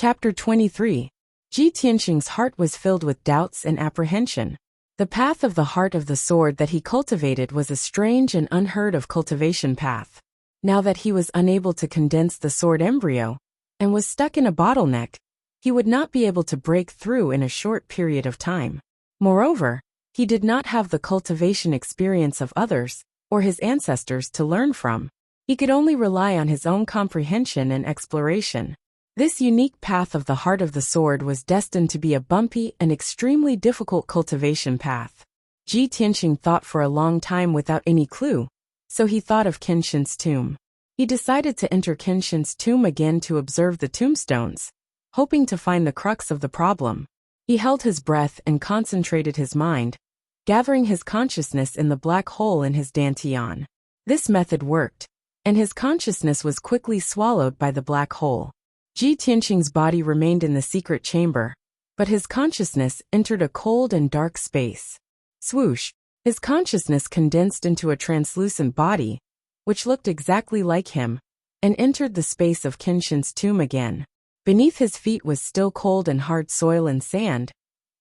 Chapter 23. Ji Tianxing's heart was filled with doubts and apprehension. The path of the heart of the sword that he cultivated was a strange and unheard-of cultivation path. Now that he was unable to condense the sword embryo, and was stuck in a bottleneck, he would not be able to break through in a short period of time. Moreover, he did not have the cultivation experience of others, or his ancestors to learn from. He could only rely on his own comprehension and exploration. This unique path of the heart of the sword was destined to be a bumpy and extremely difficult cultivation path. Ji Tianxing thought for a long time without any clue, so he thought of Kenshin's tomb. He decided to enter Kenshin's tomb again to observe the tombstones, hoping to find the crux of the problem. He held his breath and concentrated his mind, gathering his consciousness in the black hole in his dantian. This method worked, and his consciousness was quickly swallowed by the black hole. Ji Tianxing's body remained in the secret chamber, but his consciousness entered a cold and dark space. Swoosh! His consciousness condensed into a translucent body, which looked exactly like him, and entered the space of Kenshin's tomb again. Beneath his feet was still cold and hard soil and sand,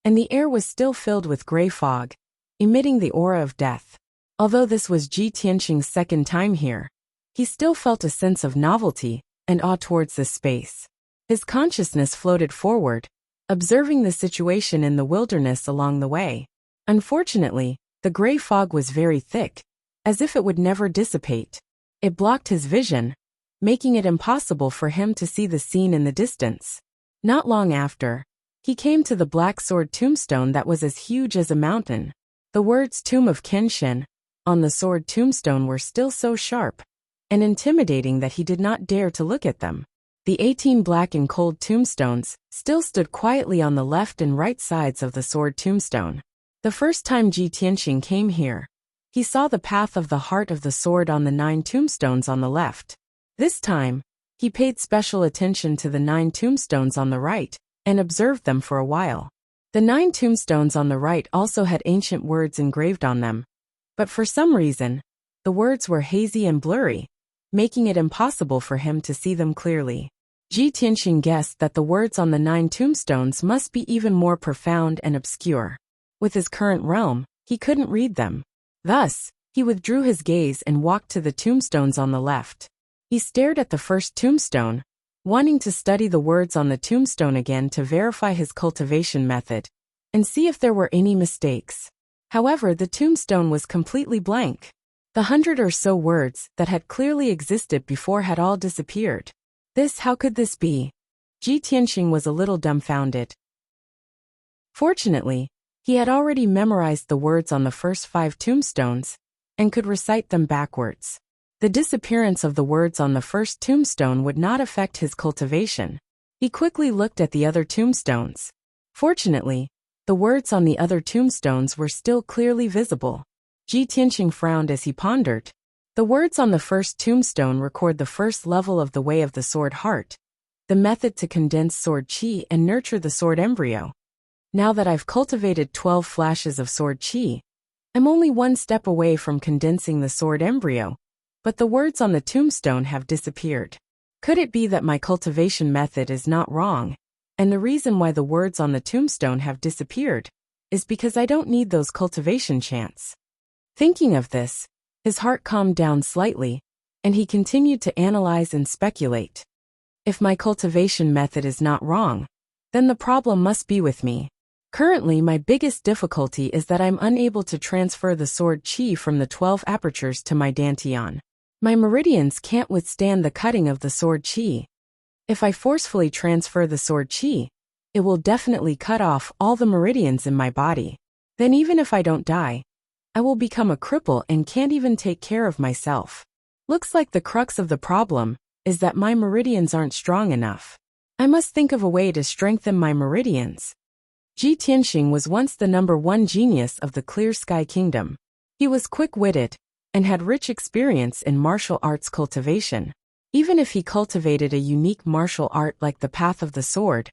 and the air was still filled with gray fog, emitting the aura of death. Although this was Ji Tianxing's second time here, he still felt a sense of novelty and awe towards this space. His consciousness floated forward, observing the situation in the wilderness along the way. Unfortunately, the gray fog was very thick, as if it would never dissipate. It blocked his vision, making it impossible for him to see the scene in the distance. Not long after, he came to the black sword tombstone that was as huge as a mountain. The words Tomb of Kenshin on the sword tombstone were still so sharp and intimidating that he did not dare to look at them. The 18 black and cold tombstones still stood quietly on the left and right sides of the sword tombstone. The first time Ji Tianxing came here, he saw the path of the heart of the sword on the 9 tombstones on the left. This time, he paid special attention to the 9 tombstones on the right, and observed them for a while. The 9 tombstones on the right also had ancient words engraved on them, but for some reason, the words were hazy and blurry, making it impossible for him to see them clearly. Ji Tianxing guessed that the words on the 9 tombstones must be even more profound and obscure. With his current realm, he couldn't read them. Thus, he withdrew his gaze and walked to the tombstones on the left. He stared at the first tombstone, wanting to study the words on the tombstone again to verify his cultivation method and see if there were any mistakes. However, the tombstone was completely blank. The 100 or so words that had clearly existed before had all disappeared. How could this be? Ji Tianxing was a little dumbfounded. Fortunately, he had already memorized the words on the first 5 tombstones and could recite them backwards. The disappearance of the words on the first tombstone would not affect his cultivation. He quickly looked at the other tombstones. Fortunately, the words on the other tombstones were still clearly visible. Ji Tianxing frowned as he pondered. The words on the first tombstone record the first level of the way of the sword heart, the method to condense sword qi and nurture the sword embryo. Now that I've cultivated 12 flashes of sword qi, I'm only one step away from condensing the sword embryo, but the words on the tombstone have disappeared. Could it be that my cultivation method is not wrong, and the reason why the words on the tombstone have disappeared is because I don't need those cultivation chants? Thinking of this, his heart calmed down slightly, and he continued to analyze and speculate. If my cultivation method is not wrong, then the problem must be with me. Currently, my biggest difficulty is that I'm unable to transfer the sword qi from the 12 apertures to my dantian. My meridians can't withstand the cutting of the sword qi. If I forcefully transfer the sword qi, it will definitely cut off all the meridians in my body. Then even if I don't die, I will become a cripple and can't even take care of myself. Looks like the crux of the problem is that my meridians aren't strong enough. I must think of a way to strengthen my meridians. Ji Tianxing was once the #1 genius of the Clear Sky Kingdom. He was quick-witted and had rich experience in martial arts cultivation. Even if he cultivated a unique martial art like the Path of the Sword,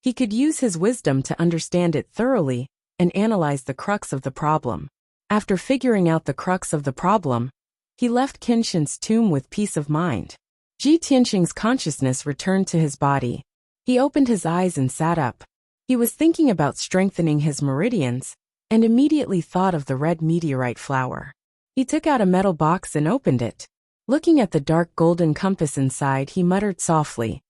he could use his wisdom to understand it thoroughly and analyze the crux of the problem. After figuring out the crux of the problem, he left Kenshin's tomb with peace of mind. Ji Tianxing's consciousness returned to his body, He opened his eyes and sat up. He was thinking about strengthening his meridians, and immediately thought of the red meteorite flower. He took out a metal box and opened it. Looking at the dark golden compass inside, he muttered softly.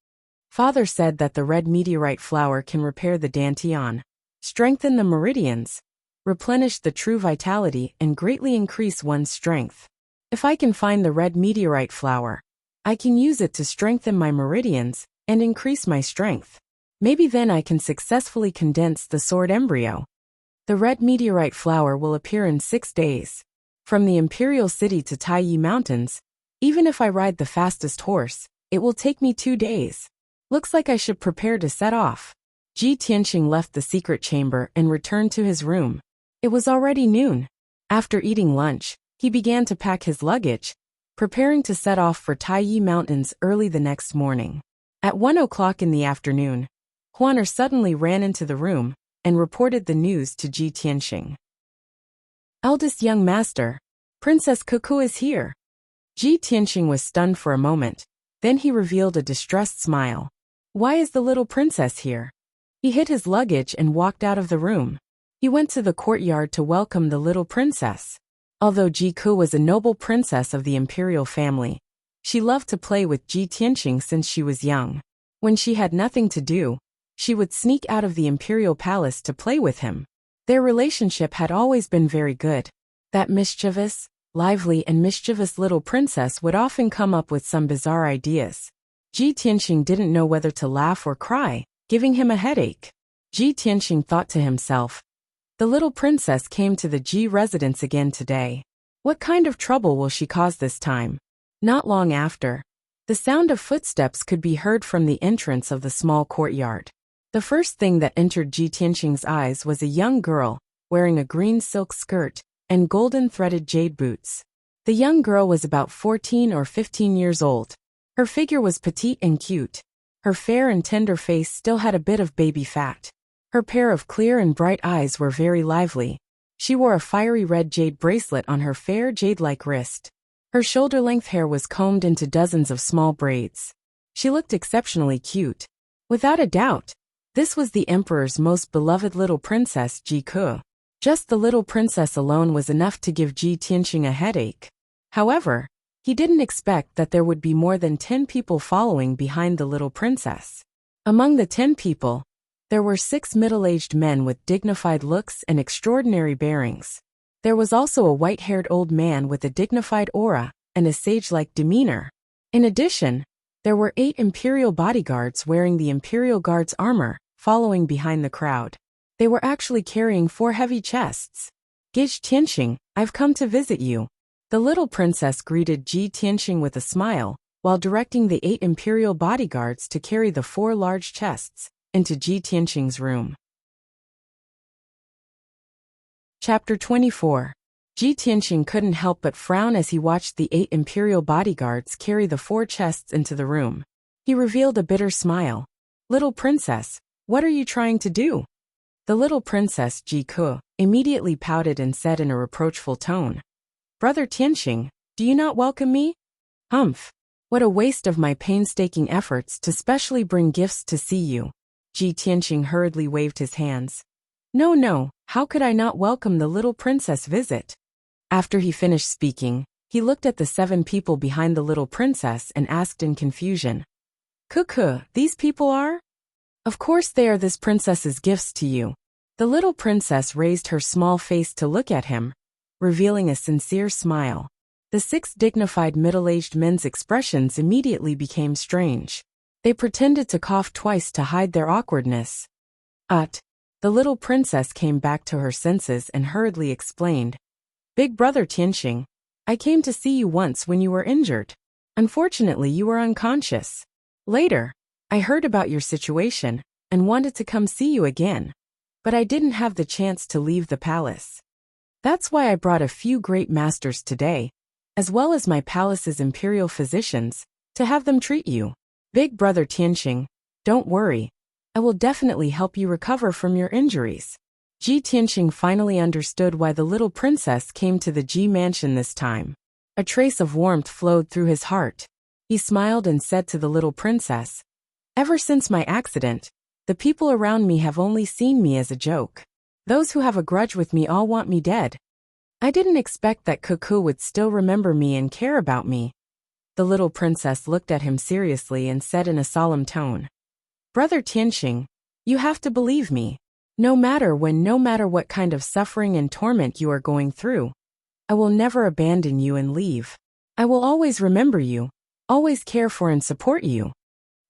Father said that the red meteorite flower can repair the dantian, strengthen the meridians, replenish the true vitality, and greatly increase one's strength. If I can find the red meteorite flower, I can use it to strengthen my meridians and increase my strength. Maybe then I can successfully condense the sword embryo. The red meteorite flower will appear in 6 days. From the Imperial City to Taiyi Mountains, even if I ride the fastest horse, it will take me 2 days. Looks like I should prepare to set off. Ji Tianqing left the secret chamber and returned to his room. It was already noon. After eating lunch, he began to pack his luggage, preparing to set off for Taiyi Mountains early the next morning. At 1 o'clock in the afternoon, Huaner suddenly ran into the room and reported the news to Ji Tianqing. Eldest young master, Princess Cuckoo is here. Ji Tianqing was stunned for a moment, then he revealed a distressed smile. Why is the little princess here? He hid his luggage and walked out of the room. He went to the courtyard to welcome the little princess. Although Ji Ku was a noble princess of the imperial family, she loved to play with Ji Tianqing since she was young. When she had nothing to do, she would sneak out of the imperial palace to play with him. Their relationship had always been very good. That mischievous, lively and mischievous little princess would often come up with some bizarre ideas. Ji Tianqing didn't know whether to laugh or cry, giving him a headache. Ji Tianqing thought to himself, the little princess came to the Ji residence again today. What kind of trouble will she cause this time? Not long after, the sound of footsteps could be heard from the entrance of the small courtyard. The first thing that entered Ji Tianqing's eyes was a young girl, wearing a green silk skirt and golden threaded jade boots. The young girl was about 14 or 15 years old. Her figure was petite and cute. Her fair and tender face still had a bit of baby fat. Her pair of clear and bright eyes were very lively. She wore a fiery red jade bracelet on her fair jade-like wrist. Her shoulder-length hair was combed into dozens of small braids. She looked exceptionally cute. Without a doubt, this was the emperor's most beloved little princess, Ji Ku. Just the little princess alone was enough to give Ji Tianqing a headache. However, he didn't expect that there would be more than 10 people following behind the little princess. Among the 10 people, there were 6 middle-aged men with dignified looks and extraordinary bearings. There was also a white-haired old man with a dignified aura and a sage-like demeanor. In addition, there were 8 imperial bodyguards wearing the imperial guard's armor, following behind the crowd. They were actually carrying 4 heavy chests. Ji Tianqing, I've come to visit you. The little princess greeted Ji Tianqing with a smile, while directing the 8 imperial bodyguards to carry the 4 large chests into Ji Tianqing's room. Chapter 24. Ji Tianqing couldn't help but frown as he watched the 8 imperial bodyguards carry the 4 chests into the room. He revealed a bitter smile. Little princess, what are you trying to do? The little princess, Ji Ku, immediately pouted and said in a reproachful tone, Brother Tianqing, do you not welcome me? Humph! What a waste of my painstaking efforts to specially bring gifts to see you. Ji Tianqing hurriedly waved his hands. No, how could I not welcome the little princess' visit? After he finished speaking, he looked at the 7 people behind the little princess and asked in confusion, Cuckoo, these people are? Of course they are this princess's gifts to you. The little princess raised her small face to look at him, revealing a sincere smile. The 6 dignified middle-aged men's expressions immediately became strange. They pretended to cough twice to hide their awkwardness. The little princess came back to her senses and hurriedly explained, Big brother Tianqing, I came to see you once when you were injured. Unfortunately, you were unconscious. Later, I heard about your situation and wanted to come see you again, but I didn't have the chance to leave the palace. That's why I brought a few great masters today, as well as my palace's imperial physicians, to have them treat you. Big brother Tianqing, don't worry. I will definitely help you recover from your injuries. Ji Tianqing finally understood why the little princess came to the Ji mansion this time. A trace of warmth flowed through his heart. He smiled and said to the little princess, Ever since my accident, the people around me have only seen me as a joke. Those who have a grudge with me all want me dead. I didn't expect that Cuckoo would still remember me and care about me." The little princess looked at him seriously and said in a solemn tone, "Brother Tianxing, you have to believe me. No matter what kind of suffering and torment you are going through, I will never abandon you and leave. I will always remember you, always care for and support you."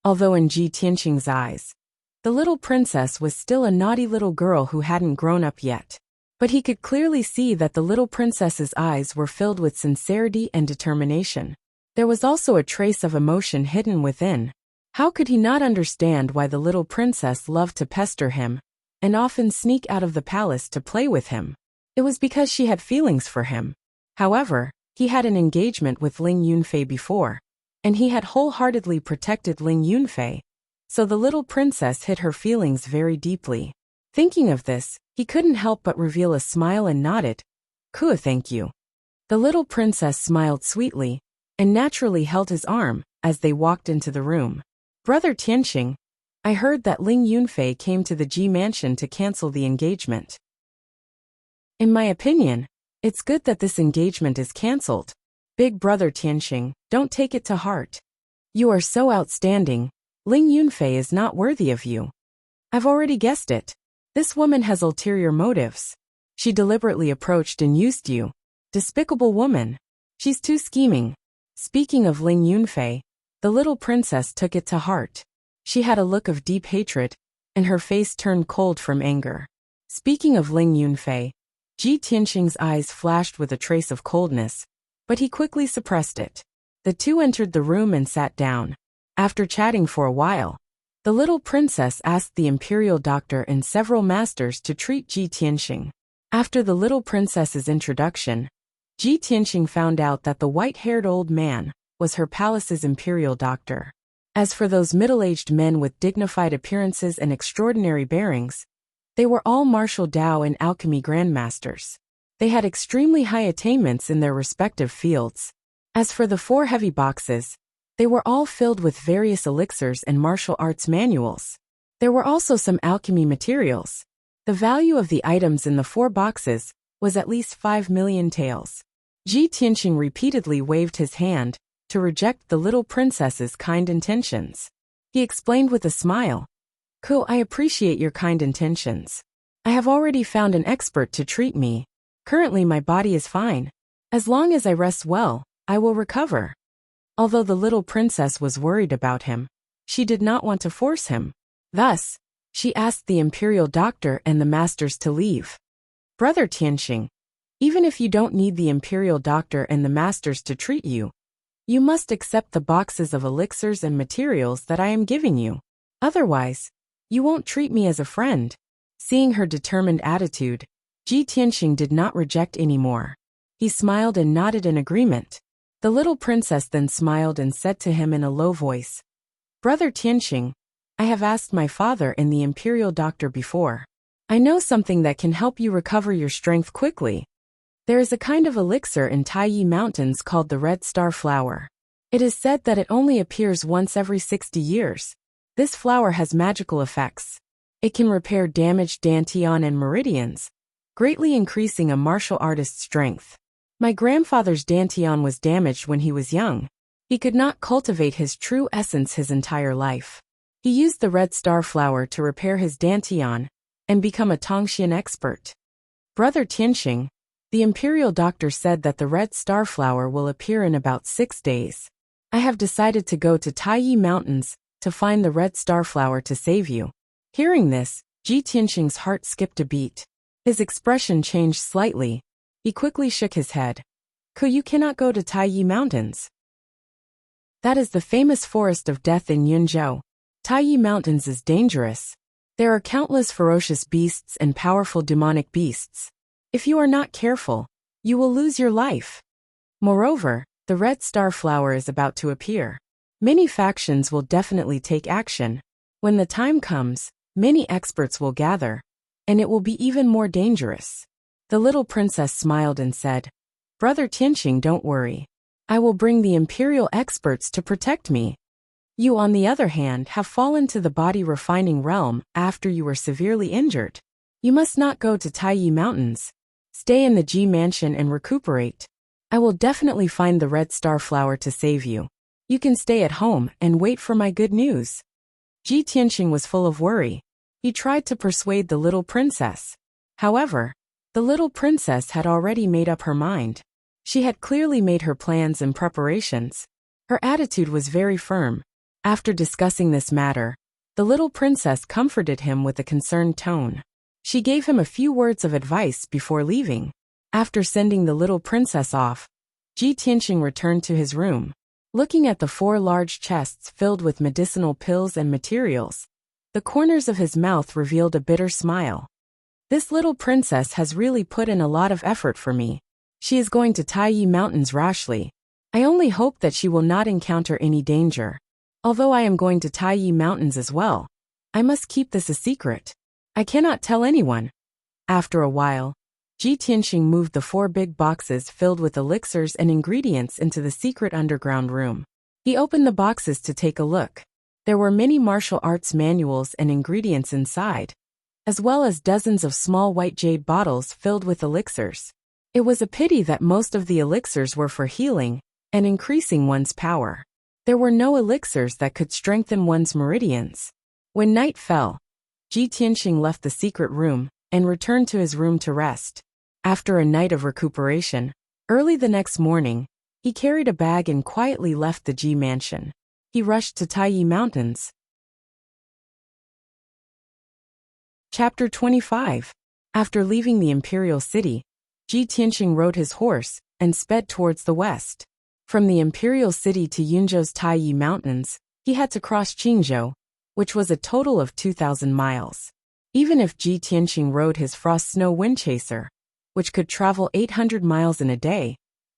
Although in Ji Tianxing's eyes, the little princess was still a naughty little girl who hadn't grown up yet. But he could clearly see that the little princess's eyes were filled with sincerity and determination. There was also a trace of emotion hidden within. How could he not understand why the little princess loved to pester him and often sneak out of the palace to play with him? It was because she had feelings for him. However, he had an engagement with Ling Yunfei before, and he had wholeheartedly protected Ling Yunfei, so the little princess hid her feelings very deeply. Thinking of this, he couldn't help but reveal a smile and nodded. "Kua, thank you." The little princess smiled sweetly and naturally held his arm as they walked into the room. "Brother Tianxing, I heard that Ling Yunfei came to the Ji mansion to cancel the engagement. In my opinion, it's good that this engagement is cancelled. Big brother Tianxing, don't take it to heart. You are so outstanding. Ling Yunfei is not worthy of you. I've already guessed it. This woman has ulterior motives. She deliberately approached and used you. Despicable woman. She's too scheming." Speaking of Ling Yunfei, the little princess took it to heart. She had a look of deep hatred, and her face turned cold from anger. Speaking of Ling Yunfei, Ji Tianxing's eyes flashed with a trace of coldness, but he quickly suppressed it. The two entered the room and sat down. After chatting for a while, the little princess asked the imperial doctor and several masters to treat Ji Tianxing. After the little princess's introduction, Ji Tianxing found out that the white-haired old man was her palace's imperial doctor. As for those middle-aged men with dignified appearances and extraordinary bearings, they were all martial Dao and alchemy grandmasters. They had extremely high attainments in their respective fields. As for the 4 heavy boxes, they were all filled with various elixirs and martial arts manuals. There were also some alchemy materials. The value of the items in the 4 boxes was at least 5 million taels. Ji Tianxing repeatedly waved his hand to reject the little princess's kind intentions. He explained with a smile, "Ko, I appreciate your kind intentions. I have already found an expert to treat me. Currently my body is fine. As long as I rest well, I will recover." Although the little princess was worried about him, she did not want to force him. Thus, she asked the imperial doctor and the masters to leave. "Brother Tianxing, even if you don't need the imperial doctor and the masters to treat you, you must accept the boxes of elixirs and materials that I am giving you. Otherwise, you won't treat me as a friend." Seeing her determined attitude, Ji Tianxing did not reject anymore. He smiled and nodded in agreement. The little princess then smiled and said to him in a low voice, "Brother Tianxing, I have asked my father and the imperial doctor before. I know something that can help you recover your strength quickly. There is a kind of elixir in Taiyi Mountains called the Red Star Flower. It is said that it only appears once every 60 years. This flower has magical effects. It can repair damaged dantian and meridians, greatly increasing a martial artist's strength. My grandfather's dantian was damaged when he was young. He could not cultivate his true essence his entire life. He used the Red Star Flower to repair his dantian and become a Tongxian expert. Brother Tianxing, the imperial doctor said that the Red Star Flower will appear in about 6 days. I have decided to go to Taiyi Mountains to find the Red Star Flower to save you." Hearing this, Ji Tianxing's heart skipped a beat. His expression changed slightly. He quickly shook his head. "Ko, you cannot go to Taiyi Mountains. That is the famous forest of death in Yunzhou. Taiyi Mountains is dangerous. There are countless ferocious beasts and powerful demonic beasts. If you are not careful, you will lose your life. Moreover, the Red Star Flower is about to appear. Many factions will definitely take action. When the time comes, many experts will gather, and it will be even more dangerous." The little princess smiled and said, "Brother Tianxing, don't worry. I will bring the imperial experts to protect me." You, on the other hand, have fallen to the body refining realm after you were severely injured. You must not go to Taiyi Mountains. Stay in the Ji Mansion and recuperate. I will definitely find the red star flower to save you. You can stay at home and wait for my good news. Ji Tianqing was full of worry. He tried to persuade the little princess. However, the little princess had already made up her mind. She had clearly made her plans and preparations. Her attitude was very firm. After discussing this matter, the little princess comforted him with a concerned tone. She gave him a few words of advice before leaving. After sending the little princess off, Ji Tianqing returned to his room. Looking at the 4 large chests filled with medicinal pills and materials, the corners of his mouth revealed a bitter smile. This little princess has really put in a lot of effort for me. She is going to Taiyi Mountains rashly. I only hope that she will not encounter any danger. Although I am going to Taiyi Mountains as well, I must keep this a secret. I cannot tell anyone. After a while, Ji Tianqing moved the 4 big boxes filled with elixirs and ingredients into the secret underground room. He opened the boxes to take a look. There were many martial arts manuals and ingredients inside, as well as dozens of small white jade bottles filled with elixirs. It was a pity that most of the elixirs were for healing and increasing one's power. There were no elixirs that could strengthen one's meridians. When night fell, Ji Tianqing left the secret room and returned to his room to rest. After a night of recuperation, early the next morning, he carried a bag and quietly left the Ji Mansion. He rushed to Taiyi Mountains. Chapter 25. After leaving the imperial city, Ji Tianqing rode his horse and sped towards the west. From the imperial city to Yunzhou's Taiyi Mountains, he had to cross Qingzhou, which was a total of 2,000 miles. Even if Ji Tianqing rode his frost snow wind chaser, which could travel 800 miles in a day,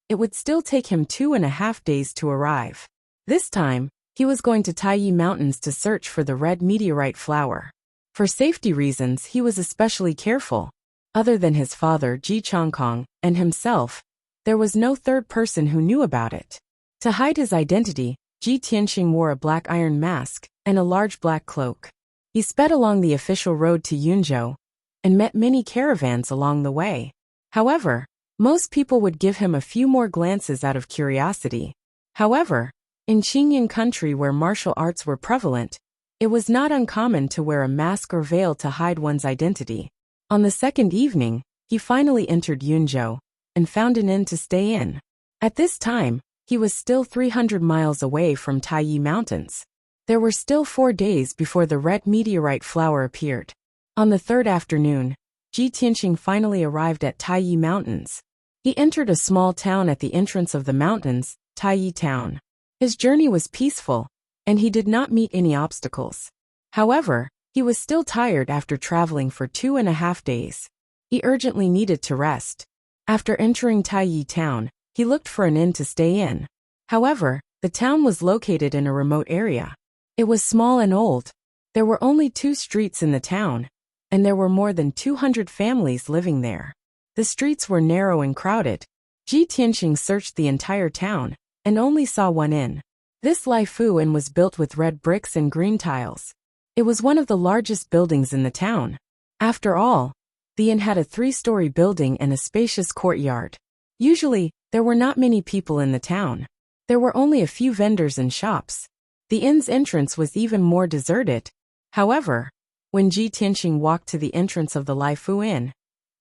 it would still take him 2.5 days to arrive. This time, he was going to Taiyi Mountains to search for the red meteorite flower. For safety reasons, he was especially careful. Other than his father Ji Chongkong and himself, there was no third person who knew about it. To hide his identity, Ji Tianqing wore a black iron mask and a large black cloak. He sped along the official road to Yunzhou and met many caravans along the way. However, most people would give him a few more glances out of curiosity. However, in Qingyan country where martial arts were prevalent, it was not uncommon to wear a mask or veil to hide one's identity. On the second evening, he finally entered Yunzhou and found an inn to stay in. At this time, he was still 300 miles away from Taiyi Mountains. There were still 4 days before the red meteorite flower appeared. On the third afternoon, Ji Tianqing finally arrived at Taiyi Mountains. He entered a small town at the entrance of the mountains, Taiyi Town. His journey was peaceful, and he did not meet any obstacles. However, he was still tired after traveling for 2.5 days. He urgently needed to rest. After entering Taiyi Town, he looked for an inn to stay in. However, the town was located in a remote area. It was small and old. There were only 2 streets in the town, and there were more than 200 families living there. The streets were narrow and crowded. Ji Tianqing searched the entire town and only saw one inn. This Lai Fu Inn was built with red bricks and green tiles. It was one of the largest buildings in the town. After all, the inn had a 3-story building and a spacious courtyard. Usually, there were not many people in the town. There were only a few vendors and shops. The inn's entrance was even more deserted. However, when Ji Tianqing walked to the entrance of the Lai Fu Inn,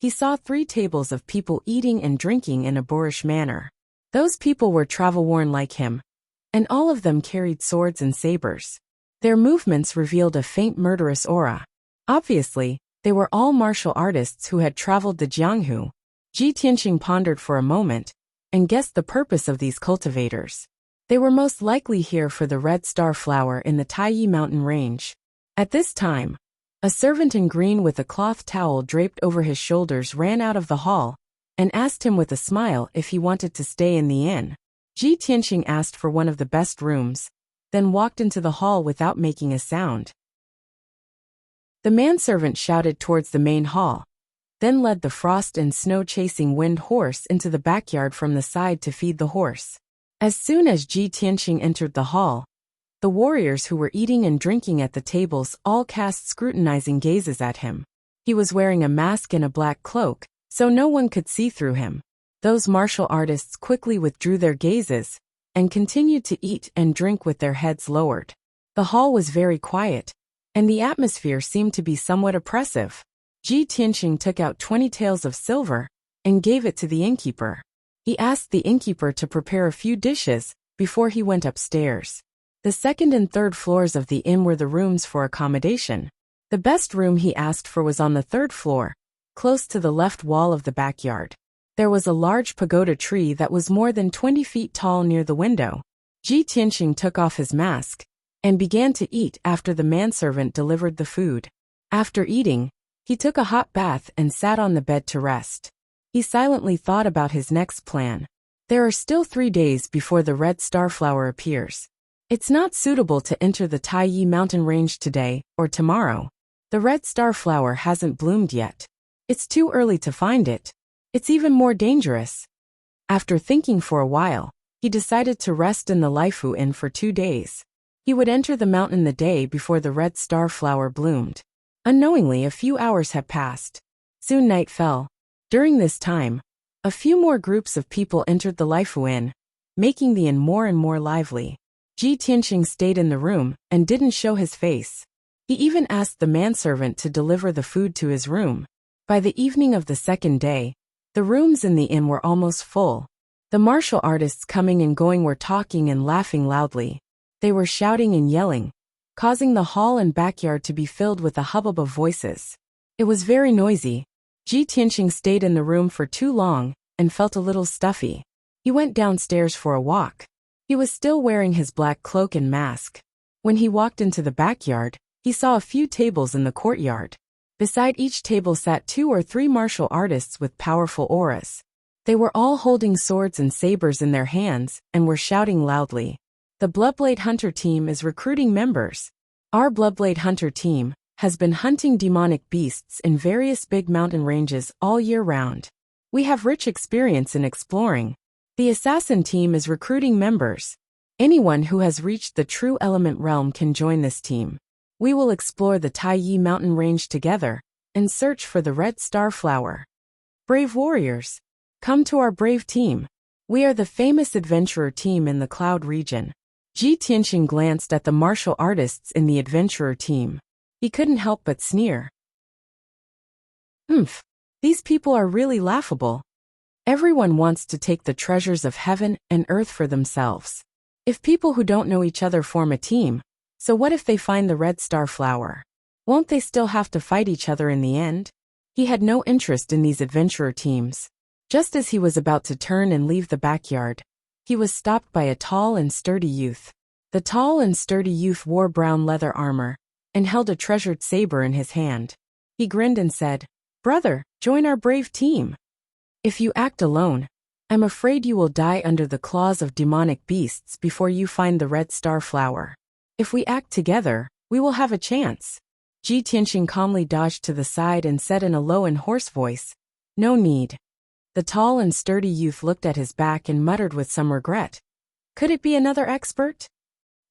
he saw 3 tables of people eating and drinking in a boorish manner. Those people were travel-worn like him, and all of them carried swords and sabers. Their movements revealed a faint murderous aura. Obviously, they were all martial artists who had traveled to Jianghu. Ji Tianqing pondered for a moment and guessed the purpose of these cultivators. They were most likely here for the red star flower in the Taiyi mountain range. At this time, a servant in green with a cloth towel draped over his shoulders ran out of the hall and asked him with a smile if he wanted to stay in the inn. Ji Tianqing asked for one of the best rooms, then walked into the hall without making a sound. The manservant shouted towards the main hall, then led the frost and snow-chasing wind horse into the backyard from the side to feed the horse. As soon as Ji Tianqing entered the hall, The warriors who were eating and drinking at the tables all cast scrutinizing gazes at him. He was wearing a mask and a black cloak, so no one could see through him. Those martial artists quickly withdrew their gazes and continued to eat and drink with their heads lowered. The hall was very quiet, and the atmosphere seemed to be somewhat oppressive. Ji Tianqing took out 20 taels of silver and gave it to the innkeeper. He asked the innkeeper to prepare a few dishes before he went upstairs. The second and third floors of the inn were the rooms for accommodation. The best room he asked for was on the third floor, close to the left wall of the backyard. There was a large pagoda tree that was more than 20 feet tall near the window. Ji Tianqing took off his mask and began to eat after the manservant delivered the food. After eating, he took a hot bath and sat on the bed to rest. He silently thought about his next plan. There are still 3 days before the red starflower appears. It's not suitable to enter the Taiyi mountain range today or tomorrow. The red starflower hasn't bloomed yet. It's too early to find it. It's even more dangerous. After thinking for a while, he decided to rest in the Laifu Inn for 2 days. He would enter the mountain the day before the red starflower bloomed. Unknowingly, a few hours had passed. Soon night fell. During this time, a few more groups of people entered the Laifu Inn, making the inn more and more lively. Ji Tianqing stayed in the room and didn't show his face. He even asked the manservant to deliver the food to his room. By the evening of the second day, the rooms in the inn were almost full. The martial artists coming and going were talking and laughing loudly. They were shouting and yelling, causing the hall and backyard to be filled with a hubbub of voices. It was very noisy. Ji Tianqing stayed in the room for too long and felt a little stuffy. He went downstairs for a walk. He was still wearing his black cloak and mask. When he walked into the backyard, he saw a few tables in the courtyard. Beside each table sat 2 or 3 martial artists with powerful auras. They were all holding swords and sabers in their hands and were shouting loudly. The Bloodblade Hunter team is recruiting members. Our Bloodblade Hunter team has been hunting demonic beasts in various big mountain ranges all year round. We have rich experience in exploring. The Assassin team is recruiting members. Anyone who has reached the true element realm can join this team. We will explore the Taiyi mountain range together and search for the red starflower. Brave warriors, come to our brave team. We are the famous adventurer team in the Cloud region. Ji Tianqing glanced at the martial artists in the adventurer team. He couldn't help but sneer. These people are really laughable. Everyone wants to take the treasures of heaven and earth for themselves. If people who don't know each other form a team, so what if they find the red starflower? Won't they still have to fight each other in the end? He had no interest in these adventurer teams. Just as he was about to turn and leave the backyard, he was stopped by a tall and sturdy youth. The tall and sturdy youth wore brown leather armor and held a treasured saber in his hand. He grinned and said, "Brother, join our brave team. If you act alone, I'm afraid you will die under the claws of demonic beasts before you find the red starflower. If we act together, we will have a chance." Ji Tianqing calmly dodged to the side and said in a low and hoarse voice, "No need." The tall and sturdy youth looked at his back and muttered with some regret. Could it be another expert?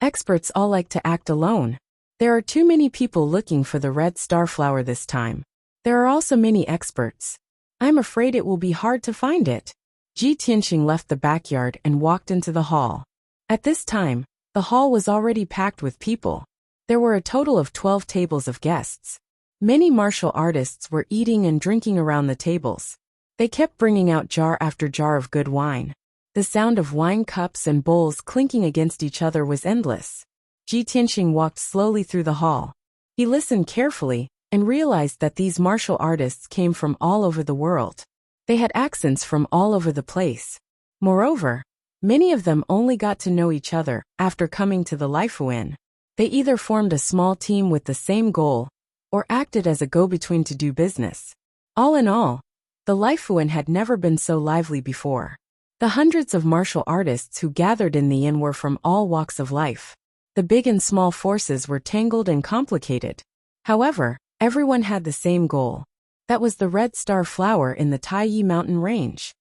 Experts all like to act alone. There are too many people looking for the red starflower this time. There are also many experts. I'm afraid it will be hard to find it. Ji Tianqing left the backyard and walked into the hall. At this time, the hall was already packed with people. There were a total of 12 tables of guests. Many martial artists were eating and drinking around the tables. They kept bringing out jar after jar of good wine. The sound of wine cups and bowls clinking against each other was endless. Ji Tianqing walked slowly through the hall. He listened carefully and realized that these martial artists came from all over the world. They had accents from all over the place. Moreover, many of them only got to know each other after coming to the Laifu Inn. They either formed a small team with the same goal or acted as a go-between to do business. All in all, the Laifu Inn had never been so lively before. The hundreds of martial artists who gathered in the inn were from all walks of life. The big and small forces were tangled and complicated. However, everyone had the same goal. That was the red starflower in the Taiyi mountain range.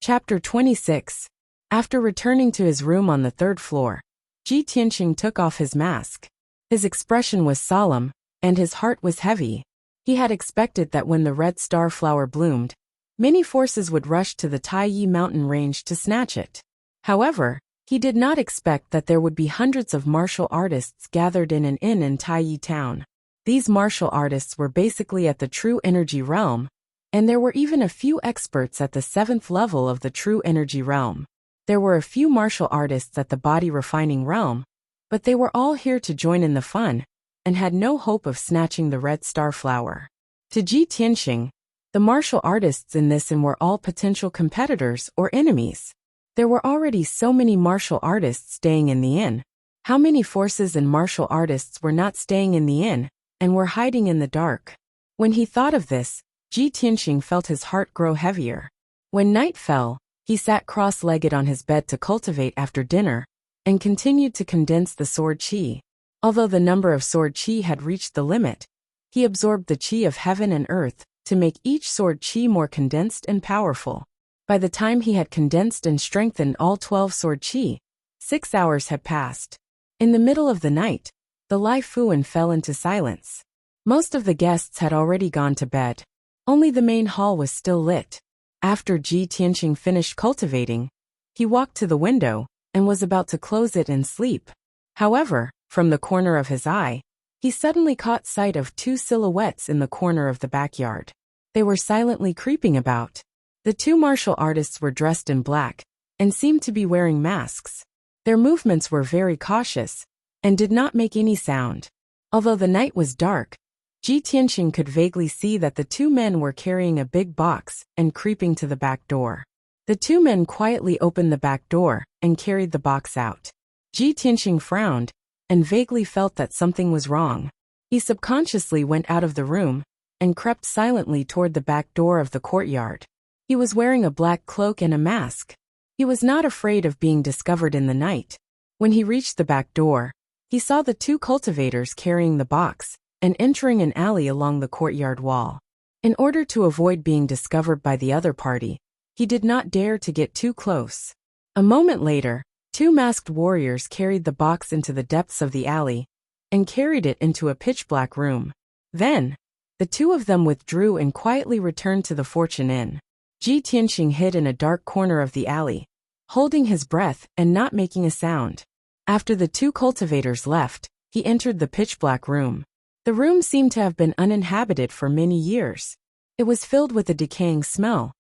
Chapter 26. After returning to his room on the third floor, Ji Tianqing took off his mask. His expression was solemn, and his heart was heavy. He had expected that when the red star flower bloomed, many forces would rush to the Taiyi mountain range to snatch it. However, he did not expect that there would be hundreds of martial artists gathered in an inn in Taiyi town. These martial artists were basically at the true energy realm, and there were even a few experts at the 7th level of the true energy realm. There were a few martial artists at the body refining realm, but they were all here to join in the fun, and had no hope of snatching the red star flower. To Ji Tianqing, the martial artists in this inn were all potential competitors or enemies. There were already so many martial artists staying in the inn. How many forces and martial artists were not staying in the inn, and were hiding in the dark? When he thought of this, Ji Tianqing felt his heart grow heavier. When night fell, he sat cross-legged on his bed to cultivate after dinner, and continued to condense the sword qi. Although the number of sword qi had reached the limit, he absorbed the qi of heaven and earth to make each sword qi more condensed and powerful. By the time he had condensed and strengthened all 12 sword qi, 6 hours had passed. In the middle of the night, the Lai Fuan fell into silence. Most of the guests had already gone to bed. Only the main hall was still lit. After Ji Tianqing finished cultivating, he walked to the window and was about to close it and sleep. However, from the corner of his eye, he suddenly caught sight of 2 silhouettes in the corner of the backyard. They were silently creeping about. The 2 martial artists were dressed in black and seemed to be wearing masks. Their movements were very cautious and did not make any sound. Although the night was dark, Ji Tianqing could vaguely see that the 2 men were carrying a big box and creeping to the back door. The 2 men quietly opened the back door and carried the box out. Ji Tianqing frowned and vaguely felt that something was wrong. He subconsciously went out of the room and crept silently toward the back door of the courtyard. He was wearing a black cloak and a mask. He was not afraid of being discovered in the night. When he reached the back door, he saw the 2 cultivators carrying the box and entering an alley along the courtyard wall. In order to avoid being discovered by the other party, he did not dare to get too close. A moment later, 2 masked warriors carried the box into the depths of the alley and carried it into a pitch-black room. Then, the 2 of them withdrew and quietly returned to the Fortune Inn. Ji Tianqing hid in a dark corner of the alley, holding his breath and not making a sound. After the 2 cultivators left, he entered the pitch-black room. The room seemed to have been uninhabited for many years. It was filled with a decaying smell.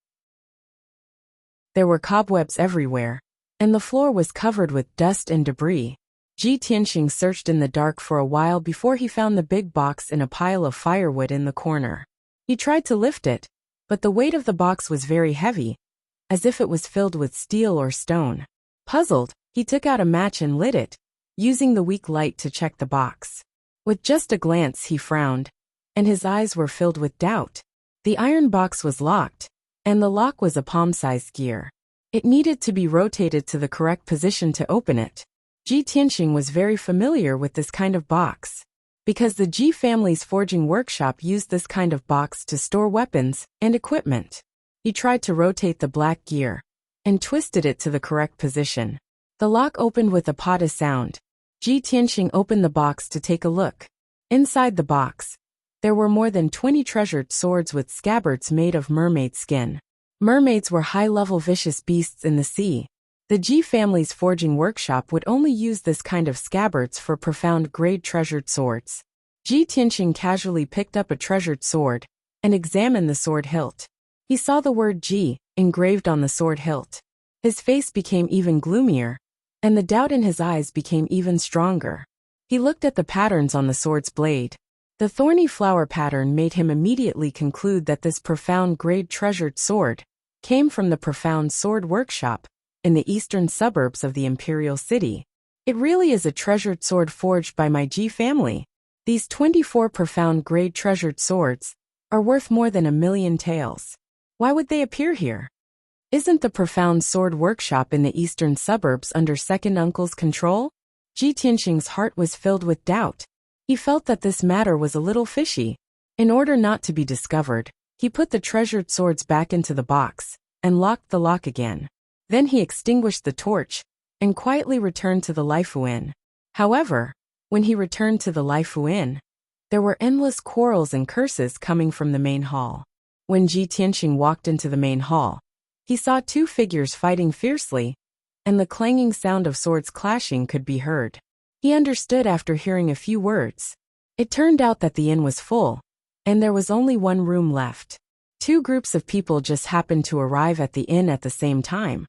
There were cobwebs everywhere, and the floor was covered with dust and debris. Ji Tianqing searched in the dark for a while before he found the big box in a pile of firewood in the corner. He tried to lift it, but the weight of the box was very heavy, as if it was filled with steel or stone. Puzzled, he took out a match and lit it, using the weak light to check the box. With just a glance he frowned, and his eyes were filled with doubt. The iron box was locked, and the lock was a palm-sized gear. It needed to be rotated to the correct position to open it. Ji Tianqing was very familiar with this kind of box, because the Ji family's forging workshop used this kind of box to store weapons and equipment. He tried to rotate the black gear, and twisted it to the correct position. The lock opened with a pata sound. Ji Tianqing opened the box to take a look. Inside the box, there were more than 20 treasured swords with scabbards made of mermaid skin. Mermaids were high-level vicious beasts in the sea. The Ji family's forging workshop would only use this kind of scabbards for profound-grade treasured swords. Ji Tianqing casually picked up a treasured sword and examined the sword hilt. He saw the word Ji engraved on the sword hilt. His face became even gloomier, and the doubt in his eyes became even stronger. He looked at the patterns on the sword's blade. The thorny flower pattern made him immediately conclude that this profound-grade treasured sword came from the Profound Sword Workshop in the eastern suburbs of the imperial city. It really is a treasured sword forged by my Ji family. These 24 profound-grade treasured swords are worth more than 1,000,000 taels. Why would they appear here? Isn't the Profound Sword Workshop in the eastern suburbs under second uncle's control? Ji Tianqing's heart was filled with doubt. He felt that this matter was a little fishy. In order not to be discovered, he put the treasured swords back into the box and locked the lock again. Then he extinguished the torch and quietly returned to the Laifu Inn. However, when he returned to the Laifu Inn, there were endless quarrels and curses coming from the main hall. When Ji Tianxing walked into the main hall, he saw two figures fighting fiercely, and the clanging sound of swords clashing could be heard. He understood after hearing a few words. It turned out that the inn was full, and there was only one room left. Two groups of people just happened to arrive at the inn at the same time,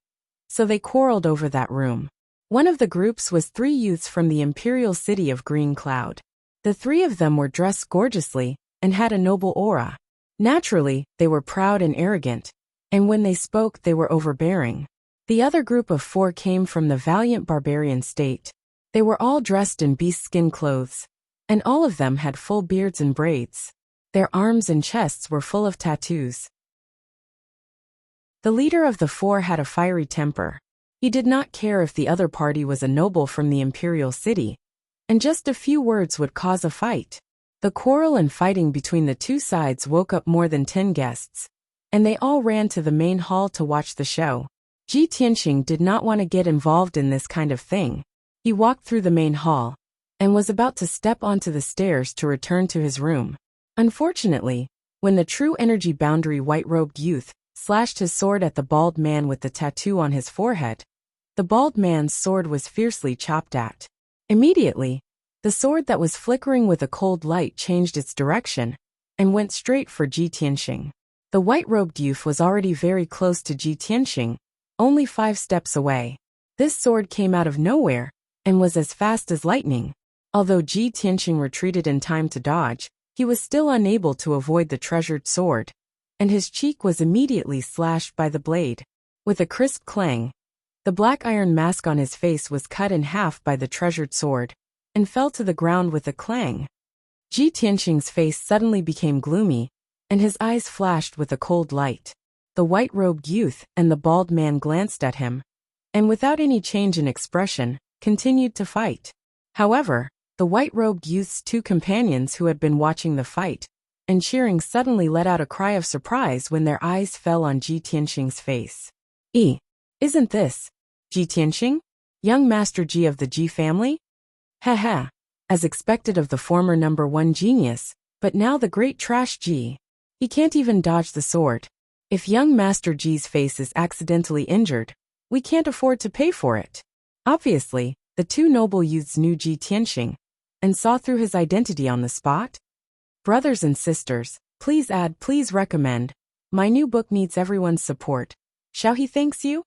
so they quarreled over that room. One of the groups was three youths from the imperial city of Green Cloud. The three of them were dressed gorgeously and had a noble aura. Naturally, they were proud and arrogant, and when they spoke they were overbearing. The other group of four came from the valiant barbarian state. They were all dressed in beast skin clothes, and all of them had full beards and braids. Their arms and chests were full of tattoos. The leader of the four had a fiery temper. He did not care if the other party was a noble from the imperial city, and just a few words would cause a fight. The quarrel and fighting between the two sides woke up more than 10 guests, and they all ran to the main hall to watch the show. Ji Tianxing did not want to get involved in this kind of thing. He walked through the main hall and was about to step onto the stairs to return to his room. Unfortunately, when the true energy boundary white-robed youth slashed his sword at the bald man with the tattoo on his forehead, the bald man's sword was fiercely chopped at. Immediately, the sword that was flickering with a cold light changed its direction and went straight for Ji Tianxing. The white-robed youth was already very close to Ji Tianxing, only 5 steps away. This sword came out of nowhere and was as fast as lightning. Although Ji Tianxing retreated in time to dodge, he was still unable to avoid the treasured sword, and his cheek was immediately slashed by the blade. With a crisp clang, the black iron mask on his face was cut in half by the treasured sword and fell to the ground with a clang. Ji Tianxing's face suddenly became gloomy, and his eyes flashed with a cold light. The white-robed youth and the bald man glanced at him, and without any change in expression, continued to fight. However, the white-robed youth's two companions who had been watching the fight and cheering suddenly let out a cry of surprise when their eyes fell on Ji Tianxing's face. Isn't this Ji Tianxing? Young Master Ji of the Ji family? Ha. As expected of the former number 1 genius, but now the great trash Ji. He can't even dodge the sword. If young Master Ji's face is accidentally injured, we can't afford to pay for it. Obviously, the two noble youths knew Ji Tianxing and saw through his identity on the spot. Brothers and sisters, please add, please recommend. My new book needs everyone's support. Shall he thanks you?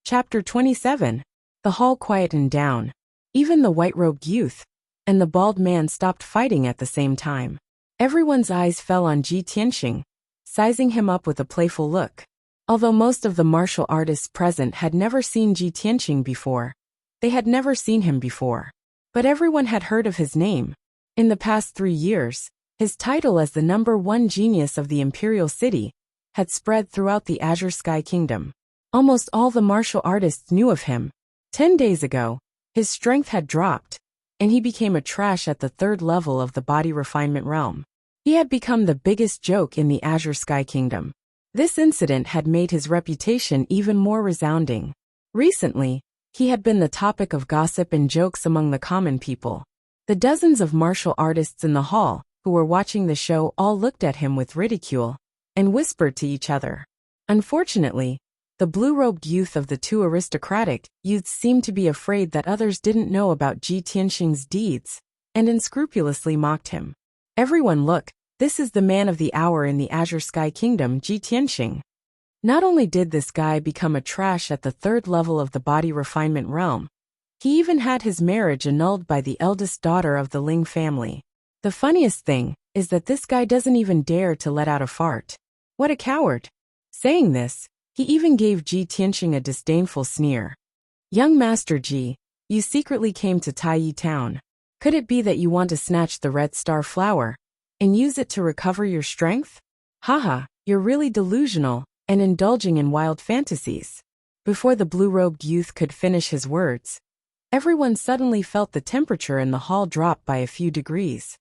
Chapter 27. The hall quietened down. Even the white-robed youth and the bald man stopped fighting at the same time. Everyone's eyes fell on Ji Tianxing, sizing him up with a playful look. Although most of the martial artists present had never seen Ji Tianxing before, they had never seen him before. But everyone had heard of his name. In the past 3 years, his title as the number 1 genius of the imperial city had spread throughout the Azure Sky Kingdom. Almost all the martial artists knew of him. 10 days ago, his strength had dropped, and he became a trash at the 3rd level of the body refinement realm. He had become the biggest joke in the Azure Sky Kingdom. This incident had made his reputation even more resounding. Recently, he had been the topic of gossip and jokes among the common people. The dozens of martial artists in the hall, who were watching the show, all looked at him with ridicule and whispered to each other. Unfortunately, the blue-robed youth of the two aristocratic youths seemed to be afraid that others didn't know about Ji Tianxing's deeds, and unscrupulously mocked him. Everyone look, this is the man of the hour in the Azure Sky Kingdom, Ji Tianxing. Not only did this guy become a trash at the 3rd level of the body refinement realm, he even had his marriage annulled by the eldest daughter of the Ling family. The funniest thing is that this guy doesn't even dare to let out a fart. What a coward. Saying this, he even gave Ji Tianxing a disdainful sneer. Young Master Ji, you secretly came to Taiyi Town. Could it be that you want to snatch the red star flower and use it to recover your strength? Haha, you're really delusional and indulging in wild fantasies. Before the blue-robed youth could finish his words, everyone suddenly felt the temperature in the hall drop by a few degrees.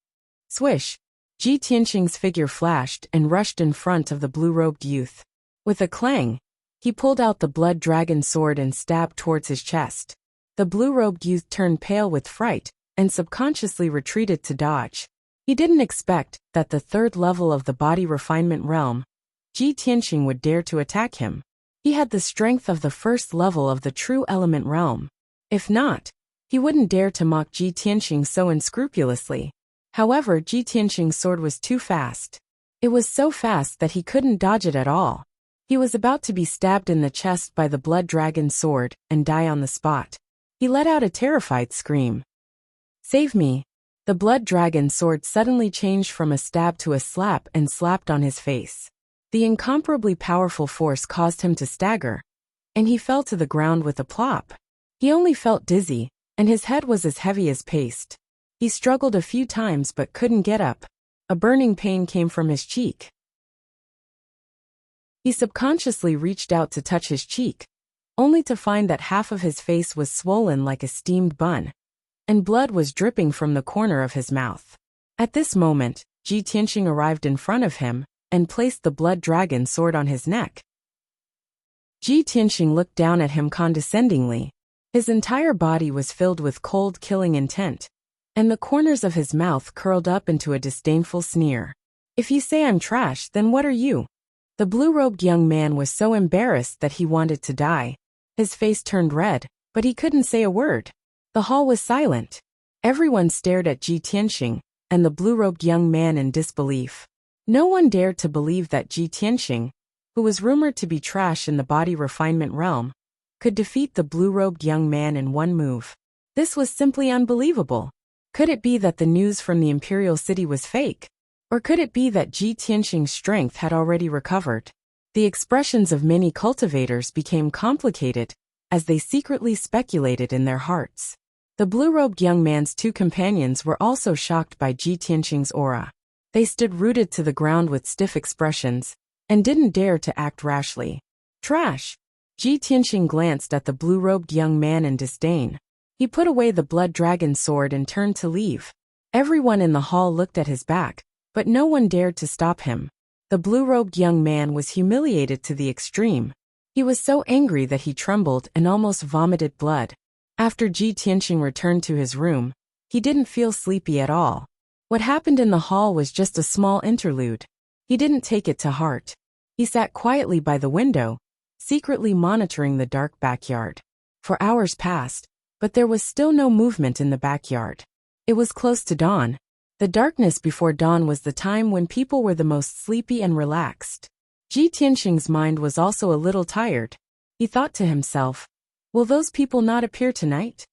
Swish! Ji Tianqing's figure flashed and rushed in front of the blue-robed youth. With a clang, he pulled out the blood dragon sword and stabbed towards his chest. The blue-robed youth turned pale with fright and subconsciously retreated to dodge. He didn't expect that the third level of the body refinement realm, Ji Tianqing, would dare to attack him. He had the strength of the first level of the true element realm. If not, he wouldn't dare to mock Ji Tianqing so unscrupulously. However, Ji Tianqing's sword was too fast. It was so fast that he couldn't dodge it at all. He was about to be stabbed in the chest by the blood dragon sword and die on the spot. He let out a terrified scream. "Save me!" The blood dragon sword suddenly changed from a stab to a slap and slapped on his face. The incomparably powerful force caused him to stagger, and he fell to the ground with a plop. He only felt dizzy, and his head was as heavy as paste. He struggled a few times but couldn't get up. A burning pain came from his cheek. He subconsciously reached out to touch his cheek, only to find that half of his face was swollen like a steamed bun, and blood was dripping from the corner of his mouth. At this moment, Ji Tianqing arrived in front of him and placed the blood dragon sword on his neck. Ji Tianqing looked down at him condescendingly. His entire body was filled with cold, killing intent, and the corners of his mouth curled up into a disdainful sneer. "If you say I'm trash, then what are you?" The blue-robed young man was so embarrassed that he wanted to die. His face turned red, but he couldn't say a word. The hall was silent. Everyone stared at Ji Tianqing and the blue-robed young man in disbelief. No one dared to believe that Ji Tianqing, who was rumored to be trash in the body refinement realm, could defeat the blue-robed young man in one move. This was simply unbelievable. Could it be that the news from the Imperial City was fake? Or could it be that Ji Tianqing's strength had already recovered? The expressions of many cultivators became complicated as they secretly speculated in their hearts. The blue-robed young man's two companions were also shocked by Ji Tianqing's aura. They stood rooted to the ground with stiff expressions and didn't dare to act rashly. "Trash!" Ji Tianqing glanced at the blue-robed young man in disdain. He put away the blood dragon sword and turned to leave. Everyone in the hall looked at his back, but no one dared to stop him. The blue-robed young man was humiliated to the extreme. He was so angry that he trembled and almost vomited blood. After Ji Tianqing returned to his room, he didn't feel sleepy at all. What happened in the hall was just a small interlude. He didn't take it to heart. He sat quietly by the window, secretly monitoring the dark backyard. For hours passed, but there was still no movement in the backyard. It was close to dawn. The darkness before dawn was the time when people were the most sleepy and relaxed. Ji Tianqing's mind was also a little tired. He thought to himself, "Will those people not appear tonight?"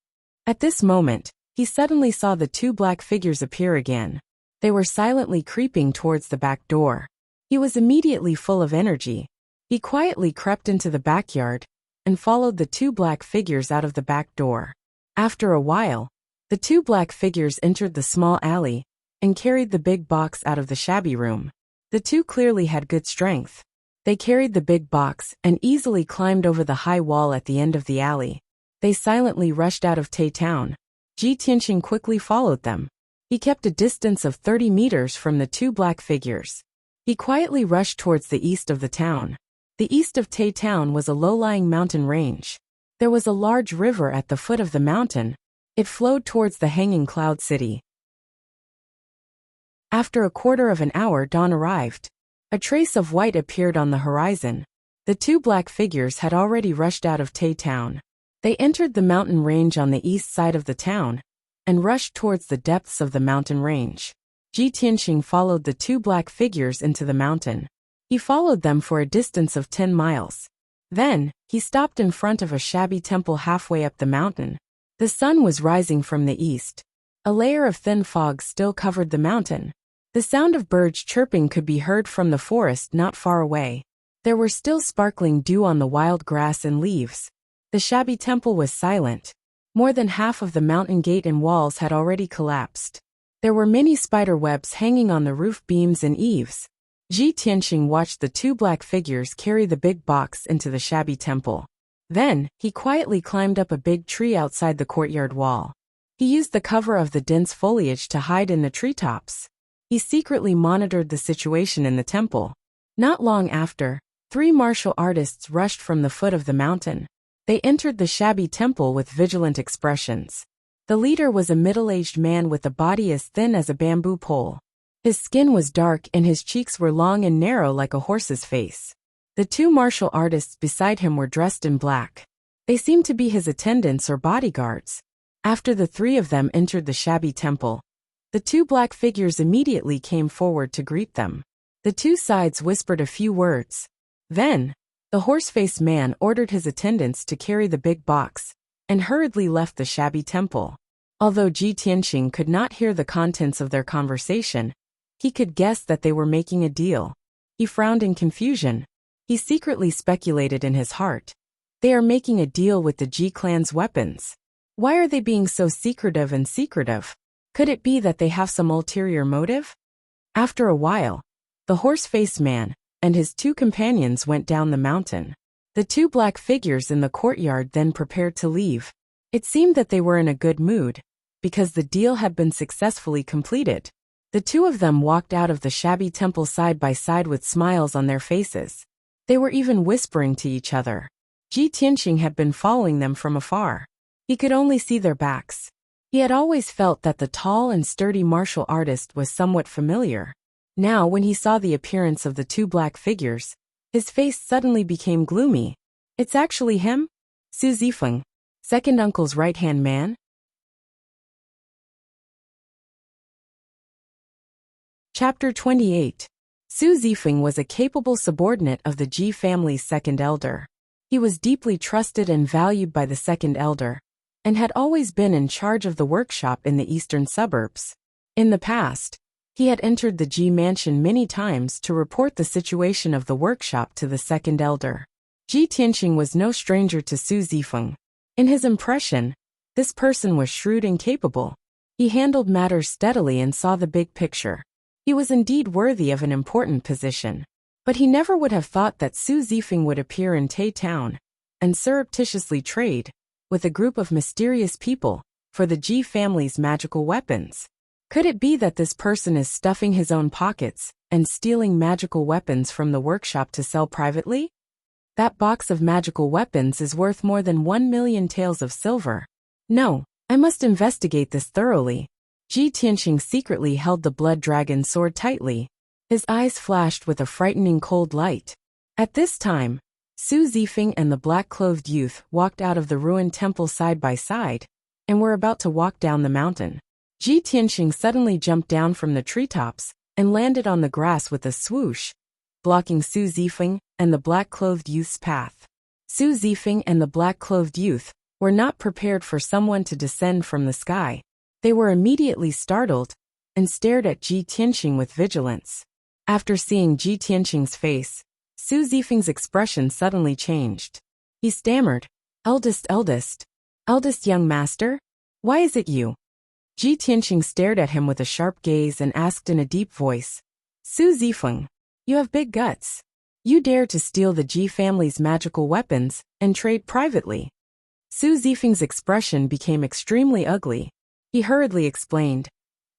At this moment, he suddenly saw the two black figures appear again. They were silently creeping towards the back door. He was immediately full of energy. He quietly crept into the backyard and followed the two black figures out of the back door. After a while, the two black figures entered the small alley and carried the big box out of the shabby room. The two clearly had good strength. They carried the big box and easily climbed over the high wall at the end of the alley. They silently rushed out of Tai Town. Ji Tianqing quickly followed them. He kept a distance of 30 meters from the two black figures. He quietly rushed towards the east of the town. The east of Tai Town was a low-lying mountain range. There was a large river at the foot of the mountain. It flowed towards the hanging cloud city. After a quarter of an hour, dawn arrived. A trace of white appeared on the horizon. The two black figures had already rushed out of Tai Town. They entered the mountain range on the east side of the town and rushed towards the depths of the mountain range. Ji Tianqing followed the two black figures into the mountain. He followed them for a distance of 10 miles. Then, he stopped in front of a shabby temple halfway up the mountain. The sun was rising from the east. A layer of thin fog still covered the mountain. The sound of birds chirping could be heard from the forest not far away. There were still sparkling dew on the wild grass and leaves. The shabby temple was silent. More than half of the mountain gate and walls had already collapsed. There were many spider webs hanging on the roof beams and eaves. Ji Tianqing watched the two black figures carry the big box into the shabby temple. Then, he quietly climbed up a big tree outside the courtyard wall. He used the cover of the dense foliage to hide in the treetops. He secretly monitored the situation in the temple. Not long after, 3 martial artists rushed from the foot of the mountain. They entered the shabby temple with vigilant expressions. The leader was a middle-aged man with a body as thin as a bamboo pole. His skin was dark and his cheeks were long and narrow like a horse's face. The 2 martial artists beside him were dressed in black. They seemed to be his attendants or bodyguards. After the 3 of them entered the shabby temple, the 2 black figures immediately came forward to greet them. The 2 sides whispered a few words. Then, the horse-faced man ordered his attendants to carry the big box and hurriedly left the shabby temple. Although Ji Tianqing could not hear the contents of their conversation, he could guess that they were making a deal. He frowned in confusion. He secretly speculated in his heart. They are making a deal with the Ji clan's weapons. Why are they being so secretive and secretive? Could it be that they have some ulterior motive? After a while, the horse-faced man and his 2 companions went down the mountain. The 2 black figures in the courtyard then prepared to leave. It seemed that they were in a good mood, because the deal had been successfully completed. The 2 of them walked out of the shabby temple side by side with smiles on their faces. They were even whispering to each other. Ji Tianqing had been following them from afar. He could only see their backs. He had always felt that the tall and sturdy martial artist was somewhat familiar. Now, when he saw the appearance of the 2 black figures, his face suddenly became gloomy. It's actually him? Su Zifeng, second uncle's right-hand man? Chapter 28. Su Zifeng was a capable subordinate of the Ji family's second elder. He was deeply trusted and valued by the second elder, and had always been in charge of the workshop in the eastern suburbs. In the past, he had entered the Ji mansion many times to report the situation of the workshop to the second elder. Ji Tianqing was no stranger to Su Zifeng. In his impression, this person was shrewd and capable. He handled matters steadily and saw the big picture. He was indeed worthy of an important position. But he never would have thought that Su Zifeng would appear in Tai Town and surreptitiously trade with a group of mysterious people for the Ji family's magical weapons. Could it be that this person is stuffing his own pockets and stealing magical weapons from the workshop to sell privately? That box of magical weapons is worth more than 1 million taels of silver. No, I must investigate this thoroughly. Ji Tianqing secretly held the blood dragon sword tightly. His eyes flashed with a frightening cold light. At this time, Su Zifeng and the black-clothed youth walked out of the ruined temple side by side, and were about to walk down the mountain. Ji Tianqing suddenly jumped down from the treetops and landed on the grass with a swoosh, blocking Su Zifeng and the black-clothed youth's path. Su Zifeng and the black-clothed youth were not prepared for someone to descend from the sky. They were immediately startled and stared at Ji Tianqing with vigilance. After seeing Ji Tianqing's face, Su Zifeng's expression suddenly changed. He stammered, eldest young master? Why is it you?" Ji Tianqing stared at him with a sharp gaze and asked in a deep voice, "Su Zifeng, you have big guts. You dare to steal the Ji family's magical weapons and trade privately." Su Zifeng's expression became extremely ugly. He hurriedly explained,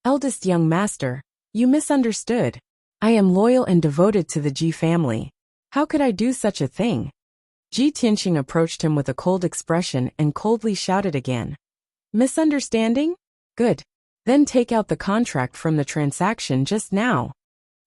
"Eldest young master, you misunderstood. I am loyal and devoted to the Ji family. How could I do such a thing?" Ji Tianqing approached him with a cold expression and coldly shouted again, "Misunderstanding? Good. Then take out the contract from the transaction just now."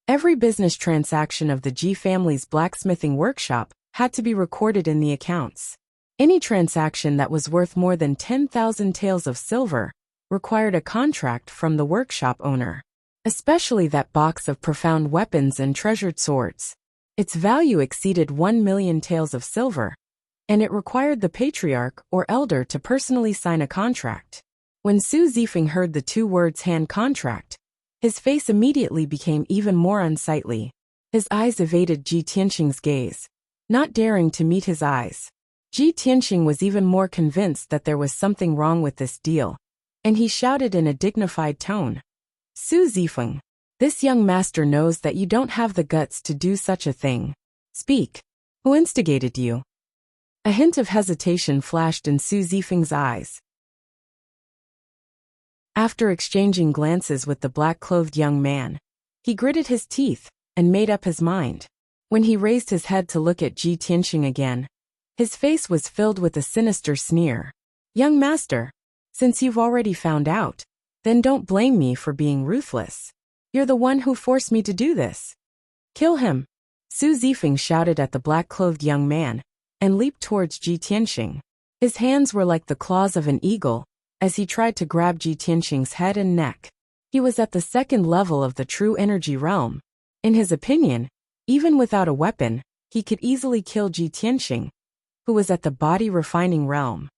Every business transaction of the Ji family's blacksmithing workshop had to be recorded in the accounts. Any transaction that was worth more than 10,000 taels of silver required a contract from the workshop owner. Especially that box of profound weapons and treasured swords. Its value exceeded 1 million taels of silver, and it required the patriarch or elder to personally sign a contract. When Su Zifeng heard the 2 words hand contract, his face immediately became even more unsightly. His eyes evaded Ji Tianqing's gaze, not daring to meet his eyes. Ji Tianqing was even more convinced that there was something wrong with this deal, and he shouted in a dignified tone, "Su Zifeng, this young master knows that you don't have the guts to do such a thing. Speak. Who instigated you?" A hint of hesitation flashed in Su Zifeng's eyes. After exchanging glances with the black-clothed young man, He gritted his teeth and made up his mind. When he raised his head to look at Ji Tianxing again, his face was filled with a sinister sneer. Young master, since you've already found out, then don't blame me for being ruthless. You're the one who forced me to do this. Kill him! Su Zifeng shouted at the black-clothed young man and leaped towards Ji Tianxing. His hands were like the claws of an eagle as he tried to grab Ji Tianxing's head and neck. He was at the second level of the true energy realm. In his opinion, even without a weapon, he could easily kill Ji Tianxing, who was at the body refining realm.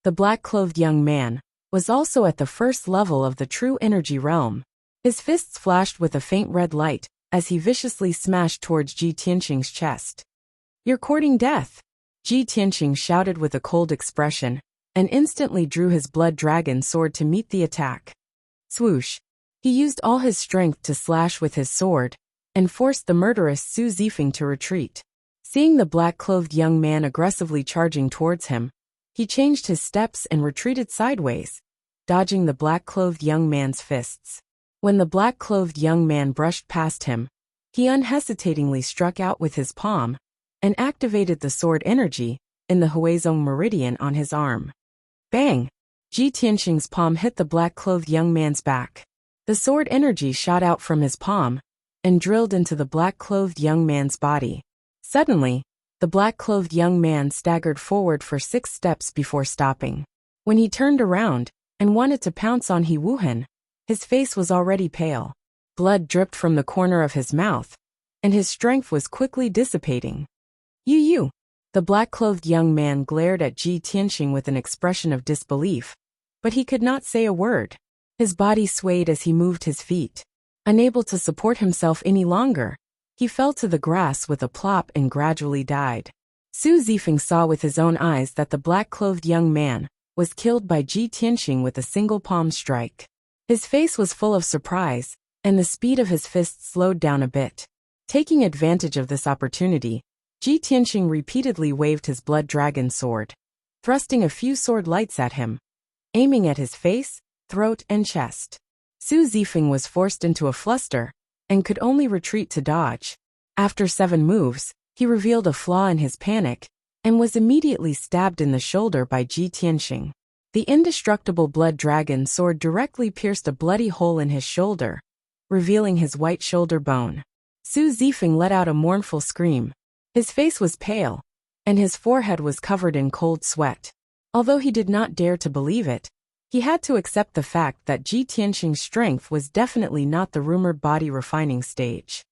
The black-clothed young man was also at the first level of the true energy realm. His fists flashed with a faint red light as he viciously smashed towards Ji Tianxing's chest. You're courting death! Ji Tianxing shouted with a cold expression and instantly drew his blood dragon sword to meet the attack. Swoosh! He used all his strength to slash with his sword and forced the murderous Su Zifeng to retreat. Seeing the black-clothed young man aggressively charging towards him, he changed his steps and retreated sideways, dodging the black-clothed young man's fists. When the black-clothed young man brushed past him, he unhesitatingly struck out with his palm and activated the sword energy in the Huizong meridian on his arm. Bang! Ji Tianxing's palm hit the black-clothed young man's back. The sword energy shot out from his palm and drilled into the black-clothed young man's body. Suddenly, the black-clothed young man staggered forward for 6 steps before stopping. When he turned around and wanted to pounce on He Wuhan, his face was already pale. Blood dripped from the corner of his mouth, and his strength was quickly dissipating. You! The black-clothed young man glared at Ji Tianxing with an expression of disbelief, but he could not say a word. His body swayed as he moved his feet. Unable to support himself any longer, he fell to the grass with a plop and gradually died. Su Zifeng saw with his own eyes that the black-clothed young man was killed by Ji Tianxing with a single palm strike. His face was full of surprise, and the speed of his fists slowed down a bit. Taking advantage of this opportunity, Ji Tianxing repeatedly waved his blood dragon sword, thrusting a few sword lights at him, aiming at his face, throat, and chest. Su Zifeng was forced into a fluster and could only retreat to dodge. After 7 moves, he revealed a flaw in his panic and was immediately stabbed in the shoulder by Ji Tianxing. The indestructible blood dragon sword directly pierced a bloody hole in his shoulder, revealing his white shoulder bone. Su Zifeng let out a mournful scream. His face was pale, and his forehead was covered in cold sweat. Although he did not dare to believe it, he had to accept the fact that Ji Tianxing's strength was definitely not the rumored body refining stage.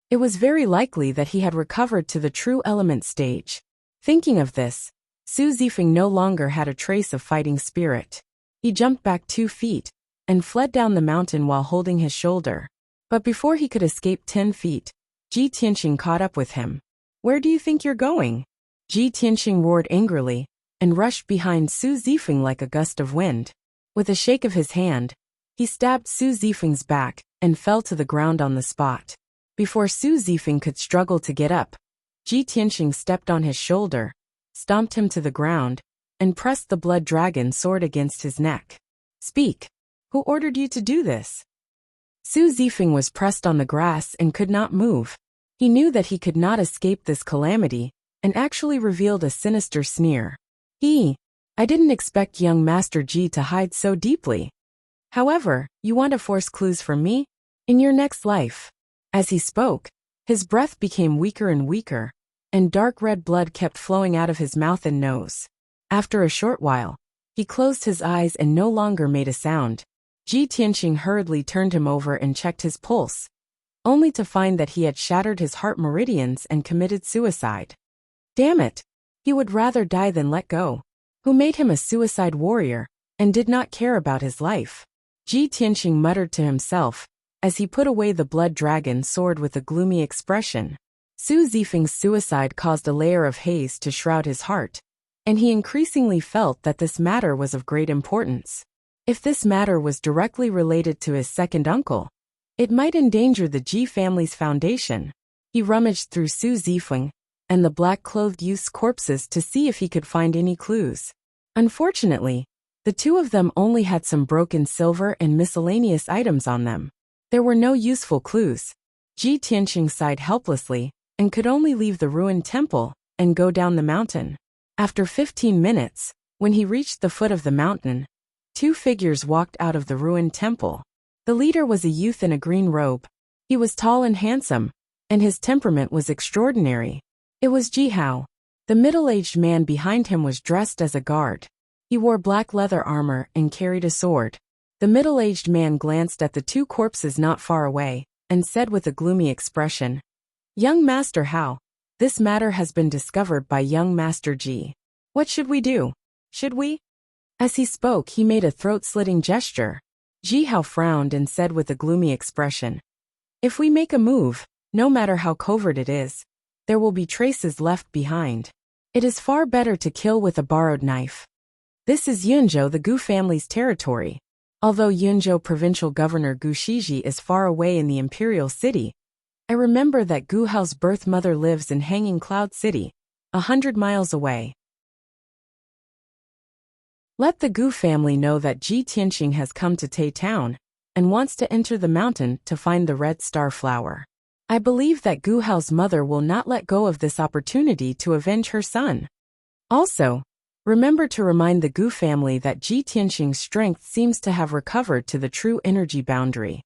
It was very likely that he had recovered to the true element stage. Thinking of this, Su Zifeng no longer had a trace of fighting spirit. He jumped back 2 feet and fled down the mountain while holding his shoulder. But before he could escape 10 feet, Ji Tianxing caught up with him. Where do you think you're going? Ji Tianxing roared angrily and rushed behind Su Zifeng like a gust of wind. With a shake of his hand, he stabbed Su Zifeng's back and fell to the ground on the spot. Before Su Zifeng could struggle to get up, Ji Tianxing stepped on his shoulder, stomped him to the ground, and pressed the blood dragon sword against his neck. Speak! Who ordered you to do this? Su Zifeng was pressed on the grass and could not move. He knew that he could not escape this calamity, and actually revealed a sinister sneer. I didn't expect young Master Ji to hide so deeply. However, you want to force clues from me? In your next life. As he spoke, his breath became weaker and weaker, and dark red blood kept flowing out of his mouth and nose. After a short while, he closed his eyes and no longer made a sound. Ji Tianxing hurriedly turned him over and checked his pulse, only to find that he had shattered his heart meridians and committed suicide. Damn it! He would rather die than let go. Who made him a suicide warrior, and did not care about his life? Ji Tianxing muttered to himself, as he put away the blood dragon sword with a gloomy expression. Su Zifeng's suicide caused a layer of haze to shroud his heart, and he increasingly felt that this matter was of great importance. If this matter was directly related to his second uncle, it might endanger the Ji family's foundation. He rummaged through Su Zifeng and the black-clothed youth's corpses to see if he could find any clues. Unfortunately, the 2 of them only had some broken silver and miscellaneous items on them. There were no useful clues. Ji Tianqing sighed helplessly and could only leave the ruined temple and go down the mountain. After 15 minutes, when he reached the foot of the mountain, two figures walked out of the ruined temple. The leader was a youth in a green robe. He was tall and handsome, and his temperament was extraordinary. It was Ji Hao. The middle-aged man behind him was dressed as a guard. He wore black leather armor and carried a sword. The middle-aged man glanced at the two corpses not far away and said with a gloomy expression, "Young Master Hao, this matter has been discovered by young Master Ji. What should we do? Should we?" As he spoke, he made a throat-slitting gesture. Ji Hao frowned and said with a gloomy expression, "If we make a move, no matter how covert it is, there will be traces left behind. It is far better to kill with a borrowed knife. This is Yunzhou, the Gu family's territory. Although Yunzhou provincial governor Gu Shiji is far away in the imperial city, I remember that Gu Hao's birth mother lives in Hanging Cloud City, 100 miles away. Let the Gu family know that Ji Tianqing has come to Tai Town and wants to enter the mountain to find the red star flower. I believe that Gu Hao's mother will not let go of this opportunity to avenge her son. Also, remember to remind the Gu family that Ji Tianqing's strength seems to have recovered to the true energy boundary."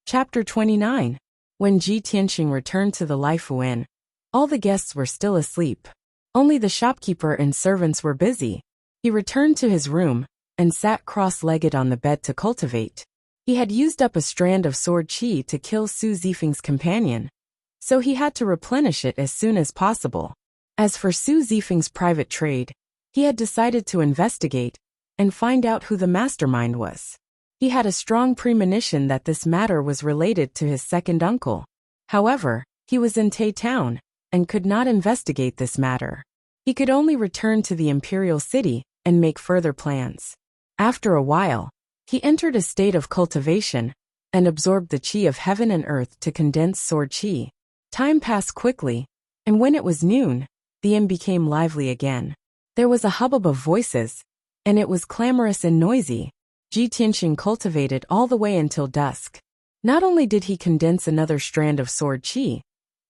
Chapter 29. When Ji Tianqing returned to the Laifu Inn, all the guests were still asleep. Only the shopkeeper and servants were busy. He returned to his room and sat cross-legged on the bed to cultivate. He had used up a strand of sword qi to kill Su Zifeng's companion, so he had to replenish it as soon as possible. As for Su Zifeng's private trade, he had decided to investigate and find out who the mastermind was. He had a strong premonition that this matter was related to his second uncle. However, he was in Tai Town and could not investigate this matter. He could only return to the imperial city and make further plans. After a while, he entered a state of cultivation and absorbed the qi of heaven and earth to condense sword qi. Time passed quickly, and when it was noon, the inn became lively again. There was a hubbub of voices, and it was clamorous and noisy. Ji Tianqing cultivated all the way until dusk. Not only did he condense another strand of sword qi,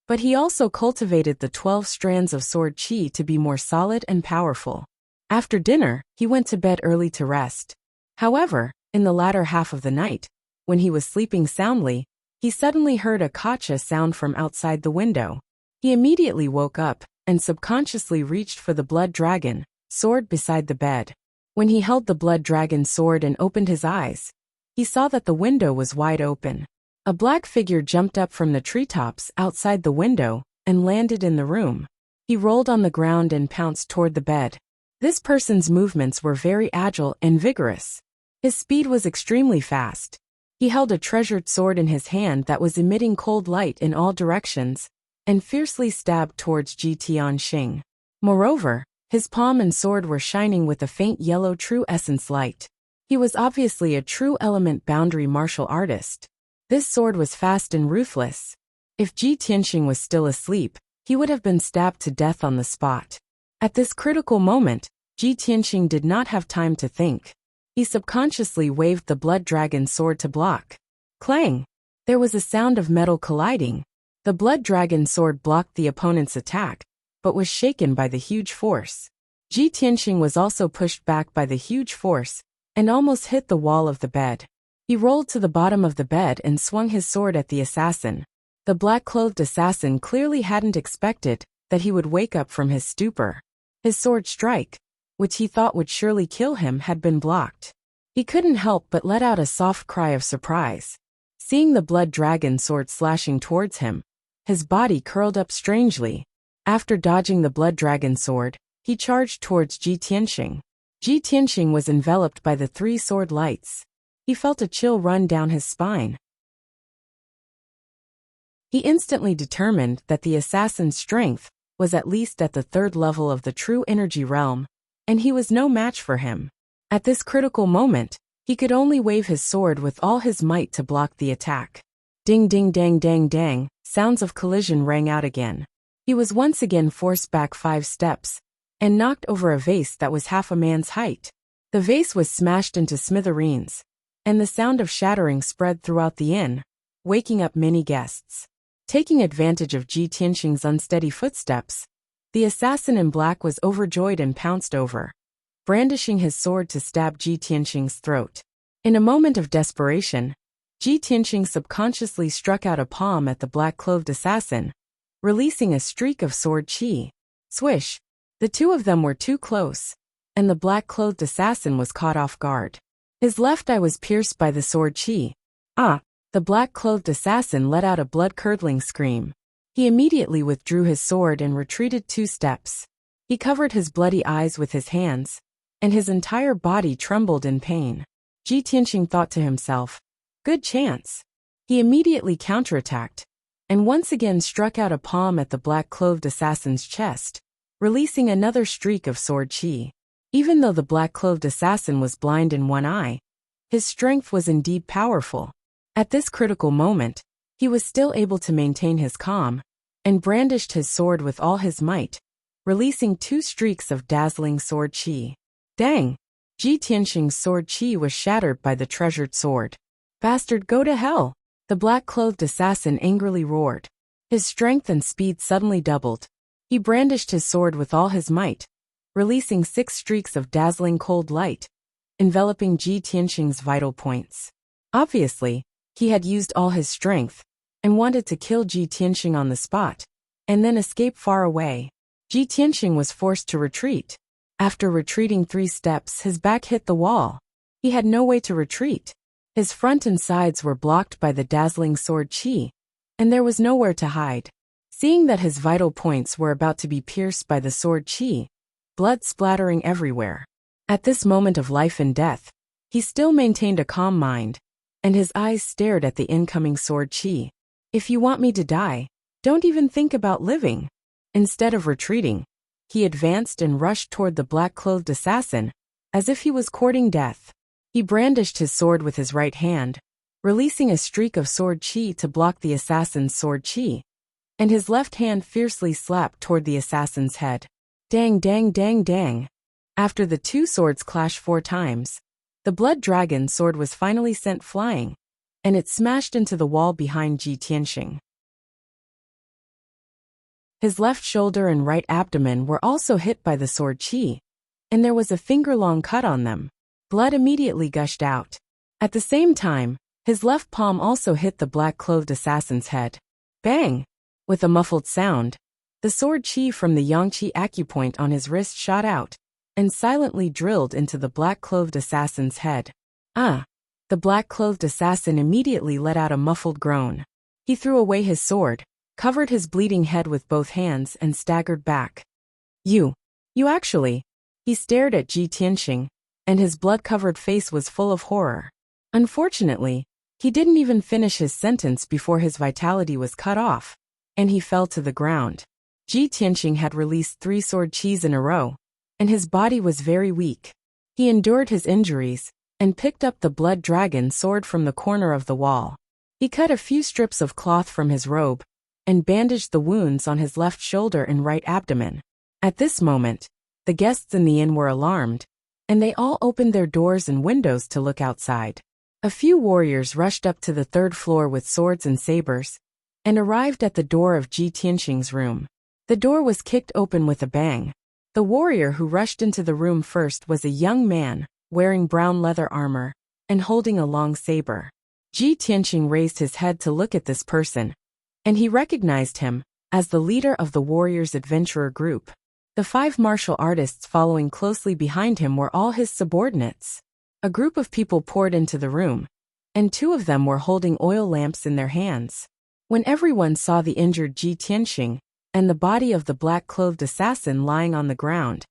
but he also cultivated the 12 strands of sword qi to be more solid and powerful. After dinner, he went to bed early to rest. However, in the latter half of the night, when he was sleeping soundly, he suddenly heard a kacha sound from outside the window. He immediately woke up and subconsciously reached for the blood dragon sword beside the bed. When he held the blood dragon sword and opened his eyes, he saw that the window was wide open. A black figure jumped up from the treetops outside the window and landed in the room. He rolled on the ground and pounced toward the bed. This person's movements were very agile and vigorous. His speed was extremely fast. He held a treasured sword in his hand that was emitting cold light in all directions and fiercely stabbed towards Ji Tianqing. Moreover, his palm and sword were shining with a faint yellow true essence light. He was obviously a true element boundary martial artist. This sword was fast and ruthless. If Ji Tianqing was still asleep, he would have been stabbed to death on the spot. At this critical moment, Ji Tianqing did not have time to think. He subconsciously waved the blood dragon sword to block. Clang! There was a sound of metal colliding. The blood dragon sword blocked the opponent's attack, but was shaken by the huge force. Ji Tianqing was also pushed back by the huge force and almost hit the wall of the bed. He rolled to the bottom of the bed and swung his sword at the assassin. The black-clothed assassin clearly hadn't expected that he would wake up from his stupor. His sword strike, which he thought would surely kill him, had been blocked. He couldn't help but let out a soft cry of surprise. Seeing the blood dragon sword slashing towards him, his body curled up strangely. After dodging the blood dragon sword, he charged towards Ji Tianqing. Ji Tianqing was enveloped by the 3 sword lights. He felt a chill run down his spine. He instantly determined that the assassin's strength was at least at the 3rd level of the true energy realm, and he was no match for him. At this critical moment, he could only wave his sword with all his might to block the attack. Ding ding dang dang dang, sounds of collision rang out again. He was once again forced back 5 steps, and knocked over a vase that was half a man's height. The vase was smashed into smithereens, and the sound of shattering spread throughout the inn, waking up many guests. Taking advantage of Ji Tianxing's unsteady footsteps, the assassin in black was overjoyed and pounced over, brandishing his sword to stab Ji Tianxing's throat. In a moment of desperation, Ji Tianxing subconsciously struck out a palm at the black-clothed assassin, releasing a streak of sword chi. Swish! The two of them were too close, and the black-clothed assassin was caught off guard. His left eye was pierced by the sword chi. Ah! The black-clothed assassin let out a blood-curdling scream. He immediately withdrew his sword and retreated 2 steps. He covered his bloody eyes with his hands, and his entire body trembled in pain. Ji Tianxing thought to himself, "Good chance." He immediately counterattacked, and once again struck out a palm at the black-clothed assassin's chest, releasing another streak of sword chi. Even though the black-clothed assassin was blind in one eye, his strength was indeed powerful. At this critical moment, he was still able to maintain his calm, and brandished his sword with all his might, releasing 2 streaks of dazzling sword chi. Dang! Ji Tianxing's sword chi was shattered by the treasured sword. "Bastard, go to hell!" The black-clothed assassin angrily roared. His strength and speed suddenly doubled. He brandished his sword with all his might, releasing 6 streaks of dazzling cold light, enveloping Ji Tianxing's vital points. Obviously, he had used all his strength, and wanted to kill Ji Tianxing on the spot, and then escape far away. Ji Tianxing was forced to retreat. After retreating 3 steps, his back hit the wall. He had no way to retreat. His front and sides were blocked by the dazzling sword chi, and there was nowhere to hide. Seeing that his vital points were about to be pierced by the sword chi, blood splattering everywhere. At this moment of life and death, he still maintained a calm mind, and his eyes stared at the incoming sword chi. "If you want me to die, don't even think about living." Instead of retreating, he advanced and rushed toward the black-clothed assassin, as if he was courting death. He brandished his sword with his right hand, releasing a streak of sword chi to block the assassin's sword chi, and his left hand fiercely slapped toward the assassin's head. Dang, dang, dang, dang. After the 2 swords clashed 4 times, the blood dragon sword was finally sent flying, and it smashed into the wall behind Ji Tianxing. His left shoulder and right abdomen were also hit by the sword chi, and there was a finger-long cut on them. Blood immediately gushed out. At the same time, his left palm also hit the black-clothed assassin's head. Bang! With a muffled sound, the sword chi from the Yangqi acupoint on his wrist shot out, and silently drilled into the black-clothed assassin's head. Ah! The black-clothed assassin immediately let out a muffled groan. He threw away his sword, covered his bleeding head with both hands and staggered back. You actually... He stared at Ji Tianxing, and his blood-covered face was full of horror. Unfortunately, he didn't even finish his sentence before his vitality was cut off, and he fell to the ground. Ji Tianxing had released 3 sword chis in a row, and his body was very weak. He endured his injuries, and picked up the blood dragon sword from the corner of the wall. He cut a few strips of cloth from his robe, and bandaged the wounds on his left shoulder and right abdomen. At this moment, the guests in the inn were alarmed, and they all opened their doors and windows to look outside. A few warriors rushed up to the 3rd floor with swords and sabers, and arrived at the door of Ji Tianxing's room. The door was kicked open with a bang. The warrior who rushed into the room first was a young man, wearing brown leather armor, and holding a long saber. Ji Tianxing raised his head to look at this person, and he recognized him as the leader of the warriors' adventurer group. The 5 martial artists following closely behind him were all his subordinates. A group of people poured into the room, and 2 of them were holding oil lamps in their hands. When everyone saw the injured Ji Tianxing, and the body of the black-clothed assassin lying on the ground,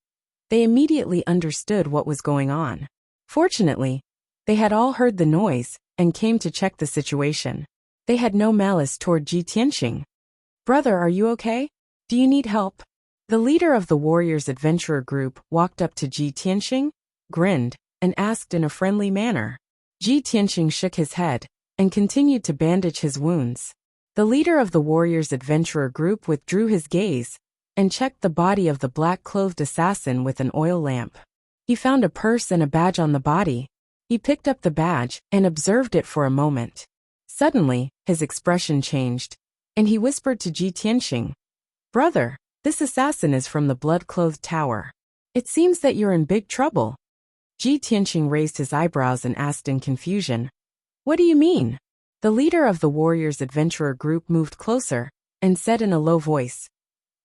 they immediately understood what was going on. Fortunately, they had all heard the noise, and came to check the situation. They had no malice toward Ji Tianxing. "Brother, are you okay? Do you need help?" The leader of the warriors' adventurer group walked up to Ji Tianxing, grinned, and asked in a friendly manner. Ji Tianxing shook his head, and continued to bandage his wounds. The leader of the warriors' adventurer group withdrew his gaze, and checked the body of the black-clothed assassin with an oil lamp. He found a purse and a badge on the body. He picked up the badge and observed it for a moment. Suddenly, his expression changed, and he whispered to Ji Tianxing, "Brother, this assassin is from the blood-clothed tower. It seems that you're in big trouble." Ji Tianxing raised his eyebrows and asked in confusion, "What do you mean?" The leader of the warriors' adventurer group moved closer and said in a low voice,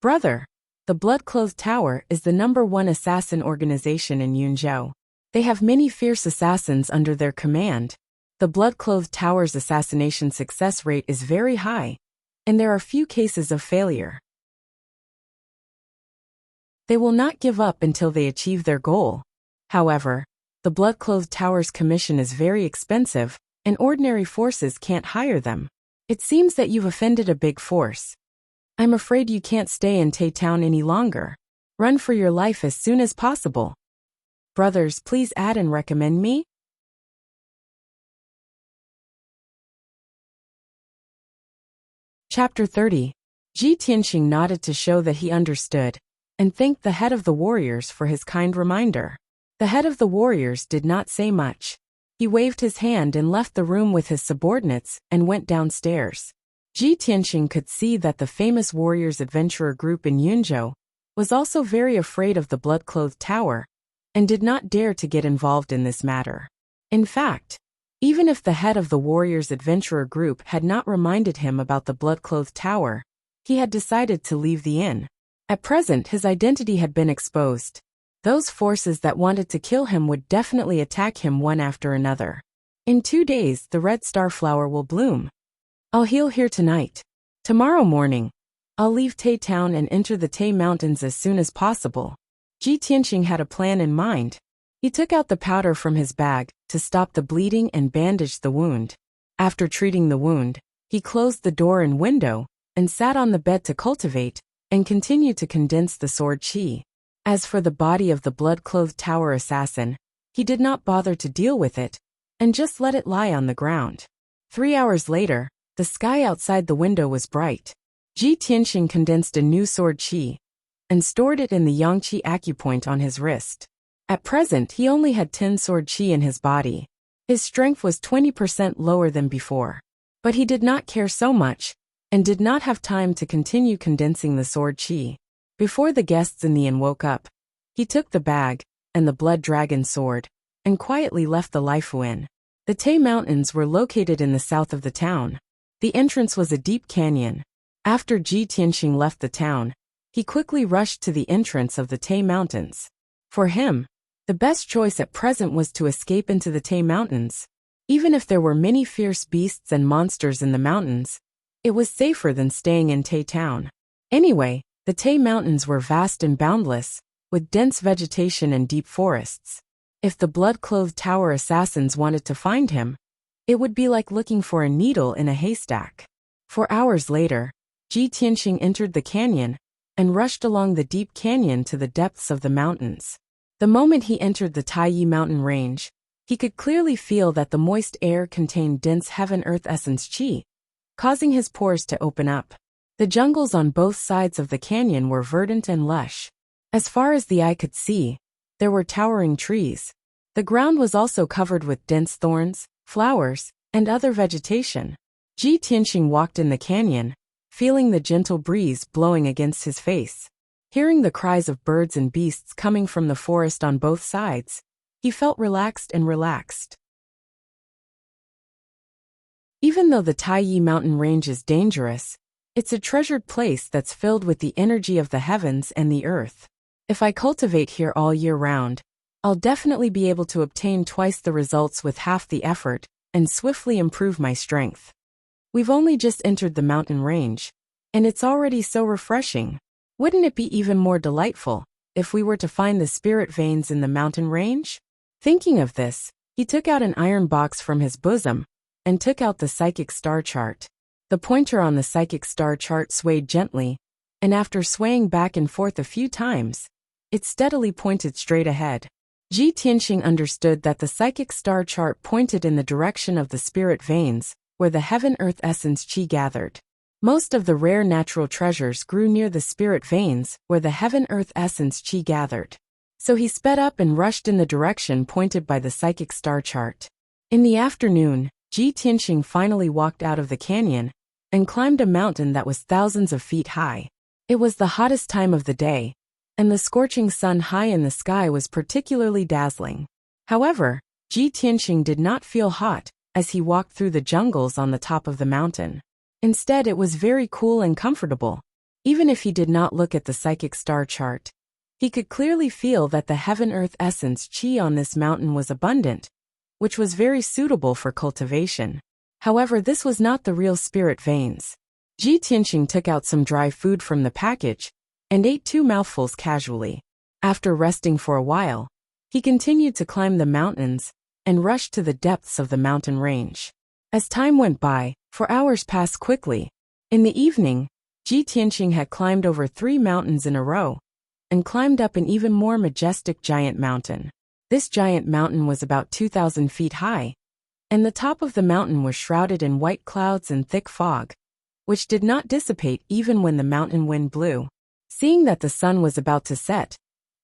"Brother, the blood-clothed tower is the #1 assassin organization in Yunzhou. They have many fierce assassins under their command. The blood-clothed tower's assassination success rate is very high, and there are few cases of failure. They will not give up until they achieve their goal. However, the blood-clothed tower's commission is very expensive, and ordinary forces can't hire them. It seems that you've offended a big force. I'm afraid you can't stay in Tai Town any longer. Run for your life as soon as possible. Brothers, please add and recommend me." Chapter 30. Ji Tianxing nodded to show that he understood, and thanked the head of the warriors for his kind reminder. The head of the warriors did not say much. He waved his hand and left the room with his subordinates and went downstairs. Ji Tianxing could see that the famous warriors' adventurer group in Yunzhou was also very afraid of the blood-clothed tower and did not dare to get involved in this matter. In fact, even if the head of the warriors' adventurer group had not reminded him about the blood-clothed tower, he had decided to leave the inn. At present, his identity had been exposed. Those forces that wanted to kill him would definitely attack him one after another. In 2 days, the red star flower will bloom. I'll heal here tonight. Tomorrow morning, I'll leave Tai Town and enter the Tai Mountains as soon as possible. Ji Tianxing had a plan in mind. He took out the powder from his bag to stop the bleeding and bandaged the wound. After treating the wound, he closed the door and window and sat on the bed to cultivate and continue to condense the sword qi. As for the body of the blood-clothed tower assassin, he did not bother to deal with it and just let it lie on the ground. 3 hours later, the sky outside the window was bright. Ji Tianxing condensed a new sword qi and stored it in the Yangqi acupoint on his wrist. At present, he only had 10 sword qi in his body. His strength was 20% lower than before. But he did not care so much and did not have time to continue condensing the sword qi. Before the guests in the inn woke up, he took the bag and the blood dragon sword and quietly left the Laifu Inn. The Tai Mountains were located in the south of the town. The entrance was a deep canyon. After Ji Tianxing left the town, he quickly rushed to the entrance of the Tai Mountains. For him, the best choice at present was to escape into the Tai Mountains. Even if there were many fierce beasts and monsters in the mountains, it was safer than staying in Tai Town. Anyway, the Tai Mountains were vast and boundless, with dense vegetation and deep forests. If the blood-clothed tower assassins wanted to find him, it would be like looking for a needle in a haystack. 4 hours later, Ji Tianxing entered the canyon and rushed along the deep canyon to the depths of the mountains. The moment he entered the Taiyi mountain range, he could clearly feel that the moist air contained dense heaven-earth essence qi, causing his pores to open up. The jungles on both sides of the canyon were verdant and lush. As far as the eye could see, there were towering trees. The ground was also covered with dense thorns, flowers, and other vegetation. Ji Tianxing walked in the canyon, feeling the gentle breeze blowing against his face. Hearing the cries of birds and beasts coming from the forest on both sides, he felt relaxed. Even though the Taiyi mountain range is dangerous, it's a treasured place that's filled with the energy of the heavens and the earth. If I cultivate here all year round, I'll definitely be able to obtain twice the results with half the effort and swiftly improve my strength. We've only just entered the mountain range, and it's already so refreshing. Wouldn't it be even more delightful if we were to find the spirit veins in the mountain range? Thinking of this, he took out an iron box from his bosom and took out the psychic star chart. The pointer on the psychic star chart swayed gently, and after swaying back and forth a few times, it steadily pointed straight ahead. Ji Tianxing understood that the psychic star chart pointed in the direction of the spirit veins, where the heaven-earth essence qi gathered. Most of the rare natural treasures grew near the spirit veins, where the heaven-earth essence qi gathered. So he sped up and rushed in the direction pointed by the psychic star chart. In the afternoon, Ji Tianqing finally walked out of the canyon and climbed a mountain that was thousands of feet high. It was the hottest time of the day, and the scorching sun high in the sky was particularly dazzling. However, Ji Tianqing did not feel hot as he walked through the jungles on the top of the mountain. Instead, it was very cool and comfortable. Even if he did not look at the psychic star chart, he could clearly feel that the heaven-earth essence qi on this mountain was abundant, which was very suitable for cultivation. However, this was not the real spirit veins. Ji Tianqing took out some dry food from the package and ate 2 mouthfuls casually. After resting for a while, he continued to climb the mountains and rushed to the depths of the mountain range. As time went by, 4 hours passed quickly. In the evening, Ji Tianqing had climbed over 3 mountains in a row and climbed up an even more majestic giant mountain. This giant mountain was about 2,000 feet high, and the top of the mountain was shrouded in white clouds and thick fog, which did not dissipate even when the mountain wind blew. Seeing that the sun was about to set,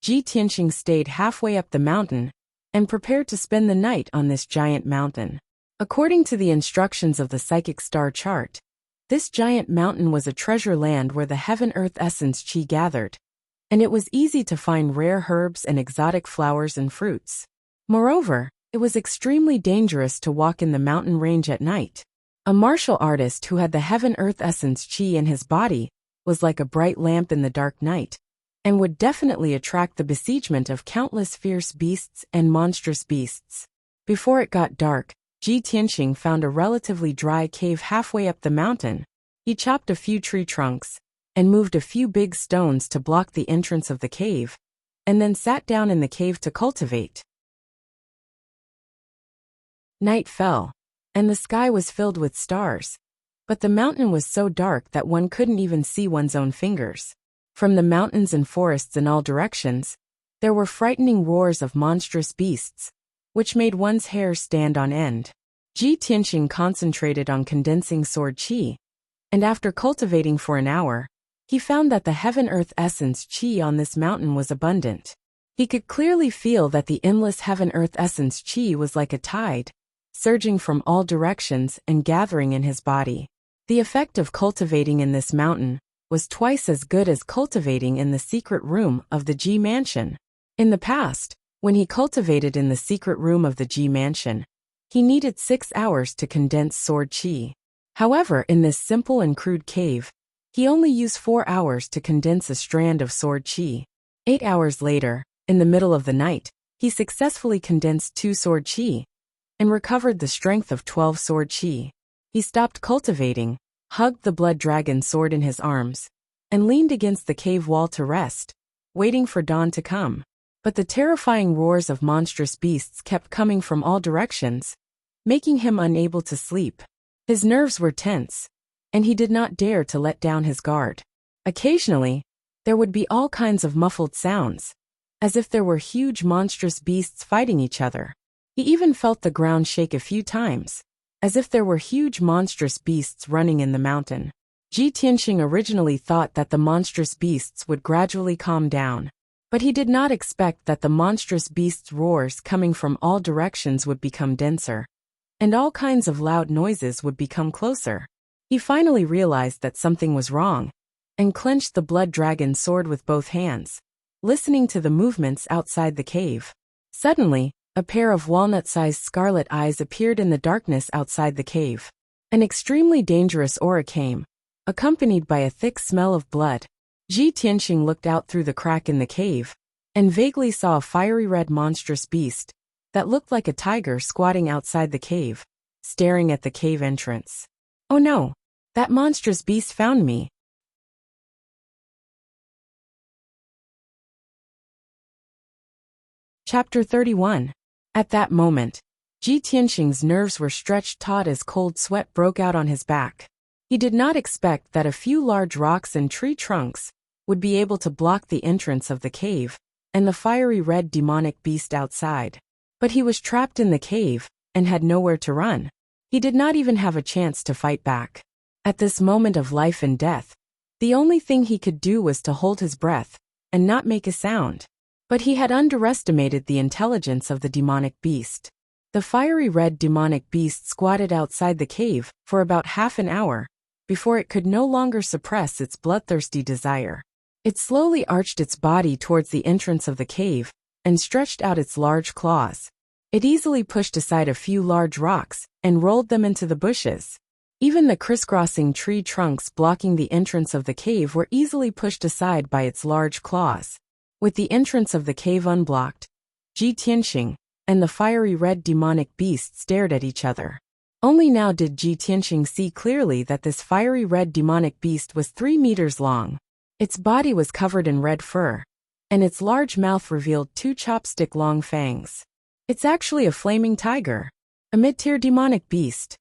Ji Tianqing stayed halfway up the mountain and prepared to spend the night on this giant mountain. According to the instructions of the psychic star chart, this giant mountain was a treasure land where the heaven-earth essence qi gathered, and it was easy to find rare herbs and exotic flowers and fruits. Moreover, it was extremely dangerous to walk in the mountain range at night. A martial artist who had the heaven-earth essence qi in his body was like a bright lamp in the dark night, and would definitely attract the besiegement of countless fierce beasts and monstrous beasts. Before it got dark, Ji Tianqing found a relatively dry cave halfway up the mountain. He chopped a few tree trunks and moved a few big stones to block the entrance of the cave, and then sat down in the cave to cultivate. Night fell, and the sky was filled with stars, but the mountain was so dark that one couldn't even see one's own fingers. From the mountains and forests in all directions, there were frightening roars of monstrous beasts, which made one's hair stand on end. Ji Tianqing concentrated on condensing sword qi, and after cultivating for an hour, he found that the heaven-earth essence qi on this mountain was abundant. He could clearly feel that the endless heaven-earth essence qi was like a tide, surging from all directions and gathering in his body. The effect of cultivating in this mountain was twice as good as cultivating in the secret room of the Ji Mansion. In the past, when he cultivated in the secret room of the Ji Mansion, he needed 6 hours to condense sword qi. However, in this simple and crude cave, he only used 4 hours to condense a strand of sword qi. 8 hours later, in the middle of the night, he successfully condensed 2 sword qi and recovered the strength of 12 sword qi. He stopped cultivating, hugged the blood dragon sword in his arms, and leaned against the cave wall to rest, waiting for dawn to come. But the terrifying roars of monstrous beasts kept coming from all directions, making him unable to sleep. His nerves were tense, and he did not dare to let down his guard. Occasionally, there would be all kinds of muffled sounds, as if there were huge monstrous beasts fighting each other. He even felt the ground shake a few times, as if there were huge monstrous beasts running in the mountain. Ji Tianqing originally thought that the monstrous beasts would gradually calm down, but he did not expect that the monstrous beasts' roars coming from all directions would become denser, and all kinds of loud noises would become closer. He finally realized that something was wrong, and clenched the blood dragon sword with both hands, listening to the movements outside the cave. Suddenly, a pair of walnut-sized scarlet eyes appeared in the darkness outside the cave. An extremely dangerous aura came, accompanied by a thick smell of blood. Ji Tianqing looked out through the crack in the cave, and vaguely saw a fiery red monstrous beast that looked like a tiger squatting outside the cave, staring at the cave entrance. Oh no, that monstrous beast found me. Chapter 31. At that moment, Ji Tianqing's nerves were stretched taut as cold sweat broke out on his back. He did not expect that a few large rocks and tree trunks would be able to block the entrance of the cave and the fiery red demonic beast outside. But he was trapped in the cave and had nowhere to run. He did not even have a chance to fight back. At this moment of life and death, the only thing he could do was to hold his breath and not make a sound. But he had underestimated the intelligence of the demonic beast. The fiery red demonic beast squatted outside the cave for about half an hour before it could no longer suppress its bloodthirsty desire. It slowly arched its body towards the entrance of the cave and stretched out its large claws. It easily pushed aside a few large rocks and rolled them into the bushes. Even the crisscrossing tree trunks blocking the entrance of the cave were easily pushed aside by its large claws. With the entrance of the cave unblocked, Ji Tianxing and the fiery red demonic beast stared at each other. Only now did Ji Tianxing see clearly that this fiery red demonic beast was 3 meters long. Its body was covered in red fur, and its large mouth revealed 2 chopstick-long fangs. It's actually a flaming tiger, a mid-tier demonic beast.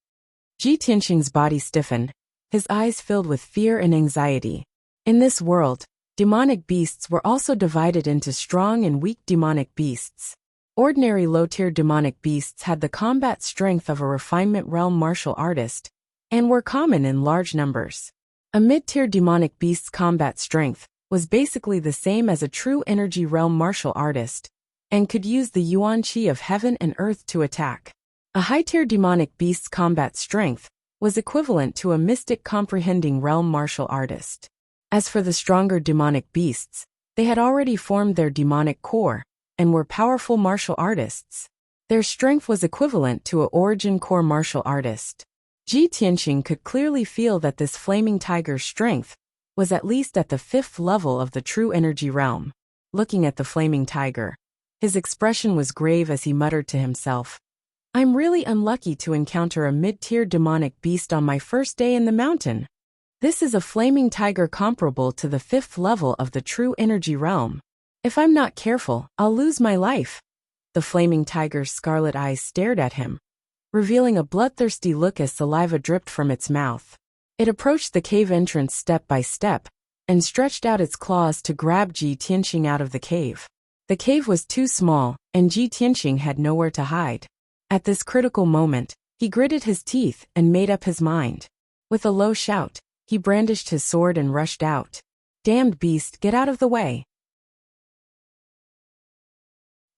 Ji Tianxing's body stiffened, his eyes filled with fear and anxiety. In this world, demonic beasts were also divided into strong and weak demonic beasts. Ordinary low-tier demonic beasts had the combat strength of a refinement realm martial artist, and were common in large numbers. A mid-tier demonic beast's combat strength was basically the same as a true energy realm martial artist, and could use the yuan qi of heaven and earth to attack. A high-tier demonic beast's combat strength was equivalent to a mystic comprehending realm martial artist. As for the stronger demonic beasts, they had already formed their demonic core, and were powerful martial artists. Their strength was equivalent to a origin core martial artist. Ji Tianxing could clearly feel that this flaming tiger's strength was at least at the 5th level of the true energy realm. Looking at the flaming tiger, his expression was grave as he muttered to himself, "I'm really unlucky to encounter a mid-tier demonic beast on my first day in the mountain. This is a flaming tiger comparable to the 5th level of the true energy realm. If I'm not careful, I'll lose my life." The flaming tiger's scarlet eyes stared at him, revealing a bloodthirsty look as saliva dripped from its mouth. It approached the cave entrance step by step, and stretched out its claws to grab Ji Tianxing out of the cave. The cave was too small, and Ji Tianxing had nowhere to hide. At this critical moment, he gritted his teeth and made up his mind. With a low shout, he brandished his sword and rushed out. "Damned beast, get out of the way."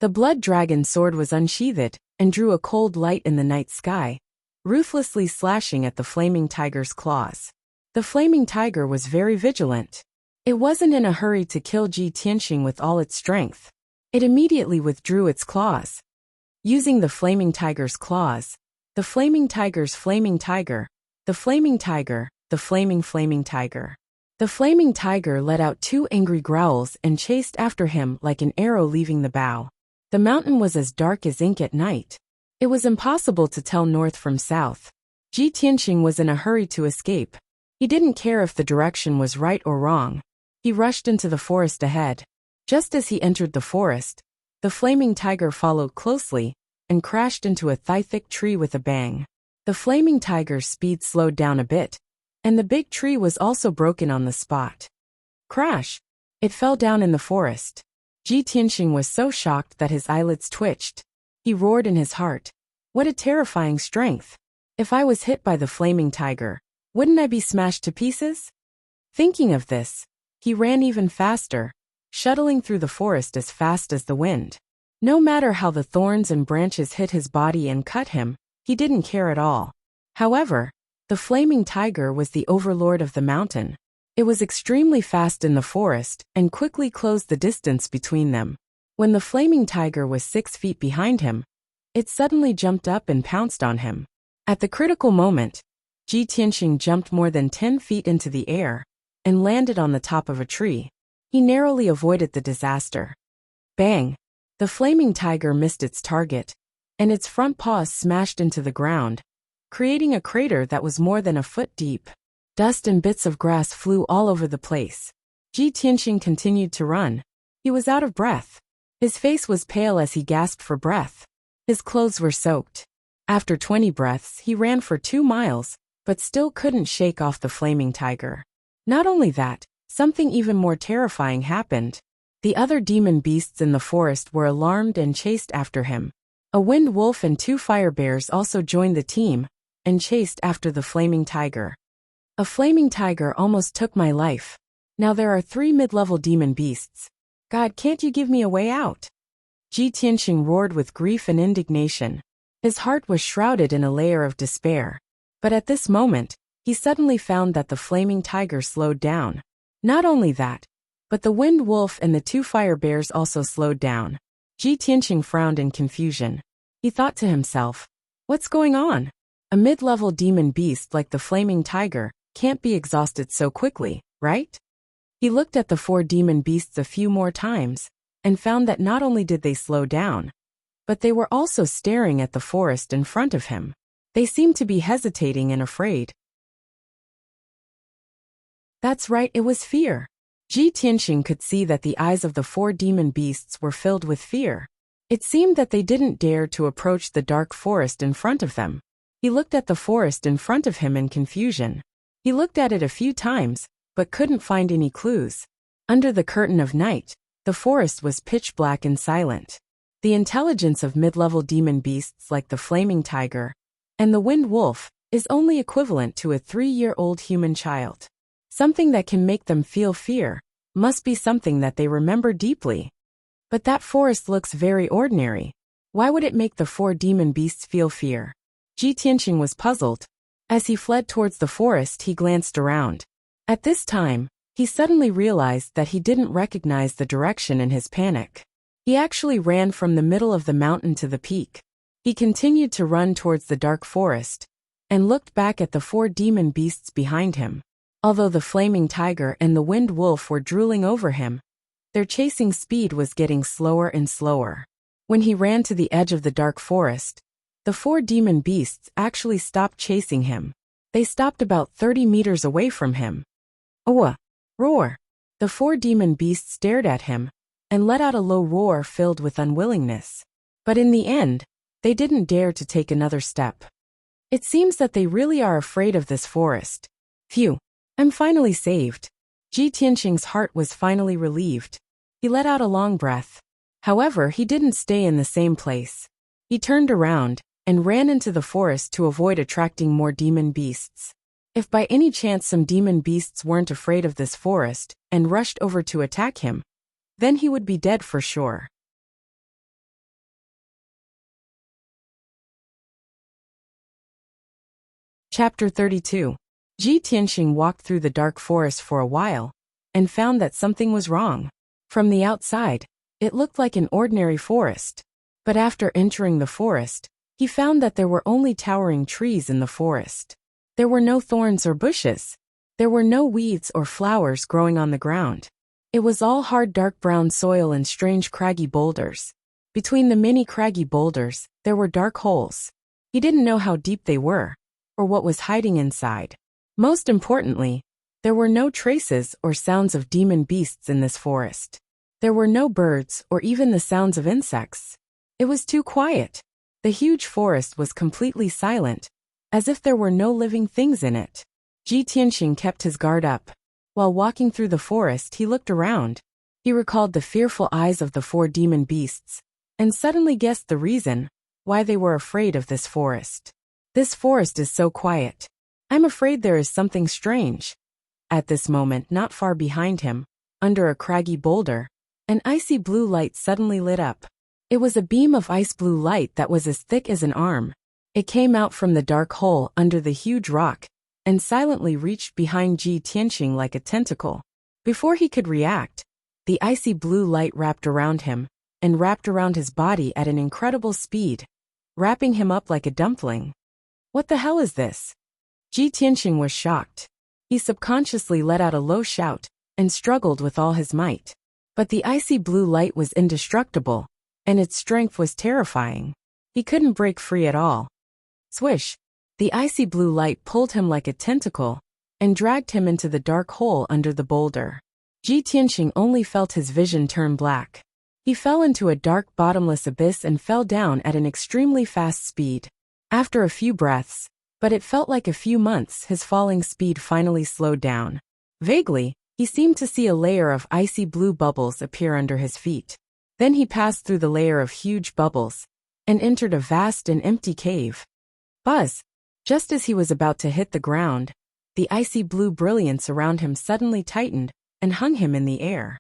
The blood dragon sword was unsheathed and drew a cold light in the night sky, ruthlessly slashing at the flaming tiger's claws. The flaming tiger was very vigilant. It wasn't in a hurry to kill Ji Tianxing with all its strength. It immediately withdrew its claws. Using the flaming tiger's claws, the flaming tiger's flaming tiger, the flaming tiger, the flaming tiger. The flaming tiger let out 2 angry growls and chased after him like an arrow leaving the bow. The mountain was as dark as ink at night. It was impossible to tell north from south. Ji Tianxing was in a hurry to escape. He didn't care if the direction was right or wrong. He rushed into the forest ahead. Just as he entered the forest, the flaming tiger followed closely and crashed into a thigh-thick tree with a bang. The flaming tiger's speed slowed down a bit, and the big tree was also broken on the spot. Crash! It fell down in the forest. Ji Tianxing was so shocked that his eyelids twitched. He roared in his heart, "What a terrifying strength! If I was hit by the flaming tiger, wouldn't I be smashed to pieces?" Thinking of this, he ran even faster, shuttling through the forest as fast as the wind. No matter how the thorns and branches hit his body and cut him, he didn't care at all. However, the flaming tiger was the overlord of the mountain. It was extremely fast in the forest and quickly closed the distance between them. When the flaming tiger was 6 feet behind him, it suddenly jumped up and pounced on him. At the critical moment, Ji Tianxing jumped more than 10 feet into the air and landed on the top of a tree. He narrowly avoided the disaster. Bang! The flaming tiger missed its target, and its front paws smashed into the ground, creating a crater that was more than a foot deep. Dust and bits of grass flew all over the place. Ji Tianxing continued to run. He was out of breath. His face was pale as he gasped for breath. His clothes were soaked. After 20 breaths, he ran for 2 miles, but still couldn't shake off the flaming tiger. Not only that, something even more terrifying happened. The other demon beasts in the forest were alarmed and chased after him. A wind wolf and 2 fire bears also joined the team and chased after the flaming tiger. "A flaming tiger almost took my life. Now there are 3 mid-level demon beasts. God, can't you give me a way out? Ji Tianqing roared with grief and indignation. His heart was shrouded in a layer of despair. But at this moment, he suddenly found that the flaming tiger slowed down. Not only that, but the wind wolf and the two fire bears also slowed down. Ji Tianqing frowned in confusion. He thought to himself, what's going on? A mid-level demon beast like the flaming tiger can't be exhausted so quickly, right? He looked at the four demon beasts a few more times, and found that not only did they slow down, but they were also staring at the forest in front of him. They seemed to be hesitating and afraid. That's right, it was fear. Ji Tianqing could see that the eyes of the four demon beasts were filled with fear. It seemed that they didn't dare to approach the dark forest in front of them. He looked at the forest in front of him in confusion. He looked at it a few times, but couldn't find any clues. Under the curtain of night, the forest was pitch black and silent. The intelligence of mid-level demon beasts like the flaming tiger and the wind wolf is only equivalent to a 3-year-old human child. Something that can make them feel fear must be something that they remember deeply. But that forest looks very ordinary. Why would it make the four demon beasts feel fear? Ji Tianqing was puzzled. As he fled towards the forest, he glanced around. At this time, he suddenly realized that he didn't recognize the direction in his panic. He actually ran from the middle of the mountain to the peak. He continued to run towards the dark forest, and looked back at the four demon beasts behind him. Although the flaming tiger and the wind wolf were drooling over him, their chasing speed was getting slower and slower. When he ran to the edge of the dark forest, the four demon beasts actually stopped chasing him. They stopped about 30 meters away from him. "Oa!" Roar! The four demon beasts stared at him, and let out a low roar filled with unwillingness. But in the end, they didn't dare to take another step. It seems that they really are afraid of this forest. Phew! I'm finally saved. Ji Tianqing's heart was finally relieved. He let out a long breath. However, he didn't stay in the same place. He turned around and ran into the forest to avoid attracting more demon beasts. If by any chance some demon beasts weren't afraid of this forest and rushed over to attack him, then he would be dead for sure. Chapter 32. Ji Tianqing walked through the dark forest for a while, and found that something was wrong. From the outside, it looked like an ordinary forest. But after entering the forest, he found that there were only towering trees in the forest. There were no thorns or bushes. There were no weeds or flowers growing on the ground. It was all hard dark brown soil and strange craggy boulders. Between the many craggy boulders, there were dark holes. He didn't know how deep they were, or what was hiding inside. Most importantly, there were no traces or sounds of demon beasts in this forest. There were no birds or even the sounds of insects. It was too quiet. The huge forest was completely silent, as if there were no living things in it. Ji Tianqing kept his guard up. While walking through the forest, he looked around. He recalled the fearful eyes of the four demon beasts, and suddenly guessed the reason why they were afraid of this forest. This forest is so quiet. I'm afraid there is something strange. At this moment, not far behind him, under a craggy boulder, an icy blue light suddenly lit up. It was a beam of ice blue light that was as thick as an arm. It came out from the dark hole under the huge rock, and silently reached behind Ji Tianqing like a tentacle. Before he could react, the icy blue light wrapped around him, and wrapped around his body at an incredible speed, wrapping him up like a dumpling. What the hell is this? Ji Tianqing was shocked. He subconsciously let out a low shout, and struggled with all his might. But the icy blue light was indestructible, and its strength was terrifying. He couldn't break free at all. Swish! The icy blue light pulled him like a tentacle, and dragged him into the dark hole under the boulder. Ji Tianqing only felt his vision turn black. He fell into a dark bottomless abyss and fell down at an extremely fast speed. After a few breaths, but it felt like a few months, his falling speed finally slowed down. Vaguely, he seemed to see a layer of icy blue bubbles appear under his feet. Then he passed through the layer of huge bubbles, and entered a vast and empty cave. Buzz! Just as he was about to hit the ground, the icy blue brilliance around him suddenly tightened, and hung him in the air.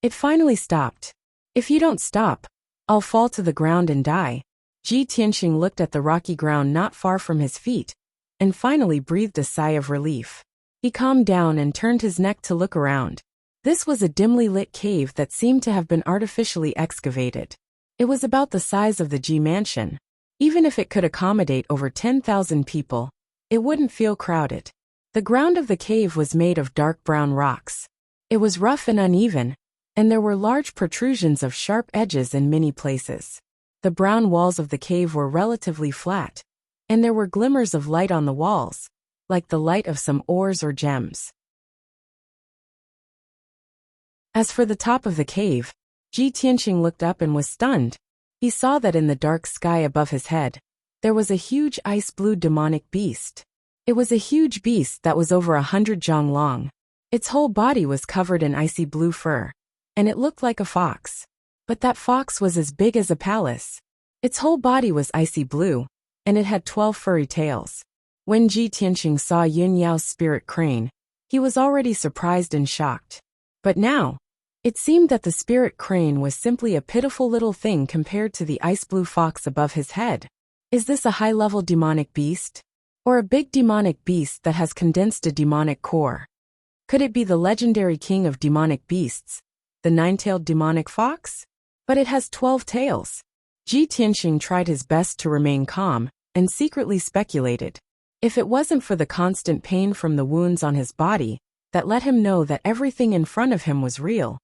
It finally stopped. If you don't stop, I'll fall to the ground and die. Ji Tianxing looked at the rocky ground not far from his feet, and finally breathed a sigh of relief. He calmed down and turned his neck to look around. This was a dimly lit cave that seemed to have been artificially excavated. It was about the size of the Ji mansion. Even if it could accommodate over 10,000 people, it wouldn't feel crowded. The ground of the cave was made of dark brown rocks. It was rough and uneven, and there were large protrusions of sharp edges in many places. The brown walls of the cave were relatively flat, and there were glimmers of light on the walls, like the light of some ores or gems. As for the top of the cave, Ji Tianxing looked up and was stunned. He saw that in the dark sky above his head, there was a huge ice-blue demonic beast. It was a huge beast that was over 100 zhang long. Its whole body was covered in icy blue fur, and it looked like a fox. But that fox was as big as a palace. Its whole body was icy blue, and it had 12 furry tails. When Ji Tianxing saw Yun Yao's spirit crane, he was already surprised and shocked. But now, it seemed that the spirit crane was simply a pitiful little thing compared to the ice-blue fox above his head. Is this a high-level demonic beast? Or a big demonic beast that has condensed a demonic core? Could it be the legendary king of demonic beasts, the nine-tailed demonic fox? But it has 12 tails. Ji Tianxing tried his best to remain calm, and secretly speculated. If it wasn't for the constant pain from the wounds on his body that let him know that everything in front of him was real,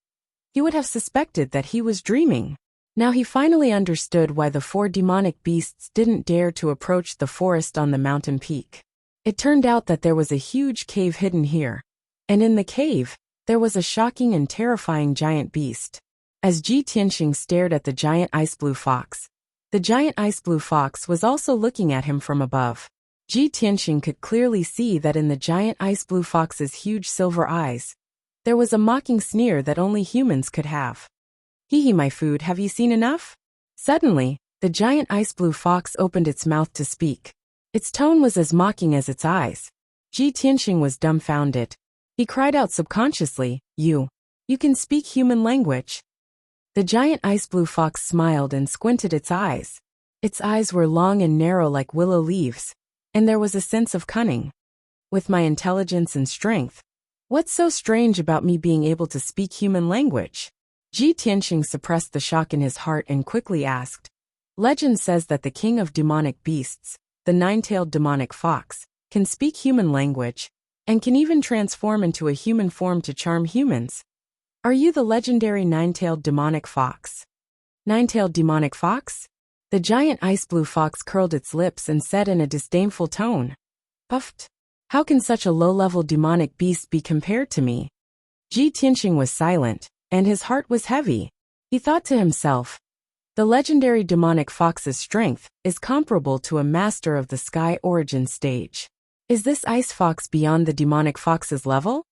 he would have suspected that he was dreaming. Now he finally understood why the 4 demonic beasts didn't dare to approach the forest on the mountain peak. It turned out that there was a huge cave hidden here, and in the cave, there was a shocking and terrifying giant beast. As Ji Tianxing stared at the giant ice-blue fox, the giant ice-blue fox was also looking at him from above. Ji Tianxing could clearly see that in the giant ice-blue fox's huge silver eyes, there was a mocking sneer that only humans could have. Hee, my food, have you seen enough? Suddenly, the giant ice-blue fox opened its mouth to speak. Its tone was as mocking as its eyes. Ji Tianxing was dumbfounded. He cried out subconsciously, You can speak human language. The giant ice-blue fox smiled and squinted its eyes. Its eyes were long and narrow like willow leaves, and there was a sense of cunning. With my intelligence and strength, what's so strange about me being able to speak human language? Ji Tianxing suppressed the shock in his heart and quickly asked. Legend says that the king of demonic beasts, the nine-tailed demonic fox, can speak human language, and can even transform into a human form to charm humans. Are you the legendary nine-tailed demonic fox? Nine-tailed demonic fox? The giant ice-blue fox curled its lips and said in a disdainful tone. Puffed. How can such a low-level demonic beast be compared to me? Ji Tianxing was silent, and his heart was heavy. He thought to himself, the legendary demonic fox's strength is comparable to a master of the sky origin stage. Is this ice fox beyond the demonic fox's level?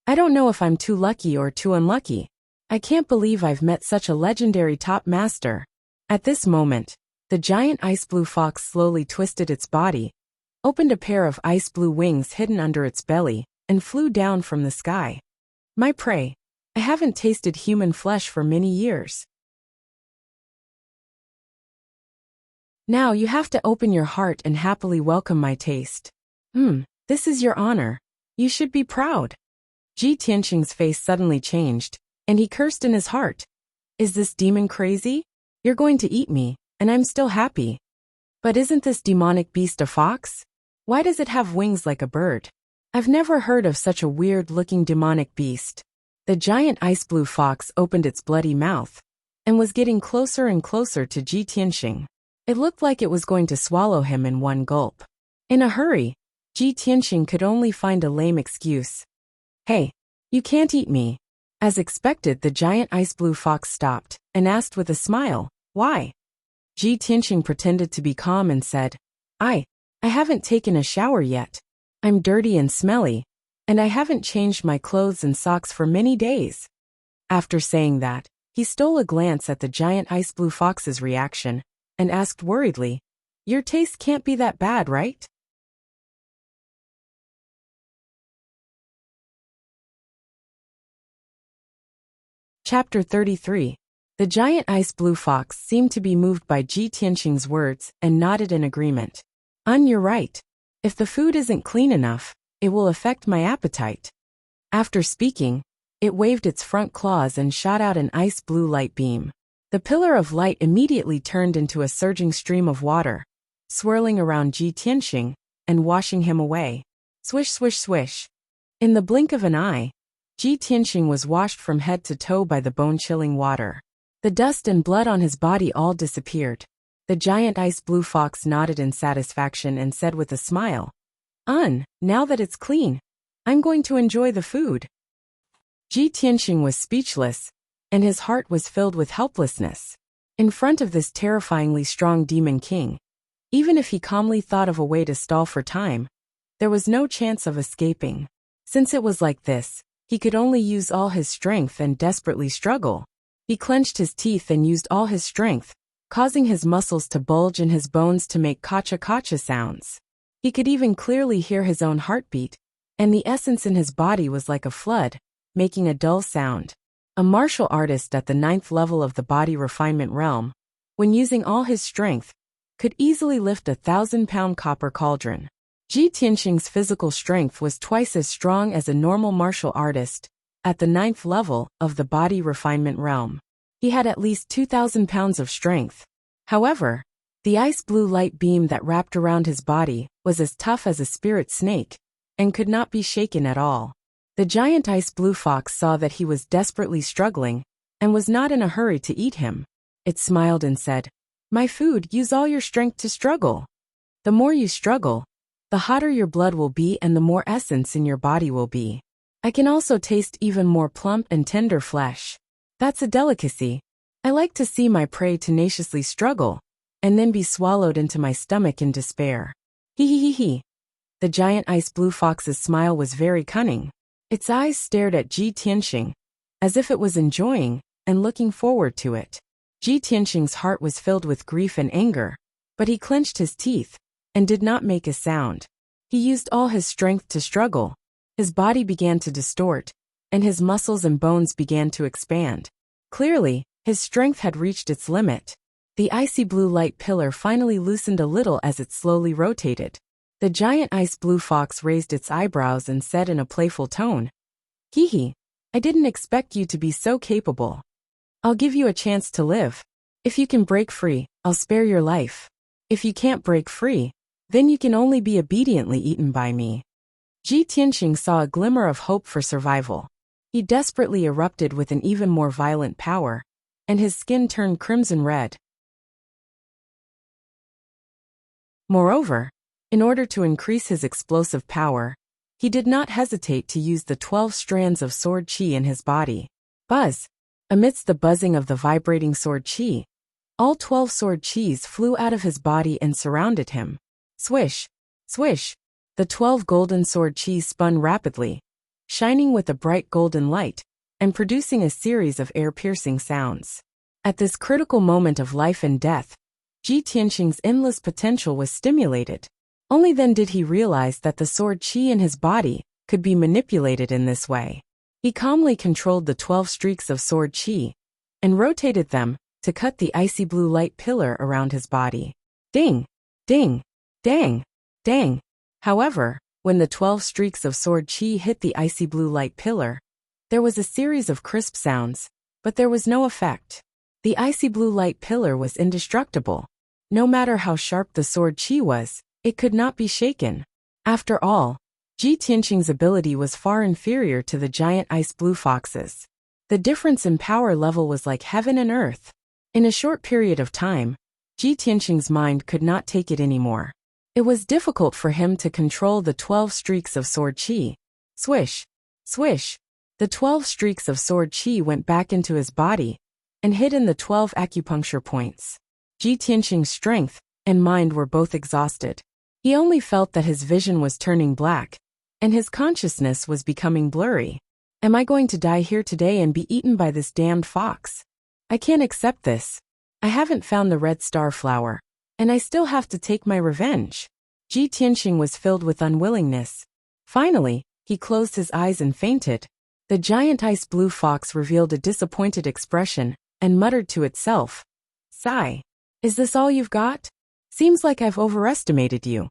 I don't know if I'm too lucky or too unlucky. I can't believe I've met such a legendary top master. At this moment, the giant ice-blue fox slowly twisted its body, opened a pair of ice-blue wings hidden under its belly, and flew down from the sky. My prey, I haven't tasted human flesh for many years. Now you have to open your heart and happily welcome my taste. This is your honor. You should be proud. Ji Tianxing's face suddenly changed, and he cursed in his heart. Is this demon crazy? You're going to eat me, and I'm still happy. But isn't this demonic beast a fox? Why does it have wings like a bird? I've never heard of such a weird-looking demonic beast. The giant ice-blue fox opened its bloody mouth, and was getting closer and closer to Ji Tianxing. It looked like it was going to swallow him in one gulp. In a hurry, Ji Tianxing could only find a lame excuse. Hey, you can't eat me. As expected, the giant ice-blue fox stopped, and asked with a smile, why? Ji Tianxing pretended to be calm and said, I haven't taken a shower yet. I'm dirty and smelly, and I haven't changed my clothes and socks for many days. After saying that, he stole a glance at the giant ice-blue fox's reaction, and asked worriedly, Your taste can't be that bad, right? Chapter 33. The giant ice blue fox seemed to be moved by Ji Tianqing's words and nodded in agreement. You're right. If the food isn't clean enough, it will affect my appetite. After speaking, it waved its front claws and shot out an ice blue light beam. The pillar of light immediately turned into a surging stream of water, swirling around Ji Tianqing and washing him away. Swish, swish, swish. In the blink of an eye, Ji Tianqing was washed from head to toe by the bone-chilling water. The dust and blood on his body all disappeared. The giant ice blue fox nodded in satisfaction and said with a smile, Now that it's clean, I'm going to enjoy the food." Ji Tianqing was speechless, and his heart was filled with helplessness. In front of this terrifyingly strong demon king, even if he calmly thought of a way to stall for time, there was no chance of escaping. Since it was like this, he could only use all his strength and desperately struggle. He clenched his teeth and used all his strength, causing his muscles to bulge and his bones to make kacha-kacha sounds. He could even clearly hear his own heartbeat, and the essence in his body was like a flood, making a dull sound. A martial artist at the 9th level of the body refinement realm, when using all his strength, could easily lift a 1,000-pound copper cauldron. Ji Tianqing's physical strength was twice as strong as a normal martial artist at the 9th level of the body refinement realm. He had at least 2,000 pounds of strength. However, the ice blue light beam that wrapped around his body was as tough as a spirit snake and could not be shaken at all. The giant ice blue fox saw that he was desperately struggling and was not in a hurry to eat him. It smiled and said, "My food, use all your strength to struggle. The more you struggle, the hotter your blood will be and the more essence in your body will be. I can also taste even more plump and tender flesh. That's a delicacy. I like to see my prey tenaciously struggle and then be swallowed into my stomach in despair." Hee hee hee hee. The giant ice blue fox's smile was very cunning. Its eyes stared at Ji Tianqing, as if it was enjoying and looking forward to it. Ji Tianqing's heart was filled with grief and anger, but he clenched his teeth and did not make a sound. He used all his strength to struggle. His body began to distort, and his muscles and bones began to expand. Clearly, his strength had reached its limit. The icy blue light pillar finally loosened a little as it slowly rotated. The giant ice blue fox raised its eyebrows and said in a playful tone, "Hee hee, I didn't expect you to be so capable. I'll give you a chance to live. If you can break free, I'll spare your life. If you can't break free, then you can only be obediently eaten by me." Ji Tianqing saw a glimmer of hope for survival. He desperately erupted with an even more violent power, and his skin turned crimson red. Moreover, in order to increase his explosive power, he did not hesitate to use the 12 strands of sword qi in his body. Buzz! Amidst the buzzing of the vibrating sword qi, all 12 sword qis flew out of his body and surrounded him. Swish! Swish! The 12 golden sword qis spun rapidly, shining with a bright golden light, and producing a series of air-piercing sounds. At this critical moment of life and death, Ji Tianqing's endless potential was stimulated. Only then did he realize that the sword qi in his body could be manipulated in this way. He calmly controlled the 12 streaks of sword qi and rotated them to cut the icy blue light pillar around his body. Ding! Ding! Dang! Dang! However, when the 12 streaks of sword qi hit the icy blue light pillar, there was a series of crisp sounds, but there was no effect. The icy blue light pillar was indestructible. No matter how sharp the sword qi was, it could not be shaken. After all, Ji Tianqing's ability was far inferior to the giant ice blue fox's. The difference in power level was like heaven and earth. In a short period of time, Ji Tianqing's mind could not take it anymore. It was difficult for him to control the 12 streaks of sword qi. Swish! Swish! The 12 streaks of sword qi went back into his body and hid in the 12 acupuncture points. Ji Tianqing's strength and mind were both exhausted. He only felt that his vision was turning black, and his consciousness was becoming blurry. Am I going to die here today and be eaten by this damned fox? I can't accept this. I haven't found the red star flower, and I still have to take my revenge. Ji Tianqing was filled with unwillingness. Finally, he closed his eyes and fainted. The giant ice blue fox revealed a disappointed expression and muttered to itself, "Sigh. Is this all you've got? Seems like I've overestimated you."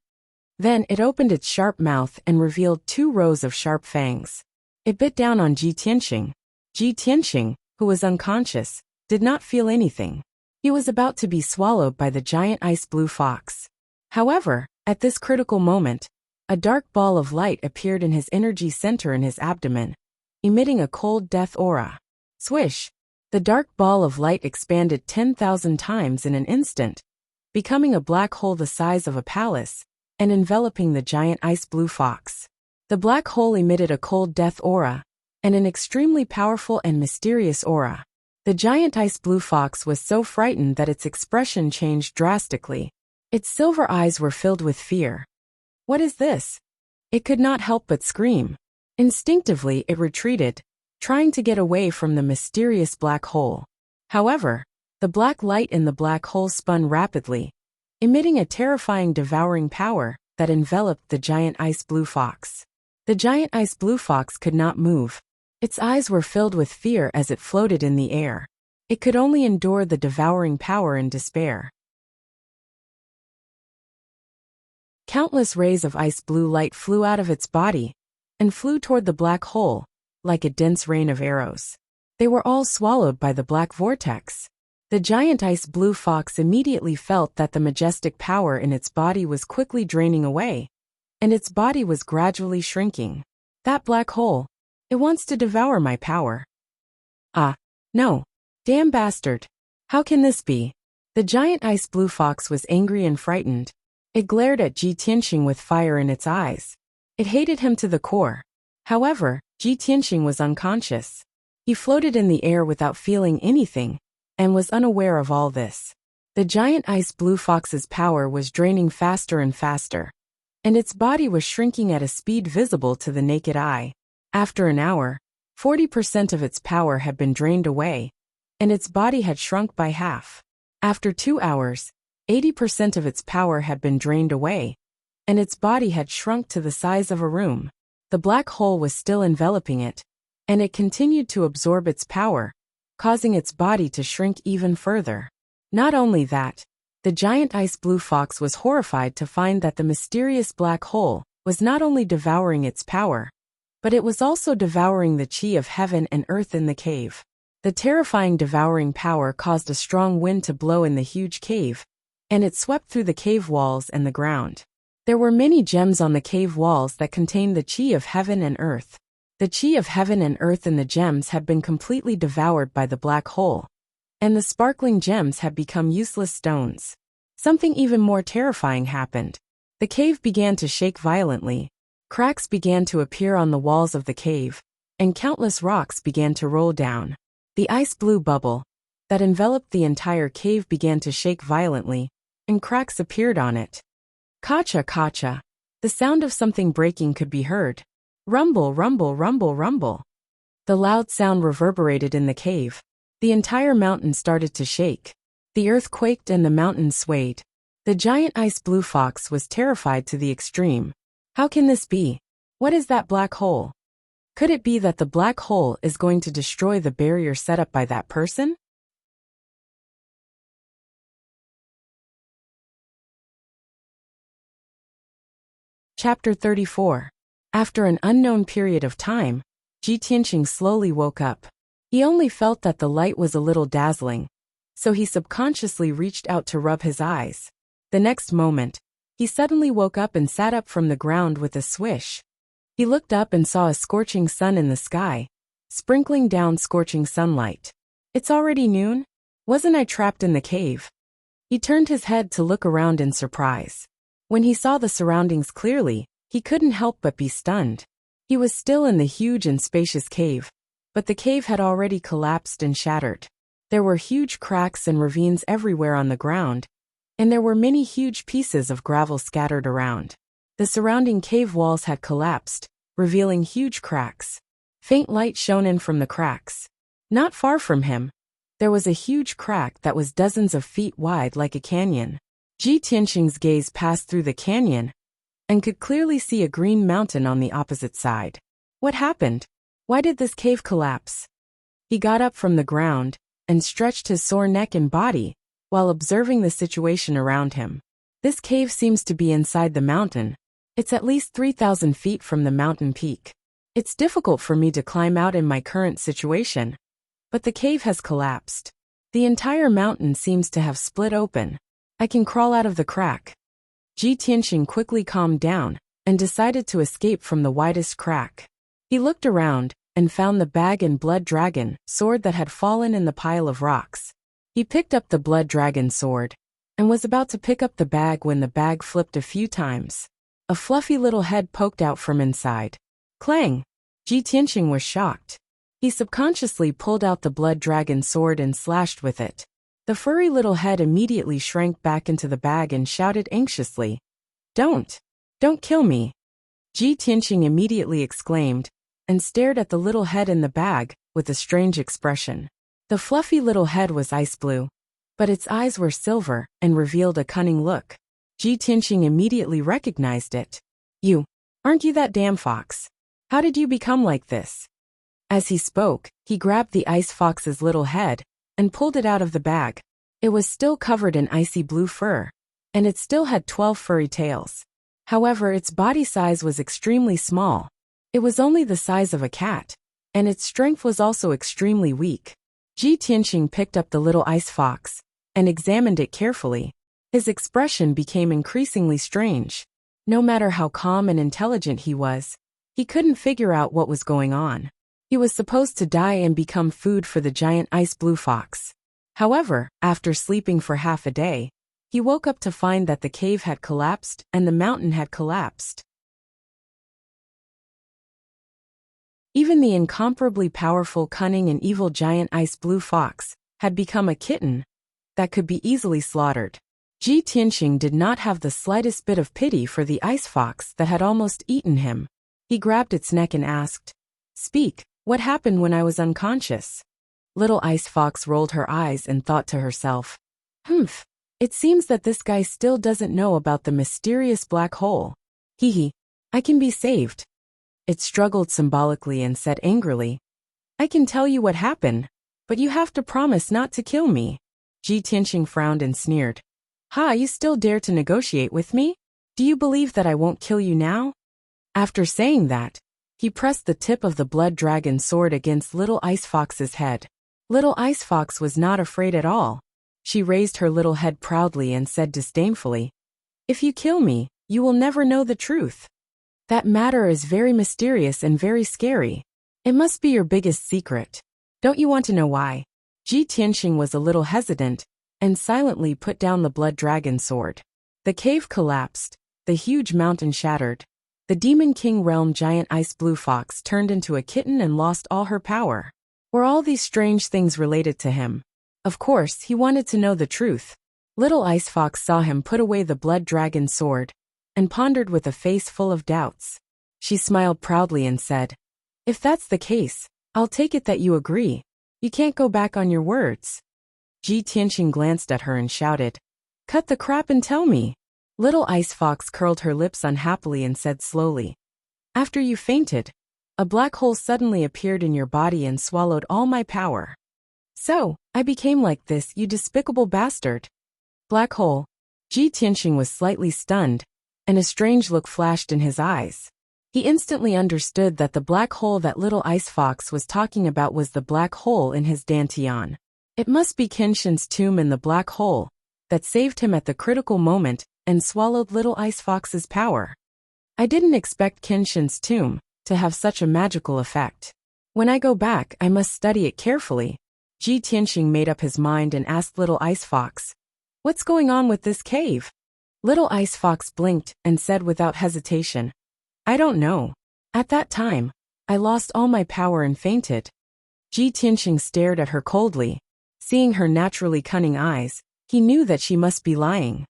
Then it opened its sharp mouth and revealed 2 rows of sharp fangs. It bit down on Ji Tianxing. Ji Tianxing, who was unconscious, did not feel anything. He was about to be swallowed by the giant ice blue fox. However, at this critical moment, a dark ball of light appeared in his energy center in his abdomen, emitting a cold death aura. Swish! The dark ball of light expanded 10,000 times in an instant, becoming a black hole the size of a palace, and enveloping the giant ice blue fox. The black hole emitted a cold death aura, and an extremely powerful and mysterious aura. The giant ice blue fox was so frightened that its expression changed drastically. Its silver eyes were filled with fear. What is this? It could not help but scream. Instinctively it retreated, trying to get away from the mysterious black hole. However, the black light in the black hole spun rapidly, emitting a terrifying devouring power that enveloped the giant ice blue fox. The giant ice blue fox could not move. Its eyes were filled with fear as it floated in the air. It could only endure the devouring power in despair. Countless rays of ice blue light flew out of its body and flew toward the black hole, like a dense rain of arrows. They were all swallowed by the black vortex. The giant ice blue fox immediately felt that the majestic power in its body was quickly draining away, and its body was gradually shrinking. That black hole, it wants to devour my power. Ah, no. Damn bastard. How can this be? The giant ice blue fox was angry and frightened. It glared at Ji Tianxing with fire in its eyes. It hated him to the core. However, Ji Tianxing was unconscious. He floated in the air without feeling anything, and was unaware of all this. The giant ice blue fox's power was draining faster and faster, and its body was shrinking at a speed visible to the naked eye. After an hour, 40% of its power had been drained away, and its body had shrunk by half. After 2 hours, 80% of its power had been drained away, and its body had shrunk to the size of a room. The black hole was still enveloping it, and it continued to absorb its power, causing its body to shrink even further. Not only that, the giant ice blue fox was horrified to find that the mysterious black hole was not only devouring its power, but it was also devouring the chi of heaven and earth in the cave. The terrifying devouring power caused a strong wind to blow in the huge cave, and it swept through the cave walls and the ground. There were many gems on the cave walls that contained the chi of heaven and earth. The chi of heaven and earth in the gems had been completely devoured by the black hole, and the sparkling gems had become useless stones. Something even more terrifying happened. The cave began to shake violently. Cracks began to appear on the walls of the cave, and countless rocks began to roll down. The ice blue bubble that enveloped the entire cave began to shake violently, and cracks appeared on it. Kacha kacha. The sound of something breaking could be heard. Rumble, rumble, rumble, rumble. The loud sound reverberated in the cave. The entire mountain started to shake. The earth quaked and the mountain swayed. The giant ice blue fox was terrified to the extreme. How can this be? What is that black hole? Could it be that the black hole is going to destroy the barrier set up by that person? Chapter 34. After an unknown period of time, Ji Tianxing slowly woke up. He only felt that the light was a little dazzling, so he subconsciously reached out to rub his eyes. The next moment, he suddenly woke up and sat up from the ground with a swish. He looked up and saw a scorching sun in the sky, sprinkling down scorching sunlight. It's already noon? Wasn't I trapped in the cave? He turned his head to look around in surprise. When he saw the surroundings clearly, he couldn't help but be stunned. He was still in the huge and spacious cave, but the cave had already collapsed and shattered. There were huge cracks and ravines everywhere on the ground, and there were many huge pieces of gravel scattered around. The surrounding cave walls had collapsed, revealing huge cracks. Faint light shone in from the cracks. Not far from him, there was a huge crack that was dozens of feet wide like a canyon. Ji Tianxing's gaze passed through the canyon and could clearly see a green mountain on the opposite side. What happened? Why did this cave collapse? He got up from the ground and stretched his sore neck and body while observing the situation around him. This cave seems to be inside the mountain. It's at least 3,000 feet from the mountain peak. It's difficult for me to climb out in my current situation. But the cave has collapsed. The entire mountain seems to have split open. I can crawl out of the crack. Ji Tianxing quickly calmed down and decided to escape from the widest crack. He looked around and found the bag and blood dragon sword that had fallen in the pile of rocks. He picked up the blood dragon sword and was about to pick up the bag when the bag flipped a few times. A fluffy little head poked out from inside. Clang! Ji Tianxing was shocked. He subconsciously pulled out the blood dragon sword and slashed with it. The furry little head immediately shrank back into the bag and shouted anxiously, Don't kill me. Ji Tianxing immediately exclaimed and stared at the little head in the bag with a strange expression. The fluffy little head was ice blue, but its eyes were silver and revealed a cunning look. Ji Tianxing immediately recognized it. Aren't you that damn fox? How did you become like this? As he spoke, he grabbed the ice fox's little head and pulled it out of the bag. It was still covered in icy blue fur, and it still had 12 furry tails. However, its body size was extremely small. It was only the size of a cat, and its strength was also extremely weak. Ji Tianxing picked up the little ice fox and examined it carefully. His expression became increasingly strange. No matter how calm and intelligent he was, he couldn't figure out what was going on. He was supposed to die and become food for the giant ice blue fox. However, after sleeping for half a day, he woke up to find that the cave had collapsed and the mountain had collapsed. Even the incomparably powerful, cunning, and evil giant ice blue fox had become a kitten that could be easily slaughtered. Ji Tianxing did not have the slightest bit of pity for the ice fox that had almost eaten him. He grabbed its neck and asked, Speak, what happened when I was unconscious? Little ice fox rolled her eyes and thought to herself, it seems that this guy still doesn't know about the mysterious black hole. I can be saved. It struggled symbolically and said angrily, I can tell you what happened, but you have to promise not to kill me. Ji Tianxing frowned and sneered. You still dare to negotiate with me? Do you believe that I won't kill you now? After saying that, he pressed the tip of the blood dragon sword against Little Ice Fox's head. Little Ice Fox was not afraid at all. She raised her little head proudly and said disdainfully, If you kill me, you will never know the truth. That matter is very mysterious and very scary. It must be your biggest secret. Don't you want to know why? Ji Tianxing was a little hesitant and silently put down the blood dragon sword. The cave collapsed, the huge mountain shattered. The Demon King Realm giant ice blue fox turned into a kitten and lost all her power. Were all these strange things related to him? Of course, he wanted to know the truth. Little Ice Fox saw him put away the blood dragon sword and pondered with a face full of doubts. She smiled proudly and said, If that's the case, I'll take it that you agree. You can't go back on your words. Ji Tianxing glanced at her and shouted, Cut the crap and tell me. Little Ice Fox curled her lips unhappily and said slowly, After you fainted, a black hole suddenly appeared in your body and swallowed all my power. So, I became like this, you despicable bastard. Black hole. Ji Tianxing was slightly stunned, and a strange look flashed in his eyes. He instantly understood that the black hole that Little Ice Fox was talking about was the black hole in his dantian. It must be Kenshin's tomb in the black hole that saved him at the critical moment and swallowed Little Ice Fox's power. I didn't expect Kenshin's tomb to have such a magical effect. When I go back, I must study it carefully. Ji Tianxing made up his mind and asked Little Ice Fox, What's going on with this cave? Little Ice Fox blinked and said without hesitation, I don't know. At that time, I lost all my power and fainted. Ji Tianxing stared at her coldly. Seeing her naturally cunning eyes, he knew that she must be lying.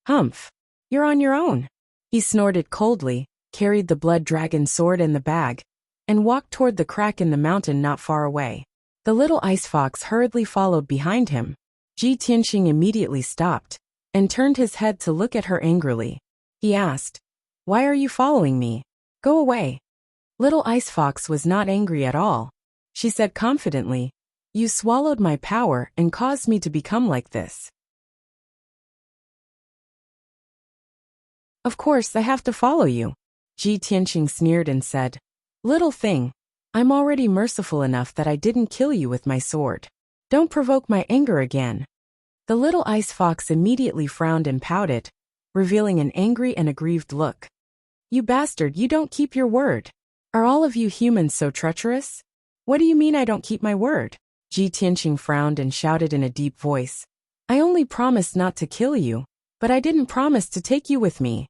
Humph. You're on your own. He snorted coldly, carried the blood dragon sword in the bag, and walked toward the crack in the mountain not far away. The little ice fox hurriedly followed behind him. Ji Tianxing immediately stopped and turned his head to look at her angrily. He asked, Why are you following me? Go away. Little Ice Fox was not angry at all. She said confidently, "You swallowed my power and caused me to become like this. Of course I have to follow you." Ji Tianqing sneered and said, "Little thing, I'm already merciful enough that I didn't kill you with my sword. Don't provoke my anger again." The little ice fox immediately frowned and pouted, revealing an angry and aggrieved look. "You bastard, you don't keep your word. Are all of you humans so treacherous? What do you mean I don't keep my word?" Ji Tianqing frowned and shouted in a deep voice, "I only promised not to kill you, but I didn't promise to take you with me.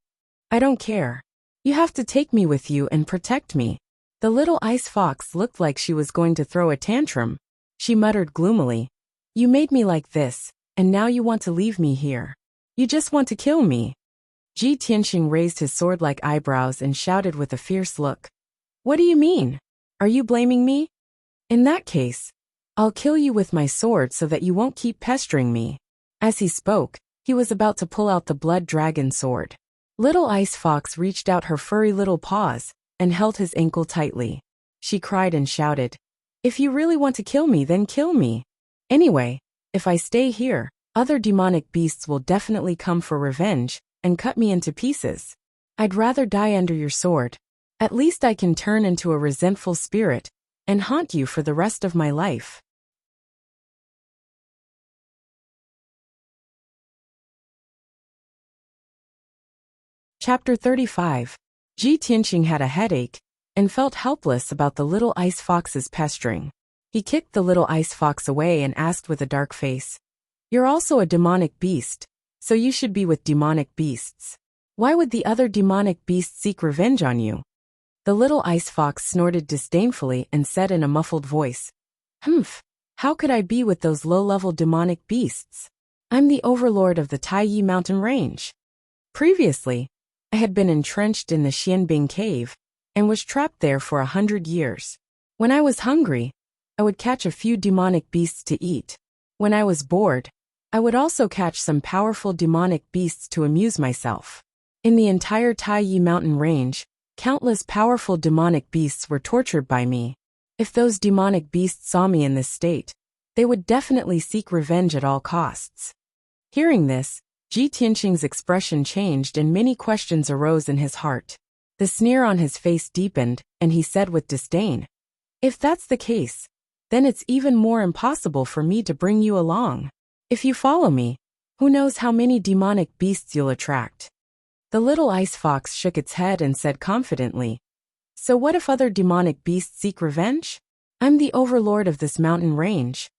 I don't care. You have to take me with you and protect me." The little ice fox looked like she was going to throw a tantrum. She muttered gloomily, "You made me like this, and now you want to leave me here. You just want to kill me." Ji Tianqing raised his sword-like eyebrows and shouted with a fierce look, "What do you mean? Are you blaming me? In that case, I'll kill you with my sword so that you won't keep pestering me." As he spoke, he was about to pull out the blood dragon sword. Little Ice Fox reached out her furry little paws and held his ankle tightly. She cried and shouted, "If you really want to kill me, then kill me. Anyway, if I stay here, other demonic beasts will definitely come for revenge and cut me into pieces. I'd rather die under your sword. At least I can turn into a resentful spirit and haunt you for the rest of my life." Chapter 35. Ji Tianqing had a headache and felt helpless about the little ice fox's pestering. He kicked the little ice fox away and asked with a dark face, "You're also a demonic beast, so you should be with demonic beasts. Why would the other demonic beasts seek revenge on you?" The little ice fox snorted disdainfully and said in a muffled voice, "Humph, how could I be with those low-level demonic beasts? I'm the overlord of the Taiyi mountain range. Previously, I had been entrenched in the Xianbing cave and was trapped there for 100 years. When I was hungry, I would catch a few demonic beasts to eat. When I was bored, I would also catch some powerful demonic beasts to amuse myself. In the entire Taiyi mountain range, countless powerful demonic beasts were tortured by me. If those demonic beasts saw me in this state, they would definitely seek revenge at all costs." Hearing this, Ji Tianqing's expression changed and many questions arose in his heart. The sneer on his face deepened, and he said with disdain, "If that's the case, then it's even more impossible for me to bring you along. If you follow me, who knows how many demonic beasts you'll attract." The little ice fox shook its head and said confidently, "So what if other demonic beasts seek revenge? I'm the overlord of this mountain range.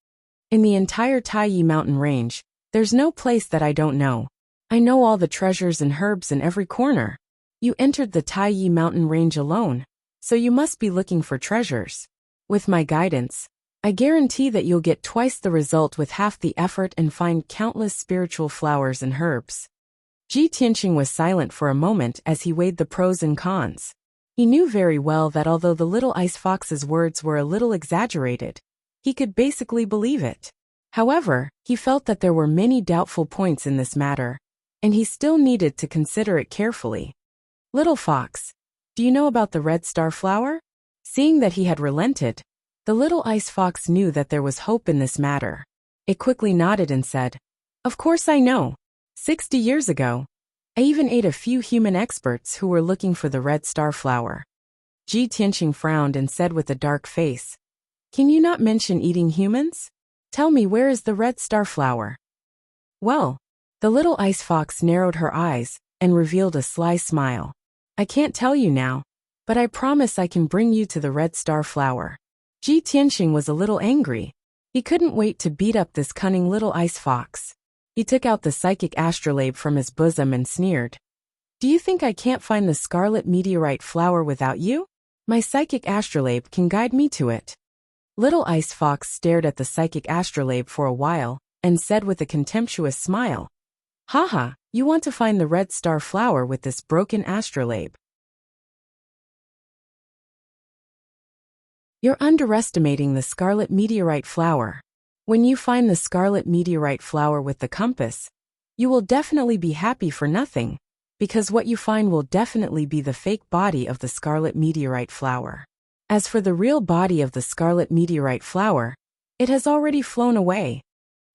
In the entire Taiyi mountain range, there's no place that I don't know. I know all the treasures and herbs in every corner. You entered the Taiyi mountain range alone, so you must be looking for treasures. With my guidance, I guarantee that you'll get twice the result with half the effort and find countless spiritual flowers and herbs." Ji Tianqing was silent for a moment as he weighed the pros and cons. He knew very well that although the little ice fox's words were a little exaggerated, he could basically believe it. However, he felt that there were many doubtful points in this matter, and he still needed to consider it carefully. "Little fox, do you know about the red star flower?" Seeing that he had relented, the little ice fox knew that there was hope in this matter. It quickly nodded and said, "Of course I know. 60 years ago, I even ate a few human experts who were looking for the red star flower." Ji Tianqing frowned and said with a dark face, "Can you not mention eating humans? Tell me, where is the red star flower?" "Well," the little ice fox narrowed her eyes and revealed a sly smile, "I can't tell you now, but I promise I can bring you to the red star flower." Ji Tianqing was a little angry. He couldn't wait to beat up this cunning little ice fox. He took out the psychic astrolabe from his bosom and sneered, "Do you think I can't find the scarlet meteorite flower without you? My psychic astrolabe can guide me to it." Little Ice Fox stared at the psychic astrolabe for a while and said with a contemptuous smile, "Haha, you want to find the red star flower with this broken astrolabe? You're underestimating the scarlet meteorite flower. When you find the scarlet meteorite flower with the compass, you will definitely be happy for nothing. because what you find will definitely be the fake body of the scarlet meteorite flower. As for the real body of the scarlet meteorite flower, it has already flown away.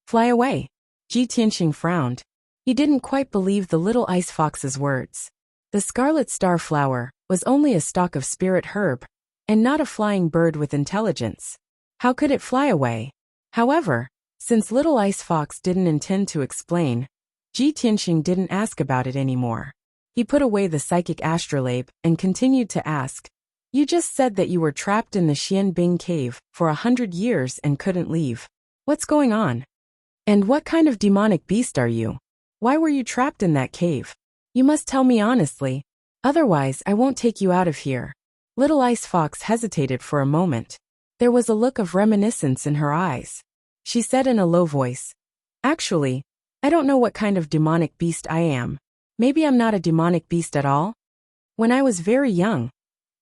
Fly away. Ji Tianqing frowned. He didn't quite believe the little ice fox's words. The scarlet star flower was only a stalk of spirit herb, and not a flying bird with intelligence. How could it fly away? However, since little ice fox didn't intend to explain, Ji Tianqing didn't ask about it anymore. He put away the psychic astrolabe and continued to ask, "You just said that you were trapped in the Xianbing cave for 100 years and couldn't leave. What's going on? And what kind of demonic beast are you? Why were you trapped in that cave? You must tell me honestly, otherwise I won't take you out of here." Little Ice Fox hesitated for a moment. There was a look of reminiscence in her eyes. She said in a low voice, "Actually, I don't know what kind of demonic beast I am. Maybe I'm not a demonic beast at all. When I was very young,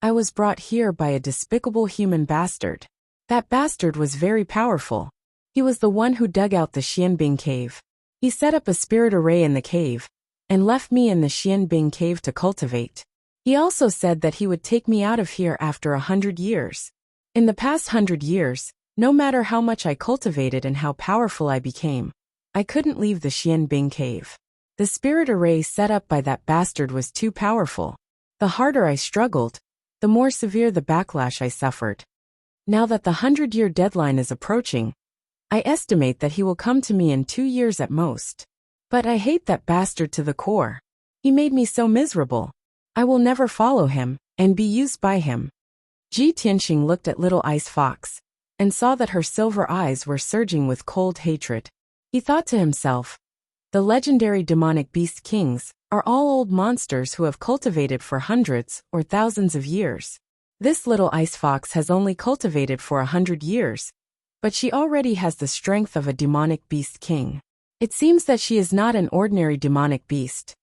I was brought here by a despicable human bastard. That bastard was very powerful. He was the one who dug out the Xianbing cave. He set up a spirit array in the cave, and left me in the Xianbing cave to cultivate. He also said that he would take me out of here after 100 years. In the past 100 years, no matter how much I cultivated and how powerful I became, I couldn't leave the Xianbing cave. The spirit array set up by that bastard was too powerful. The harder I struggled, the more severe the backlash I suffered. Now that the 100-year deadline is approaching, I estimate that he will come to me in 2 years at most. But I hate that bastard to the core. He made me so miserable. I will never follow him and be used by him." Ji Tianqing looked at Little Ice Fox and saw that her silver eyes were surging with cold hatred. He thought to himself, "The legendary demonic beast kings are all old monsters who have cultivated for hundreds or thousands of years. This Little Ice Fox has only cultivated for 100 years, but she already has the strength of a demonic beast king. It seems that she is not an ordinary demonic beast.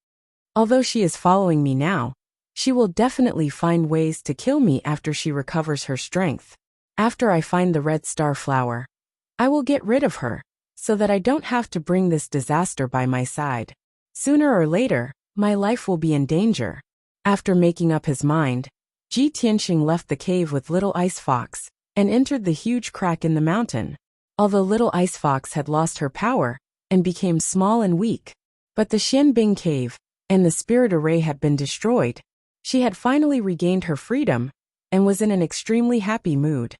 Although she is following me now, she will definitely find ways to kill me after she recovers her strength. After I find the red star flower, I will get rid of her, so that I don't have to bring this disaster by my side. Sooner or later, my life will be in danger." After making up his mind, Ji Tianqing left the cave with Little Ice Fox and entered the huge crack in the mountain. Although Little Ice Fox had lost her power and became small and weak, but the Xianbing cave and the spirit array had been destroyed, she had finally regained her freedom and was in an extremely happy mood.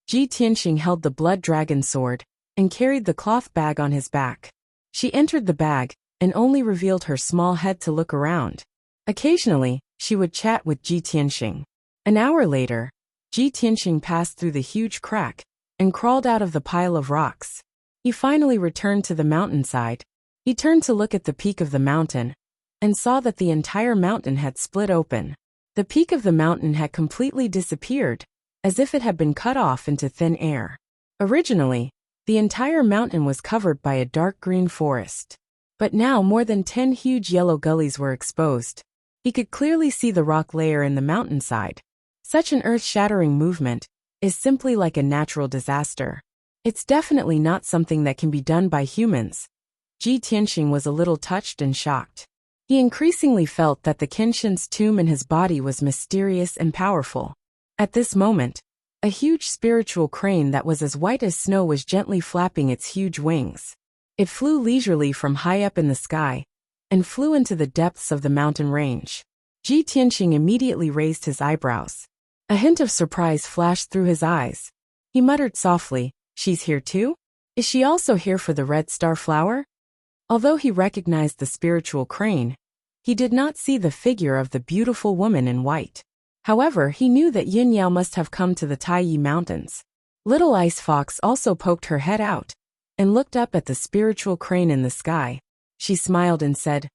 Ji Tianqing held the blood dragon sword and carried the cloth bag on his back. She entered the bag and only revealed her small head to look around. Occasionally, she would chat with Ji Tianqing. An hour later, Ji Tianqing passed through the huge crack and crawled out of the pile of rocks. He finally returned to the mountainside. He turned to look at the peak of the mountain and saw that the entire mountain had split open. The peak of the mountain had completely disappeared, as if it had been cut off into thin air. Originally, the entire mountain was covered by a dark green forest. But now more than 10 huge yellow gullies were exposed. He could clearly see the rock layer in the mountainside. Such an earth-shattering movement is simply like a natural disaster. It's definitely not something that can be done by humans. Ji Tianqing was a little touched and shocked. He increasingly felt that the Kenshin's tomb in his body was mysterious and powerful. At this moment, a huge spiritual crane that was as white as snow was gently flapping its huge wings. It flew leisurely from high up in the sky and flew into the depths of the mountain range. Ji Tianqing immediately raised his eyebrows. A hint of surprise flashed through his eyes. He muttered softly, "She's here too? Is she also here for the red star flower?" Although he recognized the spiritual crane, he did not see the figure of the beautiful woman in white. However, he knew that Yin Yao must have come to the Taiyi Mountains. Little Ice Fox also poked her head out and looked up at the spiritual crane in the sky. She smiled and said,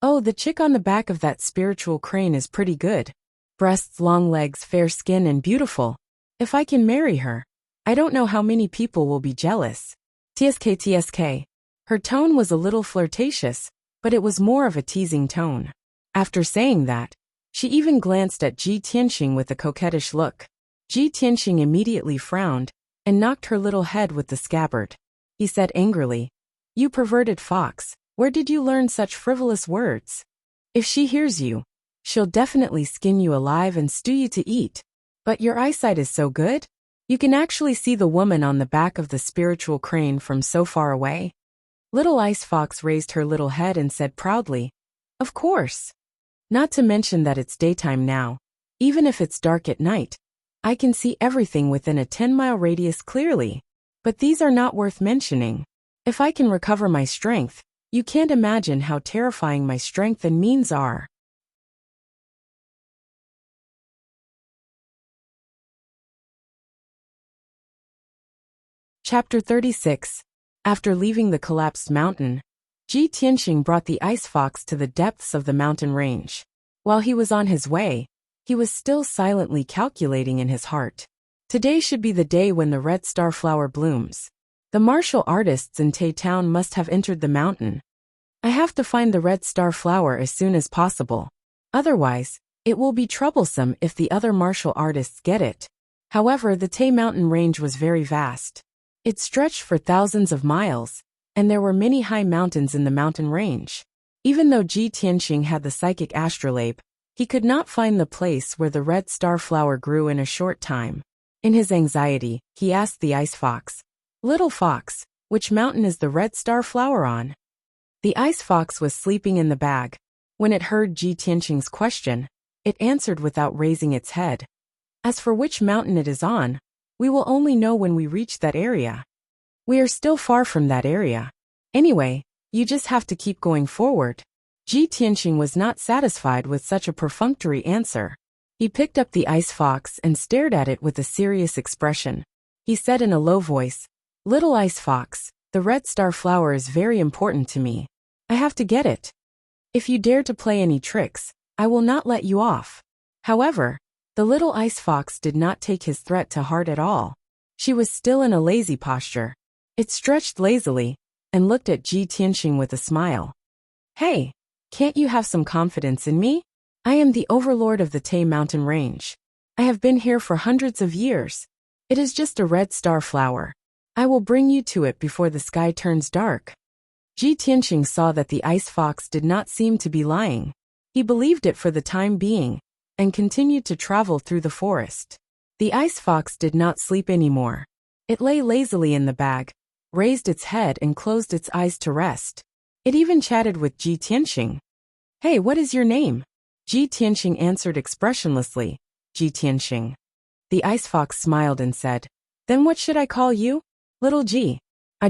"Oh, the chick on the back of that spiritual crane is pretty good. Breasts, long legs, fair skin, and beautiful. If I can marry her, I don't know how many people will be jealous." TSK. Her tone was a little flirtatious, but it was more of a teasing tone. After saying that, she even glanced at Ji Tianqing with a coquettish look. Ji Tianqing immediately frowned and knocked her little head with the scabbard. He said angrily, "You perverted fox, where did you learn such frivolous words? If she hears you, she'll definitely skin you alive and stew you to eat. But your eyesight is so good? You can actually see the woman on the back of the spiritual crane from so far away." Little Ice Fox raised her little head and said proudly, "Of course. Not to mention that it's daytime now. Even if it's dark at night, I can see everything within a 10-mile radius clearly. But these are not worth mentioning. If I can recover my strength, you can't imagine how terrifying my strength and means are." Chapter 36. After leaving the collapsed mountain, Ji Tianxing brought the ice fox to the depths of the mountain range. While he was on his way, he was still silently calculating in his heart. Today should be the day when the red star flower blooms. The martial artists in Tai Town must have entered the mountain. I have to find the red star flower as soon as possible. Otherwise, it will be troublesome if the other martial artists get it. However, the Tai mountain range was very vast. It stretched for thousands of miles, and there were many high mountains in the mountain range. Even though Ji Tianxing had the psychic astrolabe, he could not find the place where the red star flower grew in a short time. In his anxiety, he asked the ice fox, "Little fox, which mountain is the red star flower on?" The ice fox was sleeping in the bag. When it heard Ji Tianxing's question, it answered without raising its head. "As for which mountain it is on, we will only know when we reach that area. We are still far from that area. Anyway, you just have to keep going forward." Ji Tianxing was not satisfied with such a perfunctory answer. He picked up the ice fox and stared at it with a serious expression. He said in a low voice, "Little ice fox, the red star flower is very important to me. I have to get it. If you dare to play any tricks, I will not let you off." However, the little ice fox did not take his threat to heart at all. She was still in a lazy posture. It stretched lazily and looked at Ji Tianxing with a smile. "Hey, can't you have some confidence in me? I am the overlord of the Tai mountain range. I have been here for hundreds of years. It is just a red star flower. I will bring you to it before the sky turns dark." Ji Tianxing saw that the ice fox did not seem to be lying. He believed it for the time being, and continued to travel through the forest. The ice fox did not sleep anymore. It lay lazily in the bag, raised its head and closed its eyes to rest. It even chatted with Ji Tianxing. "Hey, what is your name?" Ji Tianxing answered expressionlessly, "Ji Tianxing." The ice fox smiled and said, "Then what should I call you? Little Ji,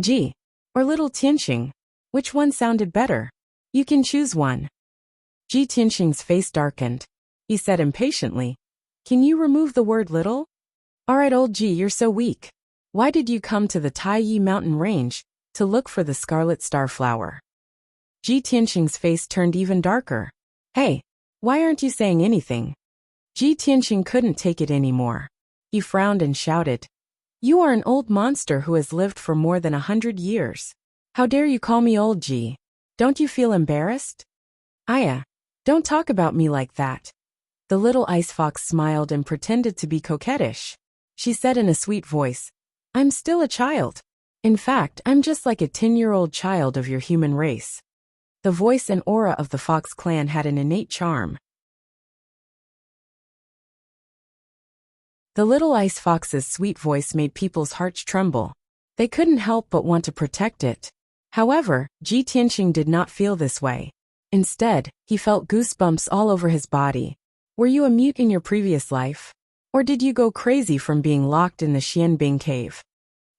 Ji, or Little Tianxing? Which one sounded better? You can choose one." Ji Tianxing's face darkened. He said impatiently, "Can you remove the word little? Alright, old Ji, you're so weak. Why did you come to the Tai Yi mountain range to look for the scarlet star flower?" Ji Tianxing's face turned even darker. "Hey, why aren't you saying anything?" Ji Tianxing couldn't take it anymore. He frowned and shouted, "You are an old monster who has lived for more than 100 years. How dare you call me old Ji? Don't you feel embarrassed?" "Aya, don't talk about me like that." The little ice fox smiled and pretended to be coquettish. She said in a sweet voice, "I'm still a child. In fact, I'm just like a 10-year-old child of your human race." The voice and aura of the Fox clan had an innate charm. The little ice fox's sweet voice made people's hearts tremble. They couldn't help but want to protect it. However, Ji Tianxing did not feel this way. Instead, he felt goosebumps all over his body. Were you a mute in your previous life? Or did you go crazy from being locked in the Xianbing cave?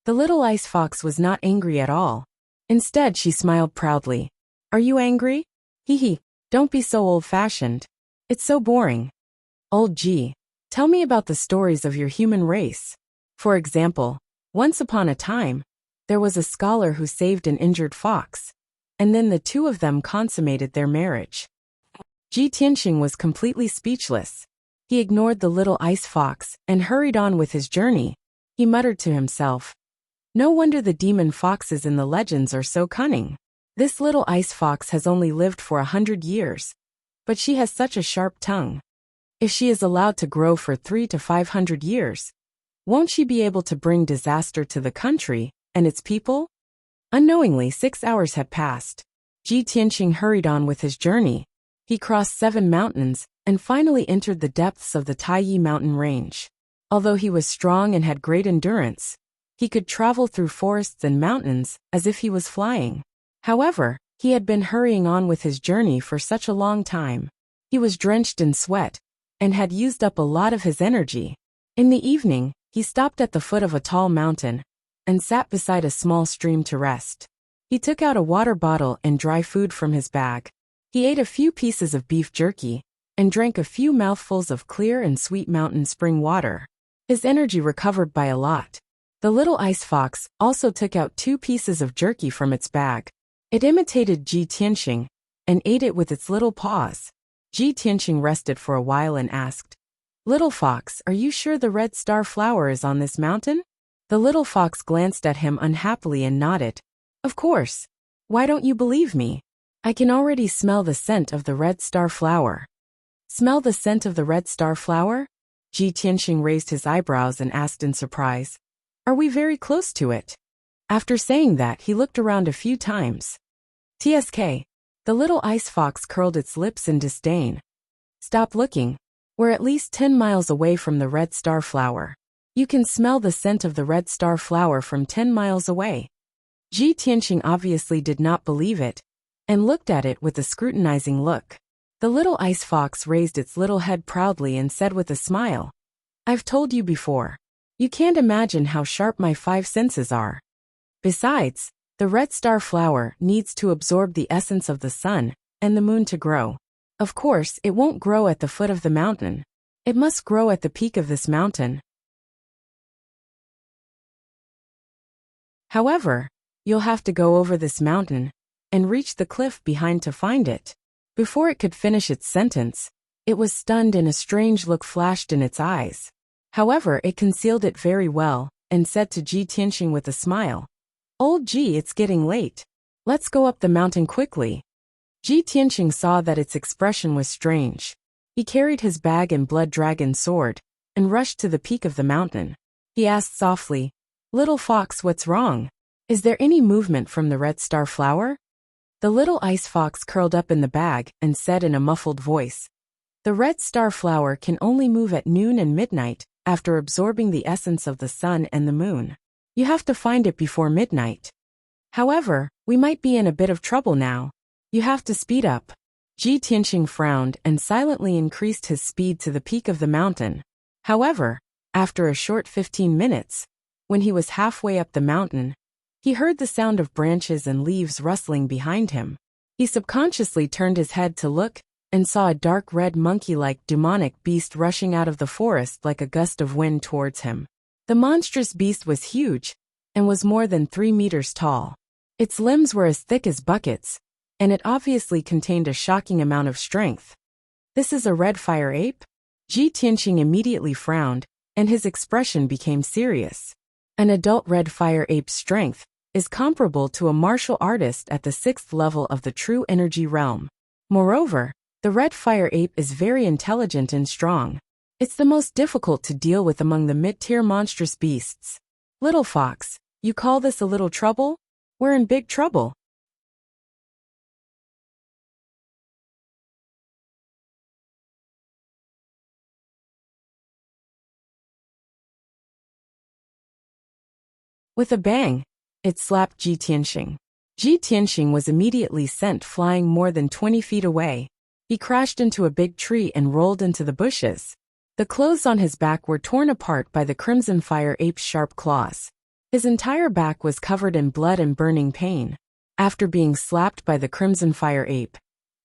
The little ice fox was not angry at all. Instead, she smiled proudly. "Are you angry? Hee hee, don't be so old-fashioned. It's so boring. Old Ji, tell me about the stories of your human race. For example, once upon a time, there was a scholar who saved an injured fox, and then the two of them consummated their marriage." Ji Tianxing was completely speechless. He ignored the little ice fox and hurried on with his journey. He muttered to himself, "No wonder the demon foxes in the legends are so cunning. This little ice fox has only lived for 100 years, but she has such a sharp tongue. If she is allowed to grow for 300 to 500 years, won't she be able to bring disaster to the country and its people?" Unknowingly, 6 hours had passed. Ji Tianqing hurried on with his journey. He crossed 7 mountains and finally entered the depths of the Taiyi mountain range. Although he was strong and had great endurance, he could travel through forests and mountains as if he was flying. However, he had been hurrying on with his journey for such a long time. He was drenched in sweat and had used up a lot of his energy. In the evening, he stopped at the foot of a tall mountain and sat beside a small stream to rest. He took out a water bottle and dry food from his bag. He ate a few pieces of beef jerky and drank a few mouthfuls of clear and sweet mountain spring water. His energy recovered by a lot. The little ice fox also took out 2 pieces of jerky from its bag. It imitated Ji Tianqing and ate it with its little paws. Ji Tianqing rested for a while and asked, "Little fox, are you sure the red star flower is on this mountain?" The little fox glanced at him unhappily and nodded. "Of course. Why don't you believe me? I can already smell the scent of the red star flower." "Smell the scent of the red star flower?" Ji Tianqing raised his eyebrows and asked in surprise. "Are we very close to it?" After saying that, he looked around a few times. "TSK." The little ice fox curled its lips in disdain. "Stop looking. We're at least 10 miles away from the red star flower. You can smell the scent of the red star flower from 10 miles away." Ji Tianqing obviously did not believe it and looked at it with a scrutinizing look. The little ice fox raised its little head proudly and said with a smile, "I've told you before. You can't imagine how sharp my 5 senses are. Besides, the red star flower needs to absorb the essence of the sun and the moon to grow. Of course, it won't grow at the foot of the mountain. It must grow at the peak of this mountain. However, you'll have to go over this mountain and reach the cliff behind to find it." Before it could finish its sentence, it was stunned and a strange look flashed in its eyes. However, it concealed it very well and said to Ji Tianqing with a smile, "Old Ji, it's getting late. Let's go up the mountain quickly." Ji Tianqing saw that its expression was strange. He carried his bag and blood dragon sword and rushed to the peak of the mountain. He asked softly, "Little fox, what's wrong? Is there any movement from the red star flower?" The little ice fox curled up in the bag and said in a muffled voice, "The red star flower can only move at noon and midnight after absorbing the essence of the sun and the moon. You have to find it before midnight. However, we might be in a bit of trouble now. You have to speed up." Ji Tianqing frowned and silently increased his speed to the peak of the mountain. However, after a short 15 minutes, when he was halfway up the mountain, he heard the sound of branches and leaves rustling behind him. He subconsciously turned his head to look and saw a dark red monkey-like demonic beast rushing out of the forest like a gust of wind towards him. The monstrous beast was huge and was more than 3 meters tall. Its limbs were as thick as buckets, and it obviously contained a shocking amount of strength. "This is a red fire ape?" Ji Tianqing immediately frowned, and his expression became serious. An adult red fire ape's strength is comparable to a martial artist at the 6th level of the true energy realm. Moreover, the red fire ape is very intelligent and strong. It's the most difficult to deal with among the mid-tier monstrous beasts. "Little fox, you call this a little trouble? We're in big trouble." With a bang, it slapped Ji Tianqing. Ji Tianqing was immediately sent flying more than 20 feet away. He crashed into a big tree and rolled into the bushes. The clothes on his back were torn apart by the crimson fire ape's sharp claws. His entire back was covered in blood and burning pain. After being slapped by the crimson fire ape,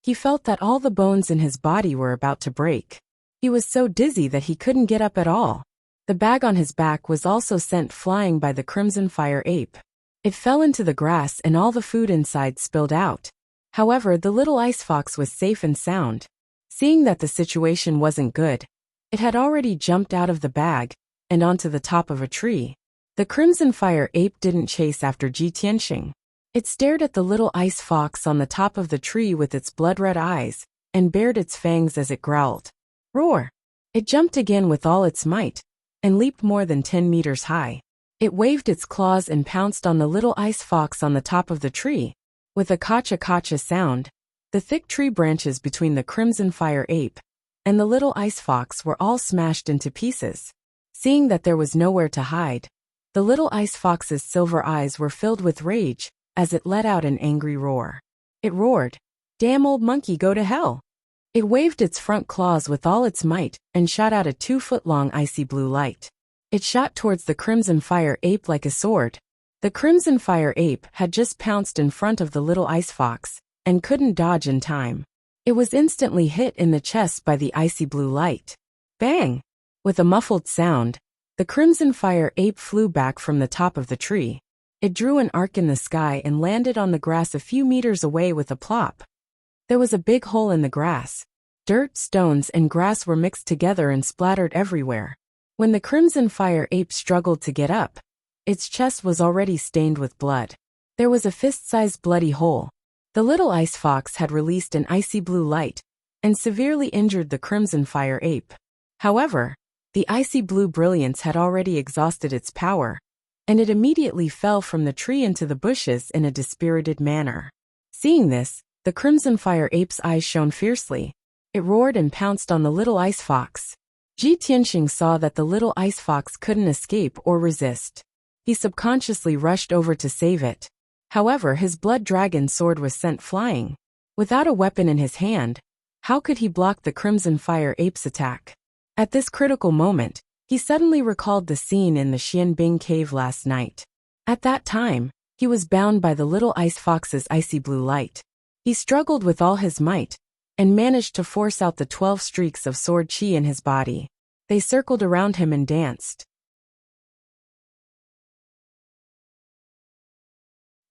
he felt that all the bones in his body were about to break. He was so dizzy that he couldn't get up at all. The bag on his back was also sent flying by the crimson fire ape. It fell into the grass and all the food inside spilled out. However, the little ice fox was safe and sound. Seeing that the situation wasn't good, it had already jumped out of the bag and onto the top of a tree. The crimson fire ape didn't chase after Ji Tianqing. It stared at the little ice fox on the top of the tree with its blood-red eyes and bared its fangs as it growled. Roar! It jumped again with all its might and leaped more than 10 meters high. It waved its claws and pounced on the little ice fox on the top of the tree. With a kacha-kacha sound, the thick tree branches between the crimson fire ape and the little ice fox were all smashed into pieces. Seeing that there was nowhere to hide, the little ice fox's silver eyes were filled with rage as it let out an angry roar. It roared, "Damn old monkey, go to hell!" It waved its front claws with all its might and shot out a 2-foot-long icy blue light. It shot towards the crimson fire ape like a sword. The crimson fire ape had just pounced in front of the little ice fox and couldn't dodge in time. It was instantly hit in the chest by the icy blue light. Bang! With a muffled sound, the crimson fire ape flew back from the top of the tree. It drew an arc in the sky and landed on the grass a few meters away with a plop. There was a big hole in the grass. Dirt, stones, and grass were mixed together and splattered everywhere. When the crimson fire ape struggled to get up, its chest was already stained with blood. There was a fist-sized bloody hole. The little ice fox had released an icy blue light and severely injured the crimson fire ape. However, the icy blue brilliance had already exhausted its power, and it immediately fell from the tree into the bushes in a dispirited manner. Seeing this, the crimson fire ape's eyes shone fiercely. It roared and pounced on the little ice fox. Ji Tianxing saw that the little ice fox couldn't escape or resist. He subconsciously rushed over to save it. However, his blood dragon sword was sent flying. Without a weapon in his hand, how could he block the crimson fire ape's attack? At this critical moment, he suddenly recalled the scene in the Xianbing cave last night. At that time, he was bound by the little ice fox's icy blue light. He struggled with all his might and managed to force out the 12 streaks of sword qi in his body. They circled around him and danced.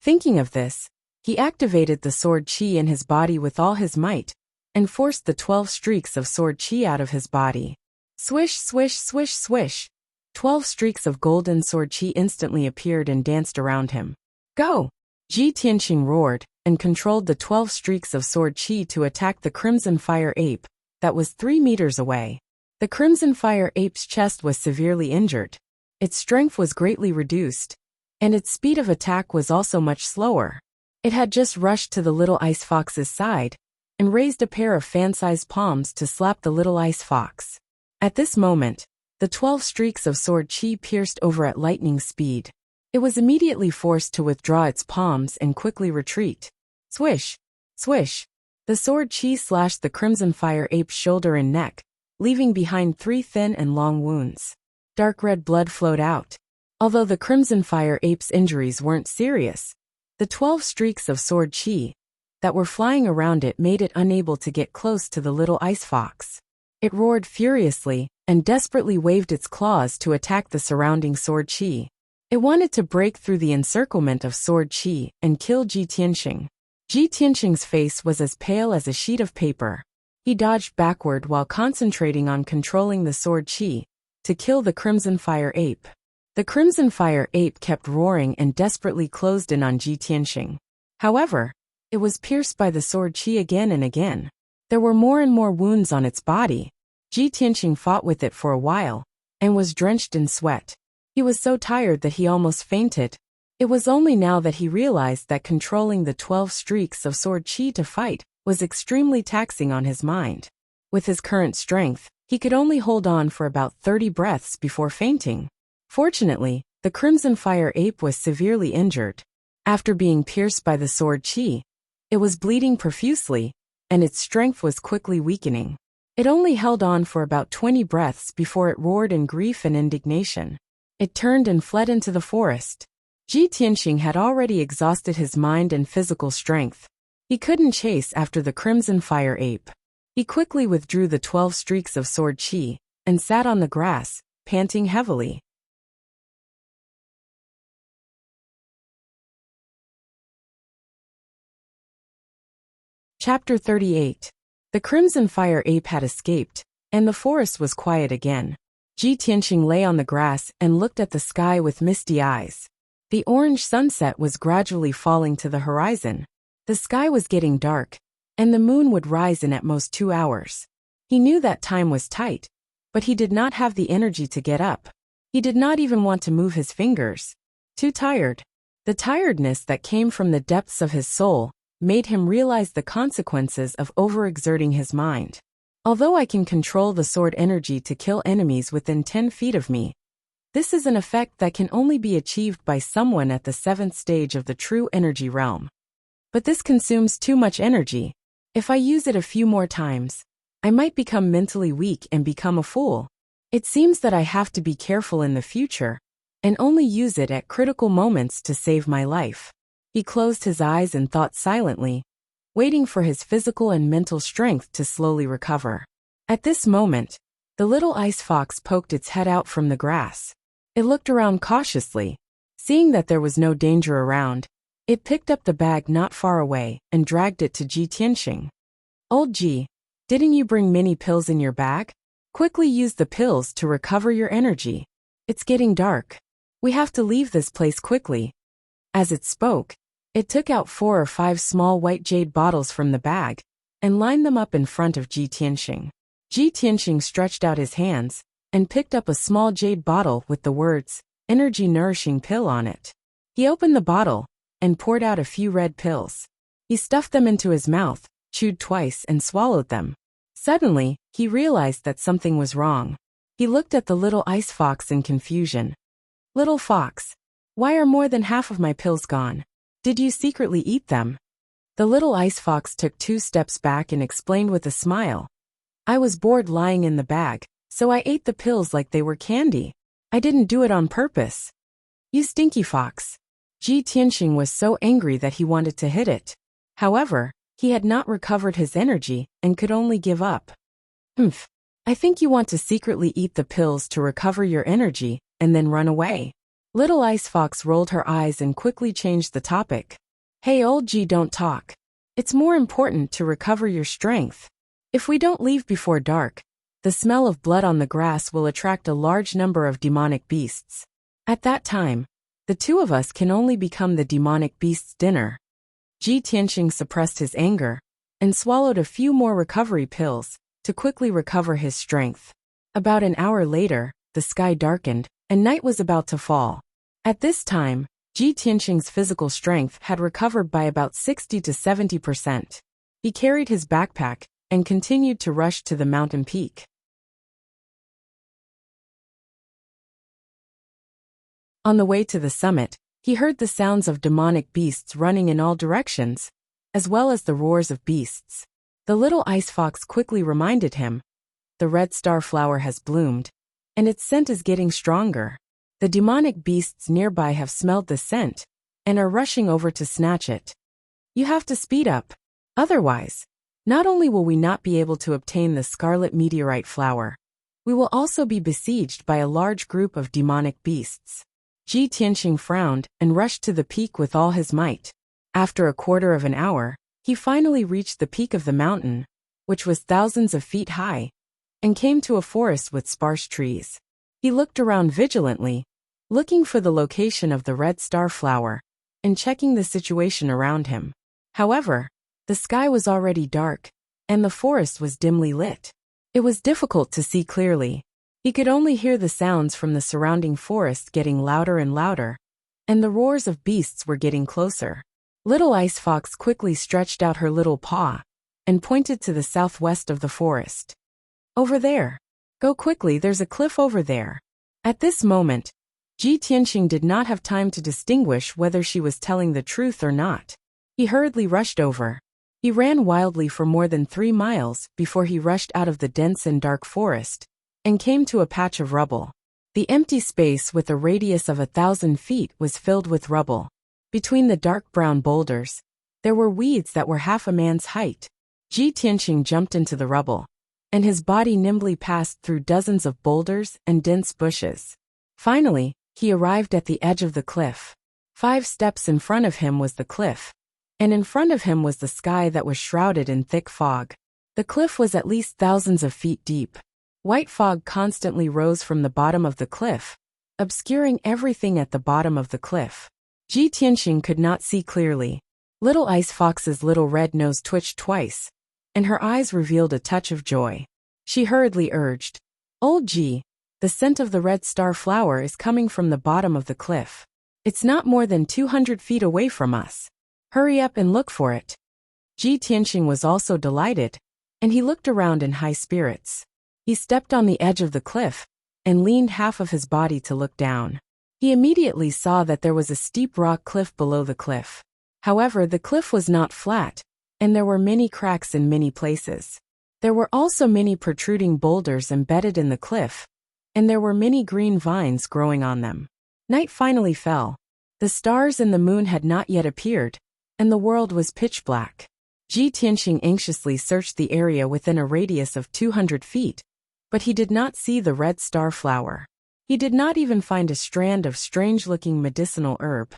Thinking of this, he activated the sword qi in his body with all his might and forced the 12 streaks of sword qi out of his body. Swish, swish, swish, swish. 12 streaks of golden sword qi instantly appeared and danced around him. Go! Ji Tianxing roared and controlled the 12 streaks of sword qi to attack the crimson fire ape that was 3 meters away. The crimson fire ape's chest was severely injured. Its strength was greatly reduced, and its speed of attack was also much slower. It had just rushed to the little ice fox's side and raised a pair of fan-sized palms to slap the little ice fox. At this moment, the 12 streaks of sword qi pierced over at lightning speed. It was immediately forced to withdraw its palms and quickly retreat. Swish! Swish! The sword qi slashed the crimson fire ape's shoulder and neck, leaving behind 3 thin and long wounds. Dark red blood flowed out. Although the crimson fire ape's injuries weren't serious, the 12 streaks of sword qi that were flying around it made it unable to get close to the little ice fox. It roared furiously and desperately waved its claws to attack the surrounding sword qi. It wanted to break through the encirclement of sword qi and kill Ji Tianxing. Ji Tianxing's face was as pale as a sheet of paper. He dodged backward while concentrating on controlling the sword qi to kill the crimson fire ape. The crimson fire ape kept roaring and desperately closed in on Ji Tianxing. However, it was pierced by the sword qi again and again. There were more and more wounds on its body. Ji Tianxing fought with it for a while and was drenched in sweat. He was so tired that he almost fainted. It was only now that he realized that controlling the 12 streaks of sword qi to fight was extremely taxing on his mind. With his current strength, he could only hold on for about 30 breaths before fainting. Fortunately, the crimson fire ape was severely injured. After being pierced by the sword qi, it was bleeding profusely, and its strength was quickly weakening. It only held on for about 20 breaths before it roared in grief and indignation. It turned and fled into the forest. Ji Tianxing had already exhausted his mind and physical strength. He couldn't chase after the crimson fire ape. He quickly withdrew the 12 streaks of sword qi and sat on the grass, panting heavily. Chapter 38. The crimson fire ape had escaped, and the forest was quiet again. Ji Tianxing lay on the grass and looked at the sky with misty eyes. The orange sunset was gradually falling to the horizon. The sky was getting dark, and the moon would rise in at most 2 hours. He knew that time was tight, but he did not have the energy to get up. He did not even want to move his fingers. Too tired. The tiredness that came from the depths of his soul made him realize the consequences of overexerting his mind. Although I can control the sword energy to kill enemies within 10 feet of me, this is an effect that can only be achieved by someone at the 7th stage of the true energy realm. But this consumes too much energy. If I use it a few more times, I might become mentally weak and become a fool. It seems that I have to be careful in the future and only use it at critical moments to save my life. He closed his eyes and thought silently, waiting for his physical and mental strength to slowly recover. At this moment, the little ice fox poked its head out from the grass. It looked around cautiously. Seeing that there was no danger around, it picked up the bag not far away and dragged it to Ji Tianxing. Old Ji, didn't you bring many pills in your bag? Quickly use the pills to recover your energy. It's getting dark. We have to leave this place quickly. As it spoke, it took out 4 or 5 small white jade bottles from the bag and lined them up in front of Ji Tianxing. Ji Tianxing stretched out his hands and picked up a small jade bottle with the words, "Energy Nourishing Pill" on it. He opened the bottle and poured out a few red pills. He stuffed them into his mouth, chewed twice and swallowed them. Suddenly, he realized that something was wrong. He looked at the little ice fox in confusion. Little fox, why are more than half of my pills gone? Did you secretly eat them? The little ice fox took 2 steps back and explained with a smile. I was bored lying in the bag, so I ate the pills like they were candy. I didn't do it on purpose. You stinky fox. Ji Tianxing was so angry that he wanted to hit it. However, he had not recovered his energy and could only give up. Humph. I think you want to secretly eat the pills to recover your energy and then run away. Little Ice Fox rolled her eyes and quickly changed the topic. Hey old G, don't talk. It's more important to recover your strength. If we don't leave before dark, the smell of blood on the grass will attract a large number of demonic beasts. At that time, the 2 of us can only become the demonic beast's dinner. Ji Tianxing suppressed his anger and swallowed a few more recovery pills to quickly recover his strength. About an hour later, the sky darkened and night was about to fall. At this time, Ji Tianxing's physical strength had recovered by about 60 to 70%. He carried his backpack and continued to rush to the mountain peak. On the way to the summit, he heard the sounds of demonic beasts running in all directions, as well as the roars of beasts. The little ice fox quickly reminded him, the red star flower has bloomed, and its scent is getting stronger. The demonic beasts nearby have smelled the scent, and are rushing over to snatch it. You have to speed up. Otherwise, not only will we not be able to obtain the scarlet meteorite flower, we will also be besieged by a large group of demonic beasts. Ji Tianxing frowned and rushed to the peak with all his might. After a quarter of an hour, he finally reached the peak of the mountain, which was thousands of feet high, and came to a forest with sparse trees. He looked around vigilantly, looking for the location of the red star flower, and checking the situation around him. However, the sky was already dark, and the forest was dimly lit. It was difficult to see clearly. He could only hear the sounds from the surrounding forest getting louder and louder, and the roars of beasts were getting closer. Little Ice Fox quickly stretched out her little paw and pointed to the southwest of the forest. Over there. Go quickly, there's a cliff over there. At this moment, Ji Tianxing did not have time to distinguish whether she was telling the truth or not. He hurriedly rushed over. He ran wildly for more than 3 miles before he rushed out of the dense and dark forest and came to a patch of rubble. The empty space with a radius of 1,000 feet was filled with rubble. Between the dark brown boulders, there were weeds that were half a man's height. Ji Tianxing jumped into the rubble, and his body nimbly passed through dozens of boulders and dense bushes. Finally, he arrived at the edge of the cliff. 5 steps in front of him was the cliff, and in front of him was the sky that was shrouded in thick fog. The cliff was at least thousands of feet deep. White fog constantly rose from the bottom of the cliff, obscuring everything at the bottom of the cliff. Ji Tianxing could not see clearly. Little Ice Fox's little red nose twitched twice, and her eyes revealed a touch of joy. She hurriedly urged, Old Ji, The scent of the red star flower is coming from the bottom of the cliff. It's not more than 200 feet away from us. Hurry up and look for it. Ji Tianqing was also delighted, and he looked around in high spirits. He stepped on the edge of the cliff and leaned half of his body to look down. He immediately saw that there was a steep rock cliff below the cliff. However, the cliff was not flat, and there were many cracks in many places. There were also many protruding boulders embedded in the cliff, and there were many green vines growing on them. Night finally fell. The stars and the moon had not yet appeared, and the world was pitch black. Ji Tianqing anxiously searched the area within a radius of 200 feet, but he did not see the red star flower. He did not even find a strand of strange-looking medicinal herb.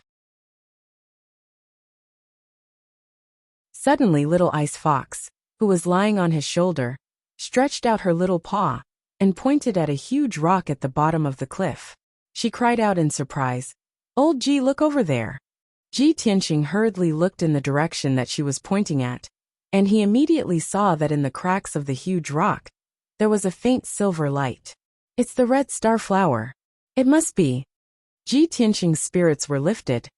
Suddenly Little Ice Fox, who was lying on his shoulder, stretched out her little paw and pointed at a huge rock at the bottom of the cliff. She cried out in surprise, "Old Ji, look over there." Ji Tianqing hurriedly looked in the direction that she was pointing at, and he immediately saw that in the cracks of the huge rock, there was a faint silver light. "It's the red star flower. It must be." Ji Tianqing's spirits were lifted,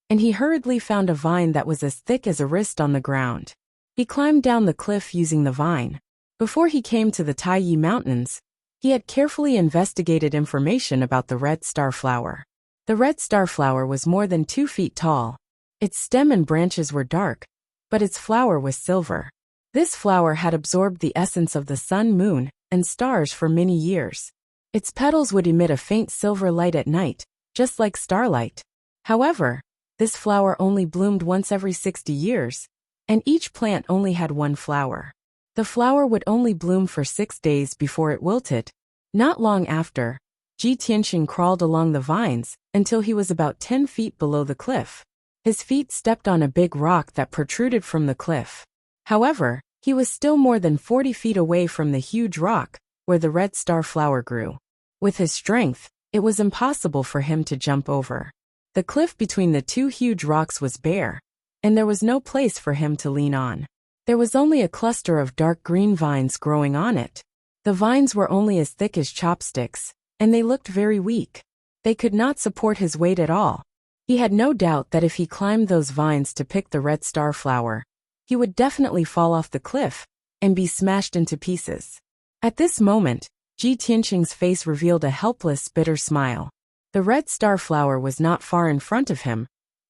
and he hurriedly found a vine that was as thick as a wrist on the ground. He climbed down the cliff using the vine. Before he came to the Taiyi Mountains, he had carefully investigated information about the red star flower. The red star flower was more than 2 feet tall. Its stem and branches were dark, but its flower was silver. This flower had absorbed the essence of the sun, moon, and stars for many years. Its petals would emit a faint silver light at night, just like starlight. However, this flower only bloomed once every 60 years, and each plant only had one flower. The flower would only bloom for 6 days before it wilted. Not long after, Ji Tianqing crawled along the vines until he was about 10 feet below the cliff. His feet stepped on a big rock that protruded from the cliff. However, he was still more than 40 feet away from the huge rock where the red star flower grew. With his strength, it was impossible for him to jump over. The cliff between the two huge rocks was bare, and there was no place for him to lean on. There was only a cluster of dark green vines growing on it. The vines were only as thick as chopsticks, and they looked very weak. They could not support his weight at all. He had no doubt that if he climbed those vines to pick the red star flower, he would definitely fall off the cliff and be smashed into pieces. At this moment, Ji Tianqing's face revealed a helpless, bitter smile. The red star flower was not far in front of him,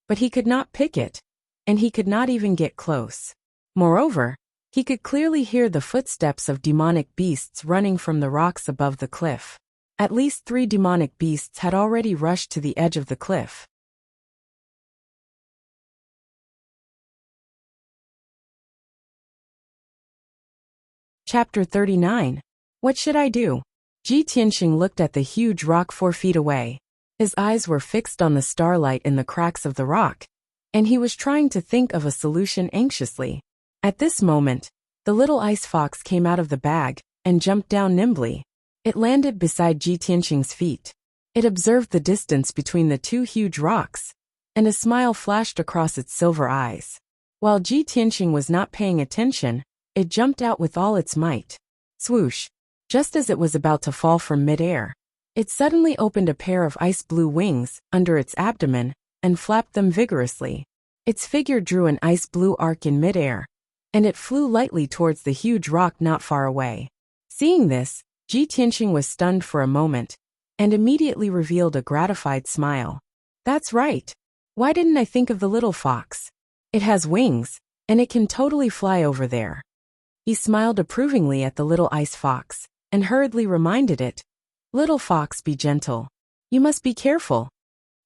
but he could not pick it, and he could not even get close. Moreover, he could clearly hear the footsteps of demonic beasts running from the rocks above the cliff. At least 3 demonic beasts had already rushed to the edge of the cliff. Chapter 39. What should I do? Ji Tianqing looked at the huge rock 4 feet away. His eyes were fixed on the starlight in the cracks of the rock, and he was trying to think of a solution anxiously. At this moment, the little ice fox came out of the bag and jumped down nimbly. It landed beside Ji Tianqing's feet. It observed the distance between the 2 huge rocks, and a smile flashed across its silver eyes. While Ji Tianqing was not paying attention, it jumped out with all its might. Swoosh! Just as it was about to fall from mid-air, it suddenly opened a pair of ice-blue wings under its abdomen and flapped them vigorously. Its figure drew an ice-blue arc in mid-air, and it flew lightly towards the huge rock not far away. Seeing this, Ji Tianqing was stunned for a moment, and immediately revealed a gratified smile. That's right. Why didn't I think of the little fox? It has wings, and it can totally fly over there. He smiled approvingly at the little ice fox, and hurriedly reminded it, "Little fox, be gentle. You must be careful."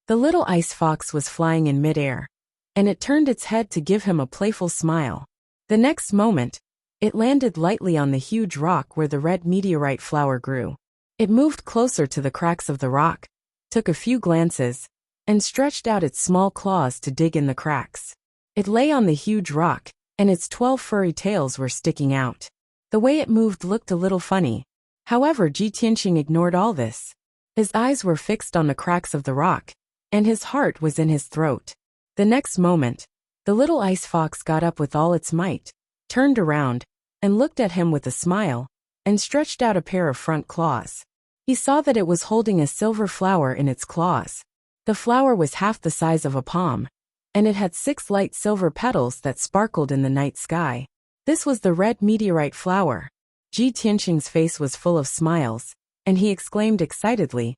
The little ice fox was flying in midair, and it turned its head to give him a playful smile. The next moment, it landed lightly on the huge rock where the red meteorite flower grew. It moved closer to the cracks of the rock, took a few glances, and stretched out its small claws to dig in the cracks. It lay on the huge rock, and its 12 furry tails were sticking out. The way it moved looked a little funny. However, Ji Tianqing ignored all this. His eyes were fixed on the cracks of the rock, and his heart was in his throat. The next moment, the little ice fox got up with all its might, turned around, and looked at him with a smile, and stretched out a pair of front claws. He saw that it was holding a silver flower in its claws. The flower was half the size of a palm, and it had 6 light silver petals that sparkled in the night sky. This was the red meteorite flower. Ji Tianqing's face was full of smiles, and he exclaimed excitedly,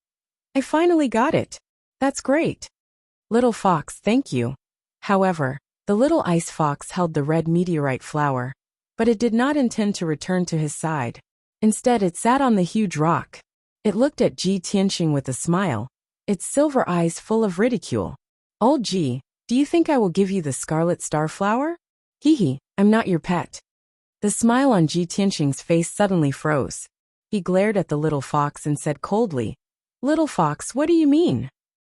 "I finally got it. That's great. Little fox, thank you." However, the little ice fox held the red meteorite flower, but it did not intend to return to his side. Instead, it sat on the huge rock. It looked at Ji Tianqing with a smile, its silver eyes full of ridicule. "Old Ji, do you think I will give you the scarlet star flower? Hee, I'm not your pet." The smile on Ji Tianqing's face suddenly froze. He glared at the little fox and said coldly, "Little fox, what do you mean?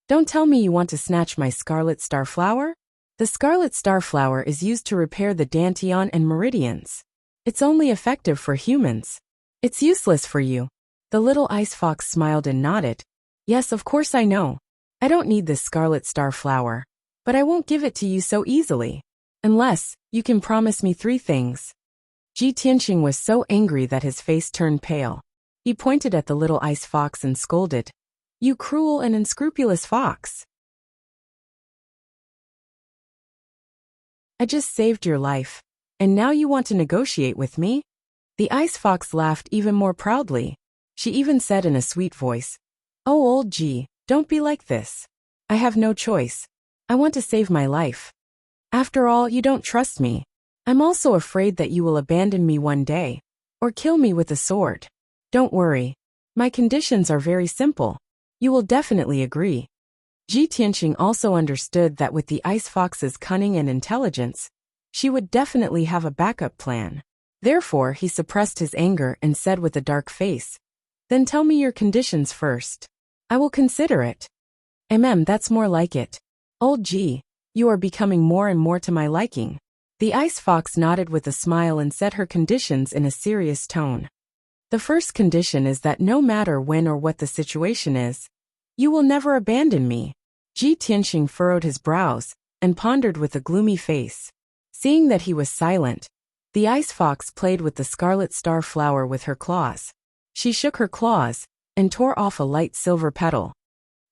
Don't tell me you want to snatch my scarlet star flower?" The scarlet star flower is used to repair the dantian and meridians. It's only effective for humans. It's useless for you. The little ice fox smiled and nodded. "Yes, of course I know. I don't need this scarlet star flower, but I won't give it to you so easily. Unless you can promise me 3 things. Ji Tianqing was so angry that his face turned pale. He pointed at the little ice fox and scolded, "You cruel and unscrupulous fox. I just saved your life, and now you want to negotiate with me?" The ice fox laughed even more proudly. She even said in a sweet voice, "Oh, old Ji, don't be like this. I have no choice. I want to save my life. After all, you don't trust me. I'm also afraid that you will abandon me one day, or kill me with a sword. Don't worry. My conditions are very simple. You will definitely agree." Ji Tianqing also understood that with the ice fox's cunning and intelligence, she would definitely have a backup plan. Therefore, he suppressed his anger and said with a dark face, "Then tell me your conditions first. I will consider it." That's more like it. Old Ji, you are becoming more and more to my liking." The ice fox nodded with a smile and said her conditions in a serious tone. "The first condition is that no matter when or what the situation is, you will never abandon me." Ji Tianqing furrowed his brows and pondered with a gloomy face. Seeing that he was silent, the ice fox played with the scarlet star flower with her claws. She shook her claws and tore off a light silver petal.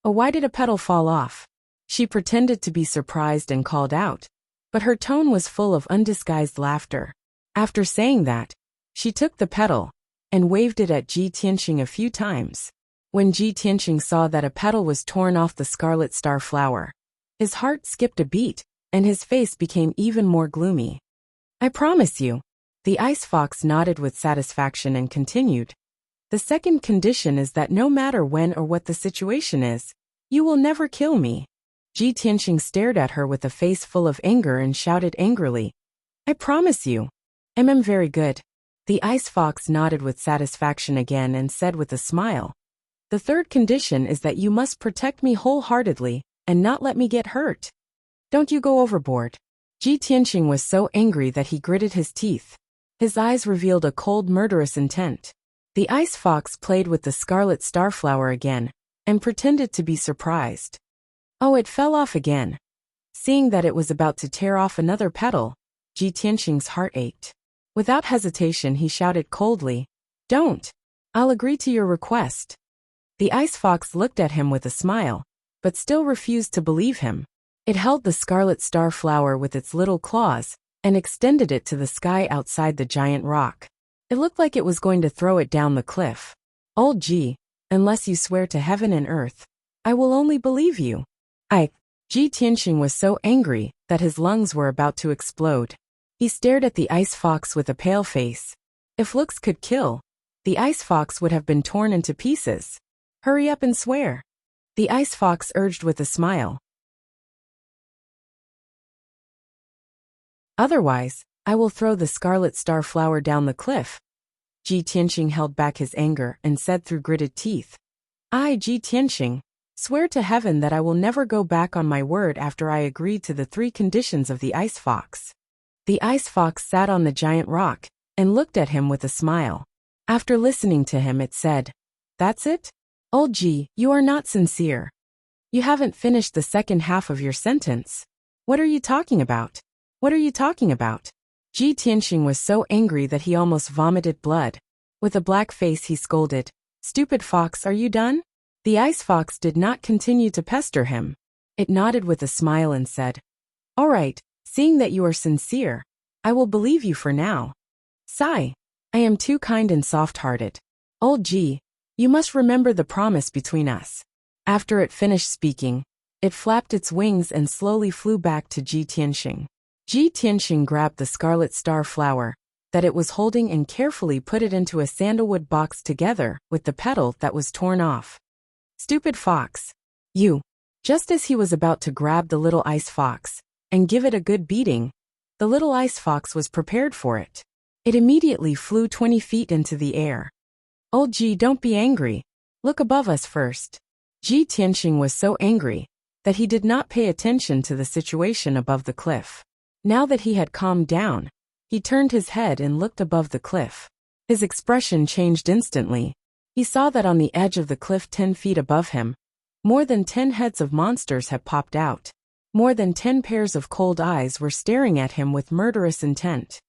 "Oh, why did a petal fall off?" She pretended to be surprised and called out, but her tone was full of undisguised laughter. After saying that, she took the petal and waved it at Ji Tianqing a few times. When Ji Tianqing saw that a petal was torn off the scarlet star flower, his heart skipped a beat, and his face became even more gloomy. "I promise you." The ice fox nodded with satisfaction and continued, "The second condition is that no matter when or what the situation is, you will never kill me." Ji Tianqing stared at her with a face full of anger and shouted angrily, "I promise you." Very good." The ice fox nodded with satisfaction again and said with a smile, "The third condition is that you must protect me wholeheartedly and not let me get hurt. Don't you go overboard." Ji Tianqing was so angry that he gritted his teeth. His eyes revealed a cold, murderous intent. The ice fox played with the scarlet star flower again and pretended to be surprised. Oh, it fell off again. Seeing that it was about to tear off another petal, Ji Tianqing's heart ached. Without hesitation, he shouted coldly, "Don't! I'll agree to your request." The ice fox looked at him with a smile, but still refused to believe him. It held the scarlet star flower with its little claws and extended it to the sky outside the giant rock. It looked like it was going to throw it down the cliff. "Old Ji, unless you swear to heaven and earth, I will only believe you." Ji Tianqing was so angry that his lungs were about to explode. He stared at the ice fox with a pale face. If looks could kill, the ice fox would have been torn into pieces. "Hurry up and swear," the ice fox urged with a smile. "Otherwise, I will throw the scarlet star flower down the cliff." Ji Tianqing held back his anger and said through gritted teeth, "I, Ji Tianqing, swear to heaven that I will never go back on my word after I agreed to the 3 conditions of the ice fox." The ice fox sat on the giant rock and looked at him with a smile. After listening to him, it said, "That's it? Old Ji, you are not sincere. You haven't finished the second half of your sentence. What are you talking about? What are you talking about?" Ji Tianqing was so angry that he almost vomited blood. With a black face, he scolded, Stupid fox, are you done? The ice fox did not continue to pester him. It nodded with a smile and said, "All right, seeing that you are sincere, I will believe you for now. Sigh, I am too kind and soft-hearted. Old G, you must remember the promise between us." After it finished speaking, it flapped its wings and slowly flew back to Ji Tianxing. Ji Tianxing grabbed the scarlet star flower that it was holding and carefully put it into a sandalwood box together with the petal that was torn off. Stupid fox. You. Just as he was about to grab the little ice fox and give it a good beating, the little ice fox was prepared for it. It immediately flew 20 feet into the air. Old Ji, don't be angry. Look above us first. Ji Tianxing was so angry that he did not pay attention to the situation above the cliff. Now that he had calmed down, he turned his head and looked above the cliff. His expression changed instantly. He saw that on the edge of the cliff 10 feet above him, more than 10 heads of monsters had popped out. More than 10 pairs of cold eyes were staring at him with murderous intent.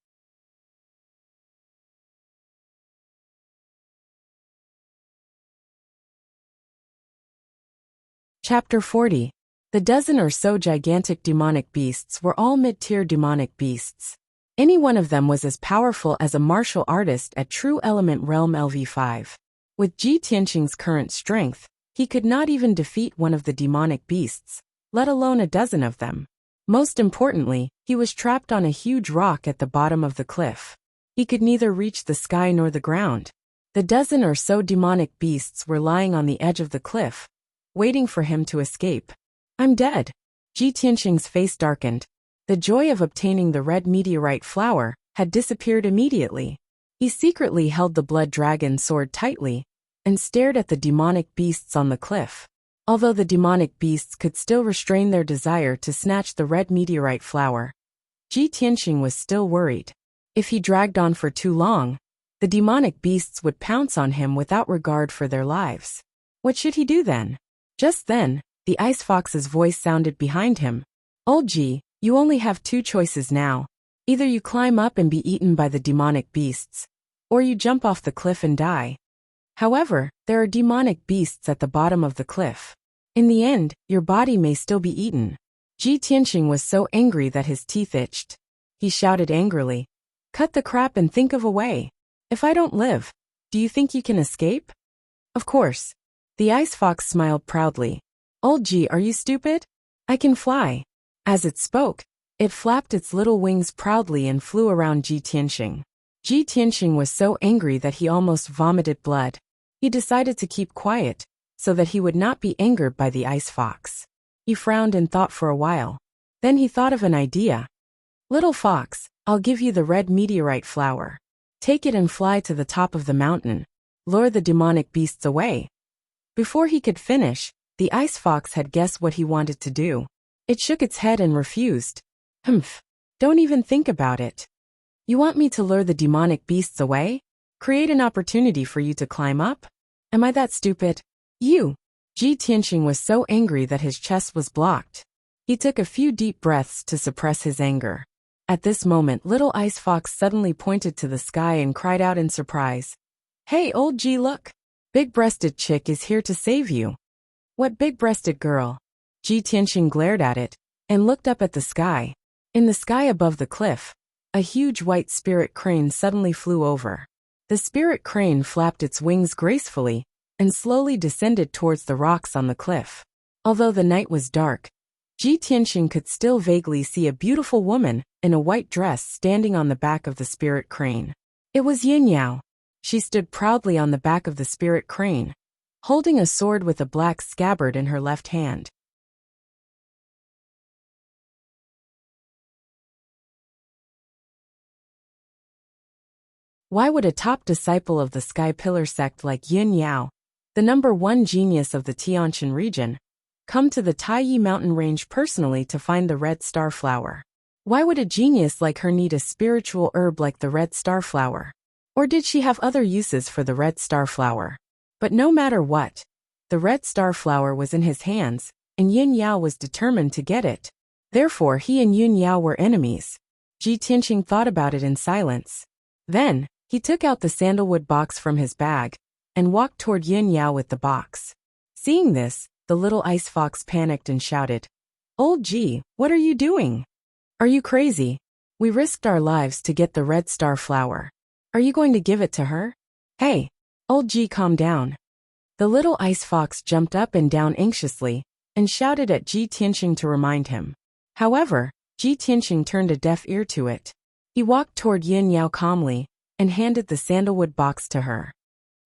Chapter 40. The dozen or so gigantic demonic beasts were all mid-tier demonic beasts. Any one of them was as powerful as a martial artist at True Element Realm LV5. With Ji Tianxing's current strength, he could not even defeat one of the demonic beasts, let alone a dozen of them. Most importantly, he was trapped on a huge rock at the bottom of the cliff. He could neither reach the sky nor the ground. The dozen or so demonic beasts were lying on the edge of the cliff, waiting for him to escape. I'm dead. Ji Tianxing's face darkened. The joy of obtaining the red meteorite flower had disappeared immediately. He secretly held the blood dragon sword tightly and stared at the demonic beasts on the cliff. Although the demonic beasts could still restrain their desire to snatch the red meteorite flower, Ji Tianxing was still worried. If he dragged on for too long, the demonic beasts would pounce on him without regard for their lives. What should he do then? Just then, the ice fox's voice sounded behind him. Old Ji, you only have two choices now. Either you climb up and be eaten by the demonic beasts, or you jump off the cliff and die. However, there are demonic beasts at the bottom of the cliff. In the end, your body may still be eaten. Ji Tianxing was so angry that his teeth itched. He shouted angrily, "Cut the crap and think of a way. If I don't live, do you think you can escape?" Of course. The ice fox smiled proudly. Old Ji, are you stupid? I can fly. As it spoke, it flapped its little wings proudly and flew around Ji Tianxing. Ji Tianxing was so angry that he almost vomited blood. He decided to keep quiet, so that he would not be angered by the ice fox. He frowned and thought for a while. Then he thought of an idea. Little fox, I'll give you the red meteorite flower. Take it and fly to the top of the mountain. Lure the demonic beasts away. Before he could finish, the ice fox had guessed what he wanted to do. It shook its head and refused. Humph. Don't even think about it. You want me to lure the demonic beasts away? Create an opportunity for you to climb up? Am I that stupid? You. Ji Tianxing was so angry that his chest was blocked. He took a few deep breaths to suppress his anger. At this moment, little ice fox suddenly pointed to the sky and cried out in surprise. Hey, old Ji, look. Big-breasted chick is here to save you. What big-breasted girl? Ji Tianxing glared at it and looked up at the sky. In the sky above the cliff, a huge white spirit crane suddenly flew over. The spirit crane flapped its wings gracefully and slowly descended towards the rocks on the cliff. Although the night was dark, Ji Tianxing could still vaguely see a beautiful woman in a white dress standing on the back of the spirit crane. It was Yin Yao. She stood proudly on the back of the spirit crane, holding a sword with a black scabbard in her left hand. Why would a top disciple of the Sky Pillar sect like Yin Yao, the #1 genius of the Tianjin region, come to the Taiyi mountain range personally to find the red star flower? Why would a genius like her need a spiritual herb like the red star flower? Or did she have other uses for the red star flower? But no matter what, the red star flower was in his hands, and Yin Yao was determined to get it. Therefore he and Yin Yao were enemies. Ji Tianxing thought about it in silence. Then, he took out the sandalwood box from his bag and walked toward Yin Yao with the box. Seeing this, the little ice fox panicked and shouted, "Old G, what are you doing? Are you crazy? We risked our lives to get the red star flower. Are you going to give it to her? Hey, old G, calm down." The little ice fox jumped up and down anxiously and shouted at Ji Tianqing to remind him. However, Ji Tianqing turned a deaf ear to it. He walked toward Yin Yao calmly and handed the sandalwood box to her.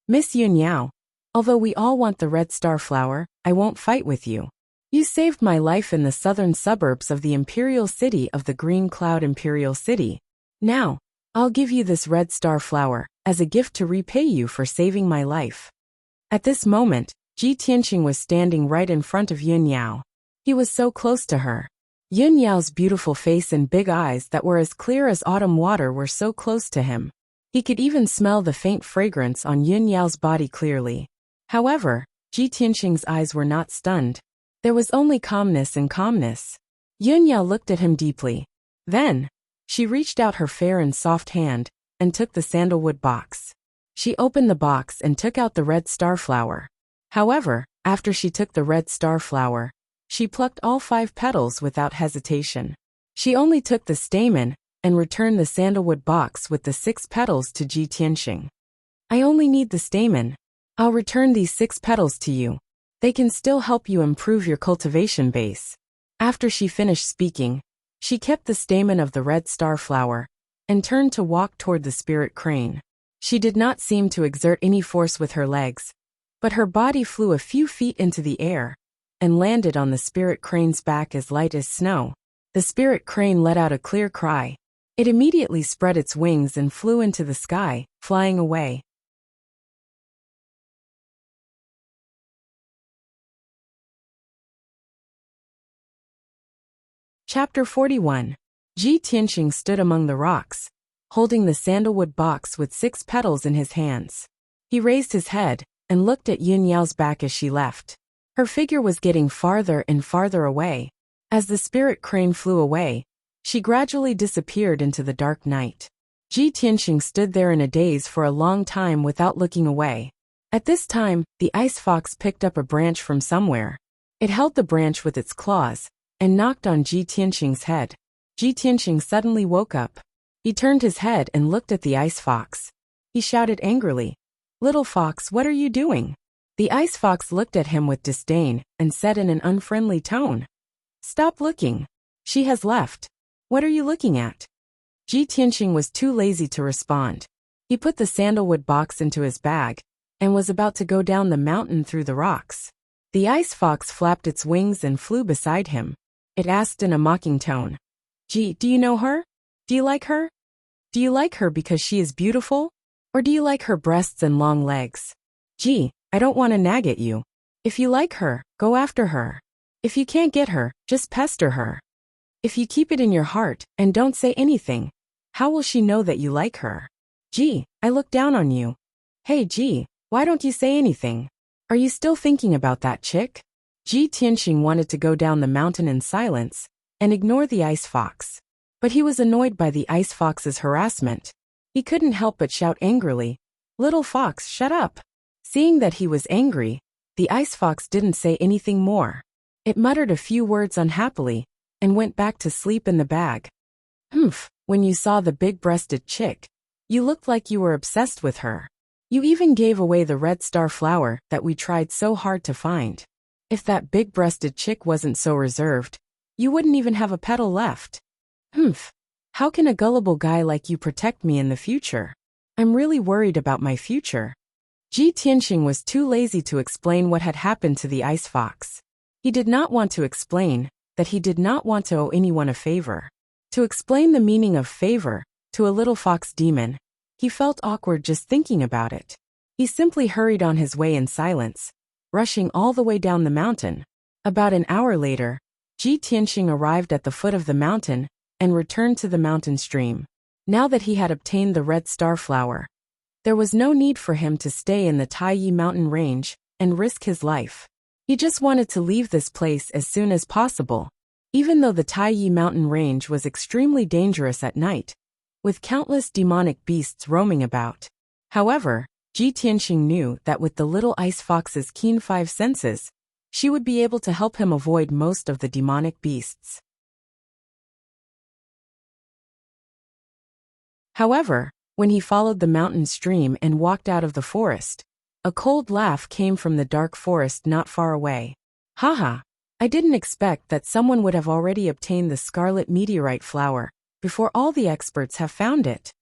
"Miss Yin Yao, although we all want the red star flower, I won't fight with you. You saved my life in the southern suburbs of the imperial city of the Green Cloud Imperial City. Now, I'll give you this red star flower as a gift to repay you for saving my life." At this moment, Ji Tianqing was standing right in front of Yin Yao. He was so close to her. Yin Yao's beautiful face and big eyes that were as clear as autumn water were so close to him. He could even smell the faint fragrance on Yin Yao's body clearly. However, Ji Tianqing's eyes were not stunned. There was only calmness and calmness. Yin Yao looked at him deeply. Then, she reached out her fair and soft hand and took the sandalwood box. She opened the box and took out the red star flower. However, after she took the red star flower, she plucked all 5 petals without hesitation. She only took the stamen and returned the sandalwood box with the 6 petals to Ji Tianqing. "I only need the stamen. I'll return these 6 petals to you. They can still help you improve your cultivation base." After she finished speaking, she kept the stamen of the red star flower and turned to walk toward the spirit crane. She did not seem to exert any force with her legs, but her body flew a few feet into the air and landed on the spirit crane's back as light as snow. The spirit crane let out a clear cry. It immediately spread its wings and flew into the sky, flying away. Chapter 41. Ji Tianqing stood among the rocks, holding the sandalwood box with 6 petals in his hands. He raised his head and looked at Yin Yao's back as she left. Her figure was getting farther and farther away. As the spirit crane flew away, she gradually disappeared into the dark night. Ji Tianqing stood there in a daze for a long time without looking away. At this time, the ice fox picked up a branch from somewhere. It held the branch with its claws and knocked on Ji Tianqing's head. Ji Tianqing suddenly woke up. He turned his head and looked at the ice fox. He shouted angrily, "Little fox, what are you doing?" The ice fox looked at him with disdain and said in an unfriendly tone, "Stop looking. She has left. What are you looking at?" Ji Tianqing was too lazy to respond. He put the sandalwood box into his bag and was about to go down the mountain through the rocks. The ice fox flapped its wings and flew beside him. It asked in a mocking tone, "Ji, do you know her? Do you like her? Do you like her because she is beautiful? Or do you like her breasts and long legs? Gee, I don't want to nag at you. If you like her, go after her. If you can't get her, just pester her. If you keep it in your heart and don't say anything, how will she know that you like her? Gee, I look down on you. Hey Gee, why don't you say anything? Are you still thinking about that chick?" Ji Tianqing wanted to go down the mountain in silence and ignore the ice fox. But he was annoyed by the ice fox's harassment. He couldn't help but shout angrily, "Little fox, shut up!" Seeing that he was angry, the ice fox didn't say anything more. It muttered a few words unhappily and went back to sleep in the bag. "Humph, when you saw the big-breasted chick, you looked like you were obsessed with her. You even gave away the red star flower that we tried so hard to find. If that big-breasted chick wasn't so reserved, you wouldn't even have a petal left. Humph, how can a gullible guy like you protect me in the future? I'm really worried about my future." Ji Tianqing was too lazy to explain what had happened to the ice fox. He did not want to explain that he did not want to owe anyone a favor. To explain the meaning of favor to a little fox demon, he felt awkward just thinking about it. He simply hurried on his way in silence, rushing all the way down the mountain. About an hour later, Ji Tianqing arrived at the foot of the mountain and returned to the mountain stream. Now that he had obtained the red star flower, there was no need for him to stay in the Taiyi mountain range and risk his life. He just wanted to leave this place as soon as possible. Even though the Taiyi mountain range was extremely dangerous at night, with countless demonic beasts roaming about. However, Ji Tianxing knew that with the little ice fox's keen 5 senses, she would be able to help him avoid most of the demonic beasts. However, when he followed the mountain stream and walked out of the forest, a cold laugh came from the dark forest not far away. Haha, I didn't expect that someone would have already obtained the scarlet meteorite flower before all the experts have found it.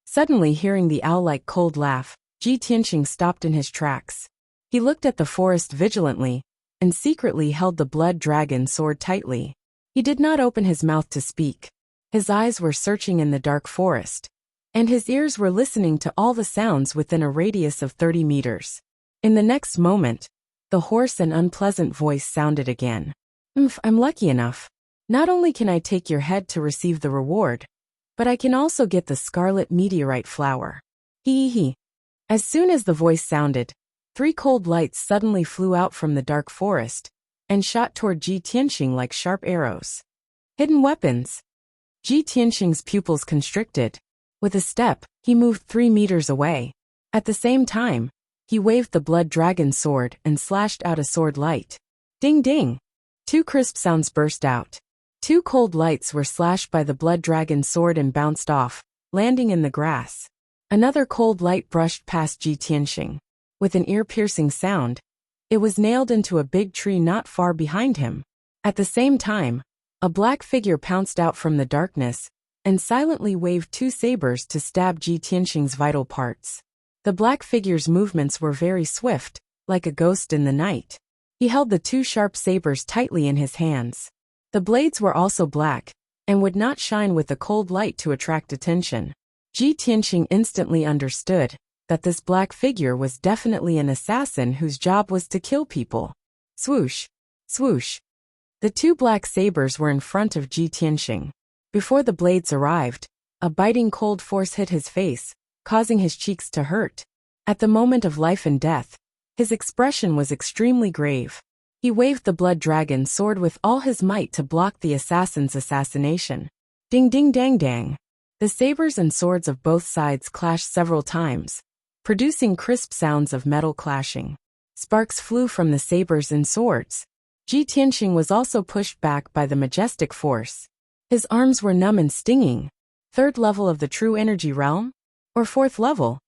Suddenly hearing the owl-like cold laugh, Ji Tianxing stopped in his tracks. He looked at the forest vigilantly and secretly held the blood dragon sword tightly. He did not open his mouth to speak. His eyes were searching in the dark forest, and his ears were listening to all the sounds within a radius of 30 meters. In the next moment, the hoarse and unpleasant voice sounded again. I'm lucky enough. Not only can I take your head to receive the reward, but I can also get the scarlet meteorite flower. Hee. As soon as the voice sounded, 3 cold lights suddenly flew out from the dark forest and shot toward Ji Tianxing like sharp arrows. Hidden weapons. Ji Tianxing's pupils constricted. With a step, he moved 3 meters away. At the same time, he waved the blood dragon sword and slashed out a sword light. Ding ding! 2 crisp sounds burst out. 2 cold lights were slashed by the blood dragon sword and bounced off, landing in the grass. Another cold light brushed past Ji Tianxing. With an ear-piercing sound, it was nailed into a big tree not far behind him. At the same time, a black figure pounced out from the darkness and silently waved 2 sabers to stab Ji Tianxing's vital parts. The black figure's movements were very swift, like a ghost in the night. He held the 2 sharp sabers tightly in his hands. The blades were also black, and would not shine with the cold light to attract attention. Ji Tianxing instantly understood that this black figure was definitely an assassin whose job was to kill people. Swoosh! Swoosh! The 2 black sabers were in front of Ji Tianxing. Before the blades arrived, a biting cold force hit his face, causing his cheeks to hurt. At the moment of life and death, his expression was extremely grave. He waved the blood dragon sword with all his might to block the assassin's assassination. Ding ding dang dang. The sabers and swords of both sides clashed several times, producing crisp sounds of metal clashing. Sparks flew from the sabers and swords. Ji Tianxing was also pushed back by the majestic force. His arms were numb and stinging. 3rd level of the true energy realm? Or 4th level?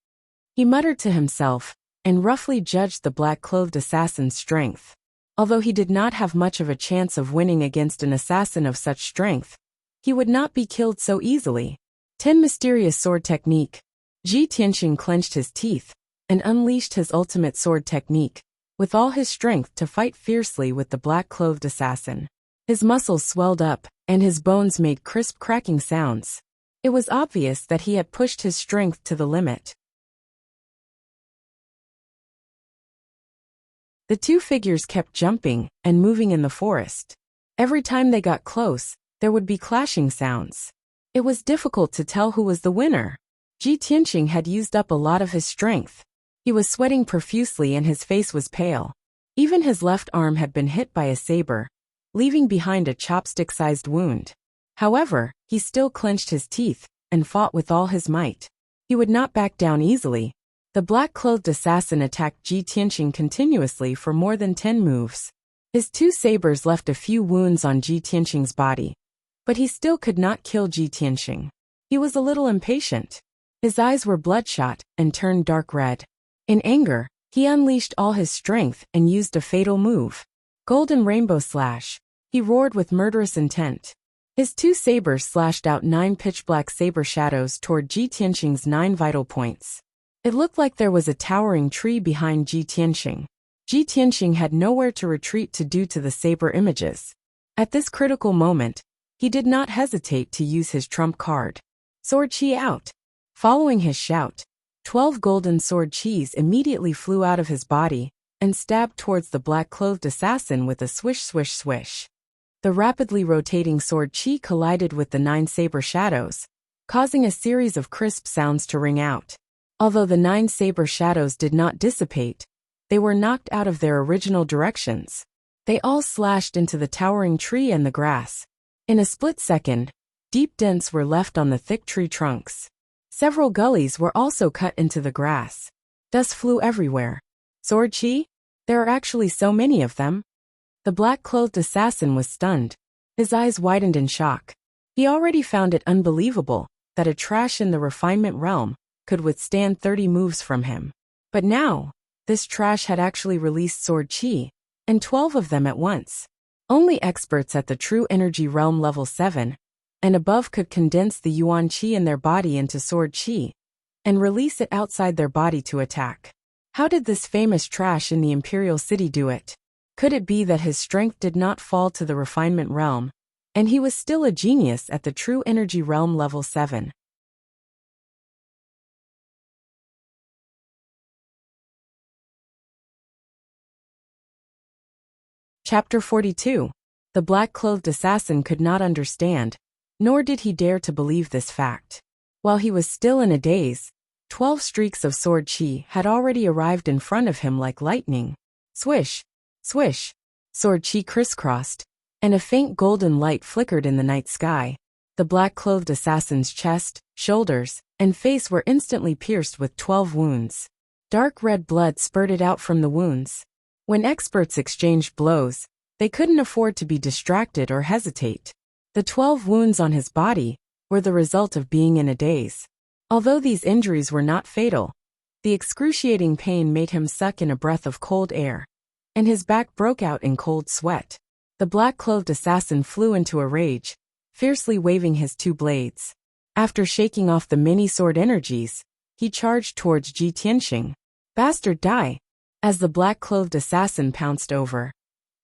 He muttered to himself, and roughly judged the black-clothed assassin's strength. Although he did not have much of a chance of winning against an assassin of such strength, he would not be killed so easily. 10 Mysterious Sword Technique. Ji Tianxing clenched his teeth and unleashed his ultimate sword technique, with all his strength to fight fiercely with the black-clothed assassin. His muscles swelled up, and his bones made crisp cracking sounds. It was obvious that he had pushed his strength to the limit. The 2 figures kept jumping and moving in the forest. Every time they got close, there would be clashing sounds. It was difficult to tell who was the winner. Ji Tianxing had used up a lot of his strength. He was sweating profusely and his face was pale. Even his left arm had been hit by a saber, leaving behind a chopstick-sized wound. However, he still clenched his teeth and fought with all his might. He would not back down easily. The black-clothed assassin attacked Ji Tianxing continuously for more than 10 moves. His 2 sabers left a few wounds on Ji Tianxing's body, but he still could not kill Ji Tianxing. He was a little impatient. His eyes were bloodshot and turned dark red. In anger, he unleashed all his strength and used a fatal move. Golden Rainbow Slash. He roared with murderous intent. His 2 sabers slashed out 9 pitch-black saber shadows toward Ji Tianxing's 9 vital points. It looked like there was a towering tree behind Ji Tianxing. Ji Tianxing had nowhere to retreat to due to the saber images. At this critical moment, he did not hesitate to use his trump card. Sword Chi out. Following his shout, 12 golden sword chis immediately flew out of his body and stabbed towards the black-clothed assassin with a swish swish swish. The rapidly rotating sword chi collided with the 9 saber shadows, causing a series of crisp sounds to ring out. Although the 9 saber shadows did not dissipate, they were knocked out of their original directions. They all slashed into the towering tree and the grass. In a split second, deep dents were left on the thick tree trunks. Several gullies were also cut into the grass. Dust flew everywhere. Sword chi? There are actually so many of them? The black-clothed assassin was stunned. His eyes widened in shock. He already found it unbelievable that a trash in the refinement realm could withstand 30 moves from him. But now, this trash had actually released sword chi, and 12 of them at once. Only experts at the true energy realm level 7 and above could condense the yuan chi in their body into sword chi and release it outside their body to attack. How did this famous trash in the Imperial City do it? Could it be that his strength did not fall to the refinement realm, and he was still a genius at the true energy realm level 7? Chapter 42. The black-clothed assassin could not understand, nor did he dare to believe this fact. While he was still in a daze, 12 streaks of sword chi had already arrived in front of him like lightning. Swish, swish, sword chi crisscrossed, and a faint golden light flickered in the night sky. The black-clothed assassin's chest, shoulders, and face were instantly pierced with 12 wounds. Dark red blood spurted out from the wounds. When experts exchanged blows, they couldn't afford to be distracted or hesitate. The 12 wounds on his body were the result of being in a daze. Although these injuries were not fatal, the excruciating pain made him suck in a breath of cold air, and his back broke out in cold sweat. The black-clothed assassin flew into a rage, fiercely waving his 2 blades. After shaking off the mini-sword energies, he charged towards Ji Tianxing. Bastard, die! As the black-clothed assassin pounced over.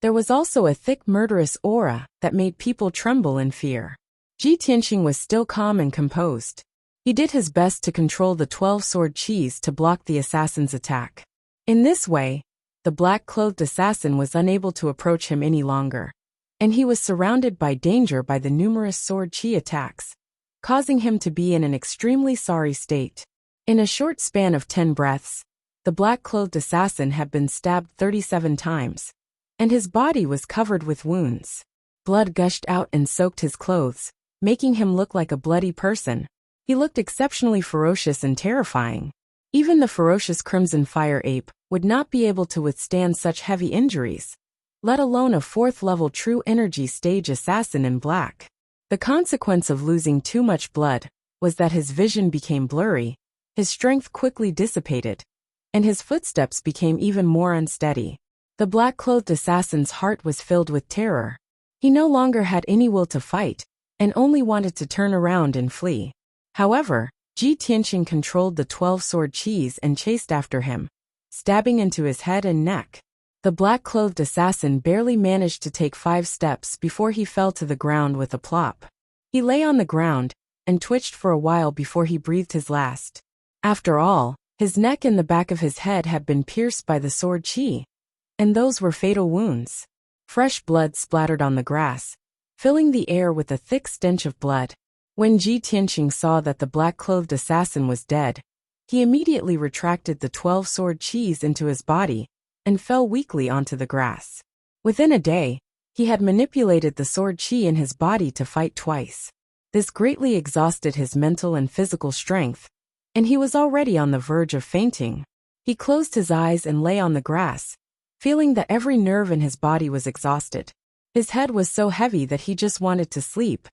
There was also a thick murderous aura that made people tremble in fear. Ji Tianxing was still calm and composed. He did his best to control the 12 sword chis to block the assassin's attack. In this way, the black-clothed assassin was unable to approach him any longer, and he was surrounded by danger by the numerous sword chi attacks, causing him to be in an extremely sorry state. In a short span of 10 breaths, the black-clothed assassin had been stabbed 37 times, and his body was covered with wounds. Blood gushed out and soaked his clothes, making him look like a bloody person. He looked exceptionally ferocious and terrifying. Even the ferocious Crimson Fire Ape would not be able to withstand such heavy injuries, let alone a 4th-level true energy stage assassin in black. The consequence of losing too much blood was that his vision became blurry, his strength quickly dissipated, and his footsteps became even more unsteady. The black-clothed assassin's heart was filled with terror. He no longer had any will to fight, and only wanted to turn around and flee. However, Ji Tianxing controlled the 12 sword chis and chased after him, stabbing into his head and neck. The black-clothed assassin barely managed to take 5 steps before he fell to the ground with a plop. He lay on the ground and twitched for a while before he breathed his last. After all, his neck and the back of his head had been pierced by the sword chi, and those were fatal wounds. Fresh blood splattered on the grass, filling the air with a thick stench of blood. When Ji Tianxing saw that the black-clothed assassin was dead, he immediately retracted the 12 sword chis into his body and fell weakly onto the grass. Within a day, he had manipulated the sword chi in his body to fight twice. This greatly exhausted his mental and physical strength, and he was already on the verge of fainting. He closed his eyes and lay on the grass, feeling that every nerve in his body was exhausted. His head was so heavy that he just wanted to sleep.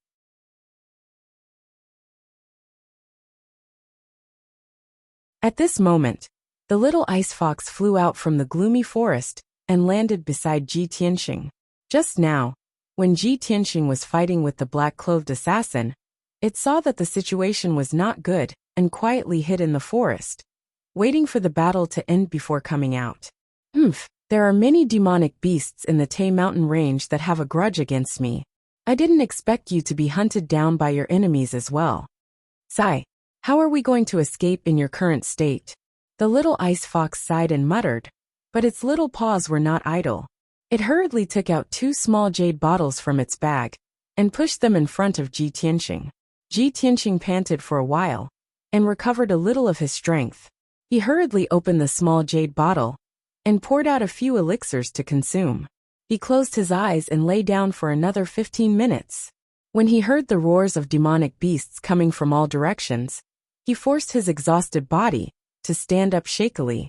At this moment, the little ice fox flew out from the gloomy forest and landed beside Ji Tianxing. Just now, when Ji Tianxing was fighting with the black-clothed assassin, it saw that the situation was not good and quietly hid in the forest, waiting for the battle to end before coming out. There are many demonic beasts in the Tay Mountain range that have a grudge against me. I didn't expect you to be hunted down by your enemies as well. Sigh. How are we going to escape in your current state? The little ice fox sighed and muttered, but its little paws were not idle. It hurriedly took out 2 small jade bottles from its bag and pushed them in front of Ji Tianxing. Ji Tianxing panted for a while and recovered a little of his strength. He hurriedly opened the small jade bottle and poured out a few elixirs to consume. He closed his eyes and lay down for another 15 minutes. When he heard the roars of demonic beasts coming from all directions, he forced his exhausted body to stand up shakily.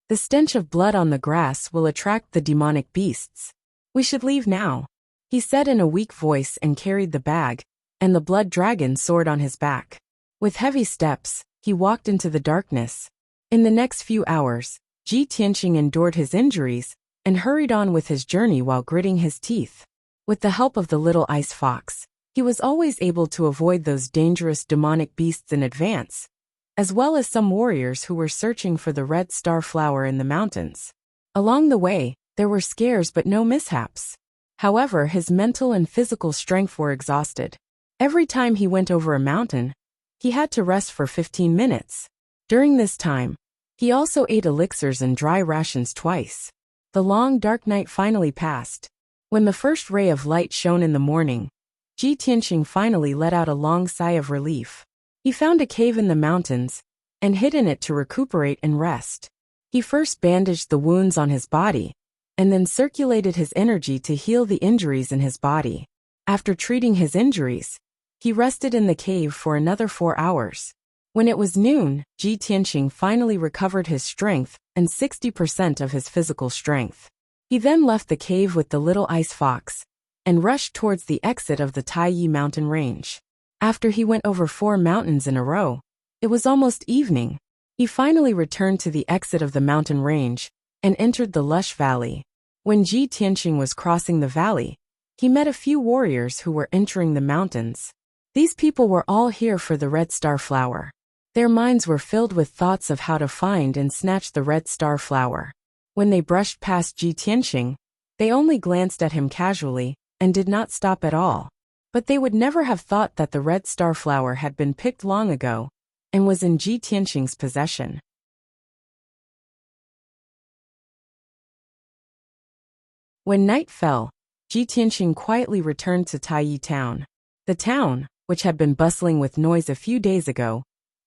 The stench of blood on the grass will attract the demonic beasts. We should leave now, he said in a weak voice and carried the bag, and the blood dragon sword on his back. With heavy steps, he walked into the darkness. In the next few hours, Ji Tianqing endured his injuries and hurried on with his journey while gritting his teeth. With the help of the little ice fox, he was always able to avoid those dangerous demonic beasts in advance, as well as some warriors who were searching for the red star flower in the mountains. Along the way, there were scares but no mishaps. However, his mental and physical strength were exhausted. Every time he went over a mountain, he had to rest for 15 minutes. During this time, he also ate elixirs and dry rations twice. The long dark night finally passed. When the first ray of light shone in the morning, Ji Tianqing finally let out a long sigh of relief. He found a cave in the mountains and hid in it to recuperate and rest. He first bandaged the wounds on his body and then circulated his energy to heal the injuries in his body. After treating his injuries, he rested in the cave for another 4 hours. When it was noon, Ji Tianqing finally recovered his strength and 60% of his physical strength. He then left the cave with the little ice fox and rushed towards the exit of the Taiyi mountain range. After he went over 4 mountains in a row, it was almost evening. He finally returned to the exit of the mountain range and entered the lush valley. When Ji Tianqing was crossing the valley, he met a few warriors who were entering the mountains. These people were all here for the red star flower. Their minds were filled with thoughts of how to find and snatch the red star flower. When they brushed past Ji Tianqing, they only glanced at him casually and did not stop at all. But they would never have thought that the red star flower had been picked long ago and was in Ji Tianqing's possession. When night fell, Ji Tianqing quietly returned to Taiyi town. The town, which had been bustling with noise a few days ago,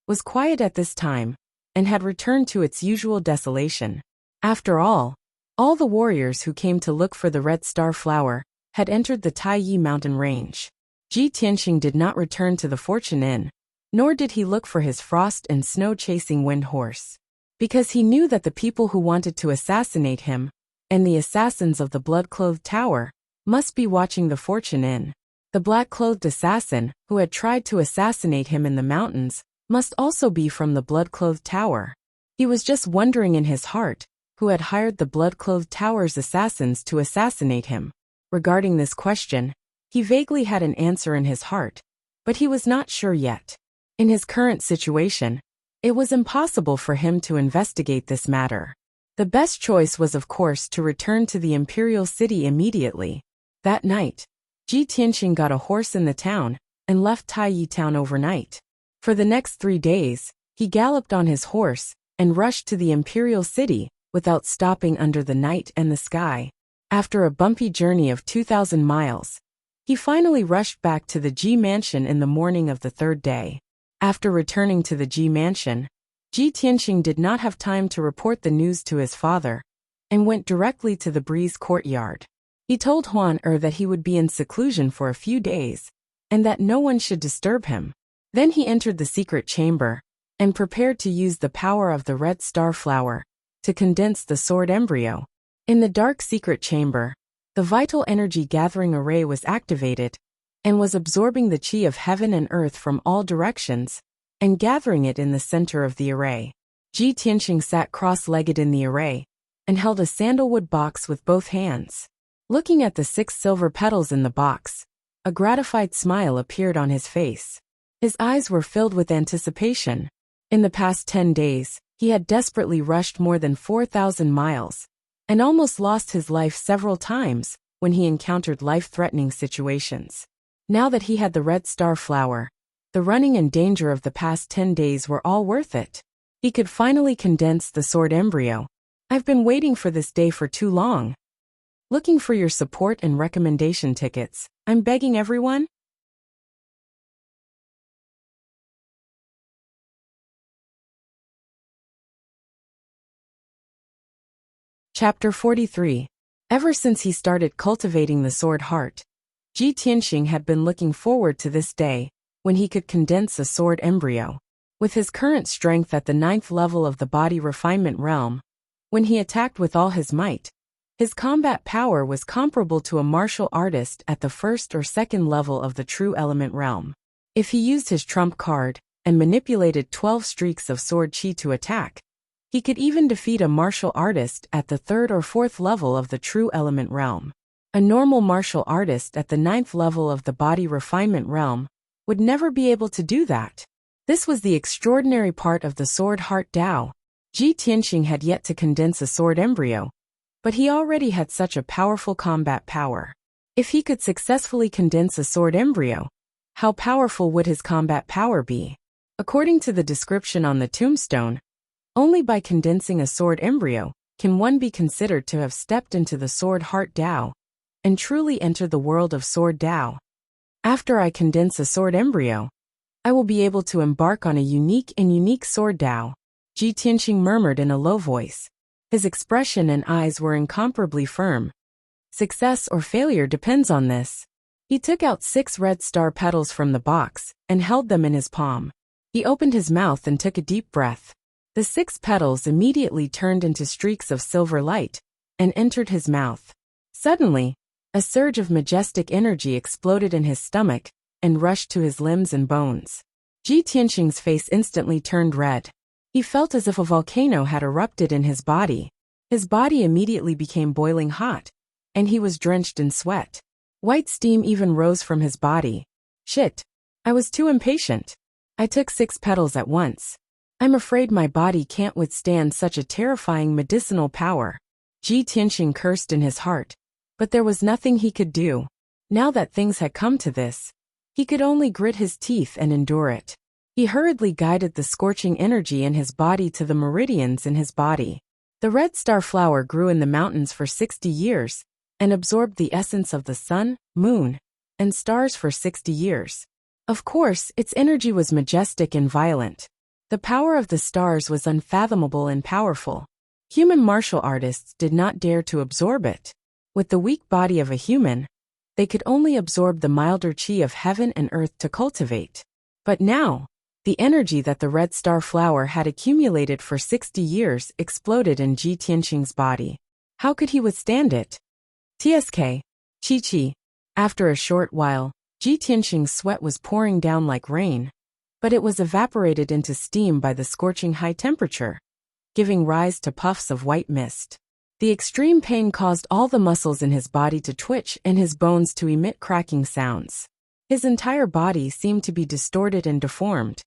was quiet at this time and had returned to its usual desolation. After all the warriors who came to look for the red star flower had entered the Taiyi mountain range. Ji Tianqing did not return to the Fortune Inn, nor did he look for his frost and snow-chasing wind horse. Because he knew that the people who wanted to assassinate him, and the assassins of the blood-clothed tower, must be watching the Fortune Inn. The black-clothed assassin, who had tried to assassinate him in the mountains, must also be from the blood-clothed tower. He was just wondering in his heart who had hired the blood-clothed tower's assassins to assassinate him. Regarding this question, he vaguely had an answer in his heart, but he was not sure yet. In his current situation, it was impossible for him to investigate this matter. The best choice was of course to return to the imperial city immediately. That night, Ji Tianqing got a horse in the town and left Taiyi town overnight. For the next 3 days, he galloped on his horse and rushed to the imperial city without stopping under the night and the sky. After a bumpy journey of 2,000 miles, he finally rushed back to the Ji mansion in the morning of the 3rd day. After returning to the Ji mansion, Ji Tianqing did not have time to report the news to his father and went directly to the breeze courtyard. He told Huan that he would be in seclusion for a few days and that no one should disturb him. Then he entered the secret chamber and prepared to use the power of the red star flower to condense the sword embryo. In the dark secret chamber, the vital energy gathering array was activated and was absorbing the chi of heaven and earth from all directions and gathering it in the center of the array. Ji Tianqing sat cross-legged in the array and held a sandalwood box with both hands. Looking at the 6 silver petals in the box, a gratified smile appeared on his face. His eyes were filled with anticipation. In the past 10 days, he had desperately rushed more than 4,000 miles and almost lost his life several times when he encountered life-threatening situations. Now that he had the red star flower, the running and danger of the past 10 days were all worth it. He could finally condense the sword embryo. I've been waiting for this day for too long. Looking for your support and recommendation tickets, I'm begging everyone. Chapter 43. Ever since he started cultivating the sword heart, Ji Tianqing had been looking forward to this day, when he could condense a sword embryo. With his current strength at the 9th level of the body refinement realm, when he attacked with all his might, his combat power was comparable to a martial artist at the 1st or 2nd level of the true element realm. If he used his trump card and manipulated 12 streaks of sword chi to attack, he could even defeat a martial artist at the 3rd or 4th level of the true element realm. A normal martial artist at the 9th level of the body refinement realm would never be able to do that. This was the extraordinary part of the sword heart Tao. Ji Tianqing had yet to condense a sword embryo, but he already had such a powerful combat power. If he could successfully condense a sword embryo, how powerful would his combat power be? According to the description on the tombstone, only by condensing a sword embryo can one be considered to have stepped into the sword heart Tao and truly enter the world of sword Tao. After I condense a sword embryo, I will be able to embark on a unique sword Tao, Ji Tianqing murmured in a low voice. His expression and eyes were incomparably firm. Success or failure depends on this. He took out 6 red star petals from the box and held them in his palm. He opened his mouth and took a deep breath. The 6 petals immediately turned into streaks of silver light and entered his mouth. Suddenly, a surge of majestic energy exploded in his stomach and rushed to his limbs and bones. Ji Tianqing's face instantly turned red. He felt as if a volcano had erupted in his body. His body immediately became boiling hot, and he was drenched in sweat. White steam even rose from his body. Shit. I was too impatient. I took 6 petals at once. I'm afraid my body can't withstand such a terrifying medicinal power. Ji Tianqing cursed in his heart, but there was nothing he could do. Now that things had come to this, he could only grit his teeth and endure it. He hurriedly guided the scorching energy in his body to the meridians in his body. The red star flower grew in the mountains for 60 years and absorbed the essence of the sun, moon, and stars for 60 years. Of course, its energy was majestic and violent. The power of the stars was unfathomable and powerful. Human martial artists did not dare to absorb it. With the weak body of a human, they could only absorb the milder chi of heaven and earth to cultivate. But now, the energy that the red star flower had accumulated for 60 years exploded in Ji Tianqing's body. How could he withstand it? TSK. Chi. After a short while, Ji Tianqing's sweat was pouring down like rain, but it was evaporated into steam by the scorching high temperature, giving rise to puffs of white mist. The extreme pain caused all the muscles in his body to twitch and his bones to emit cracking sounds. His entire body seemed to be distorted and deformed.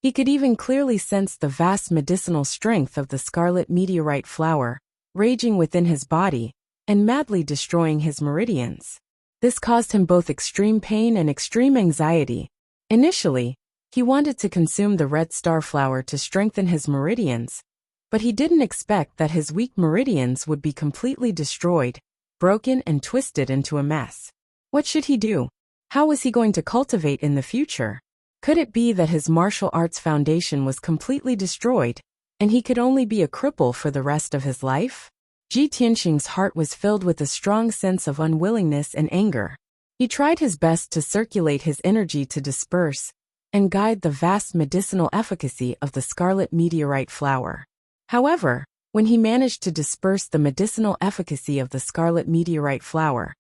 He could even clearly sense the vast medicinal strength of the scarlet meteorite flower, raging within his body and madly destroying his meridians. This caused him both extreme pain and extreme anxiety. Initially, he wanted to consume the red star flower to strengthen his meridians, but he didn't expect that his weak meridians would be completely destroyed, broken and twisted into a mess. What should he do? How was he going to cultivate in the future? Could it be that his martial arts foundation was completely destroyed, and he could only be a cripple for the rest of his life? Ji Tianqing's heart was filled with a strong sense of unwillingness and anger. He tried his best to circulate his energy to disperse and guide the vast medicinal efficacy of the scarlet meteorite flower. However, when he managed to disperse the medicinal efficacy of the scarlet meteorite flower,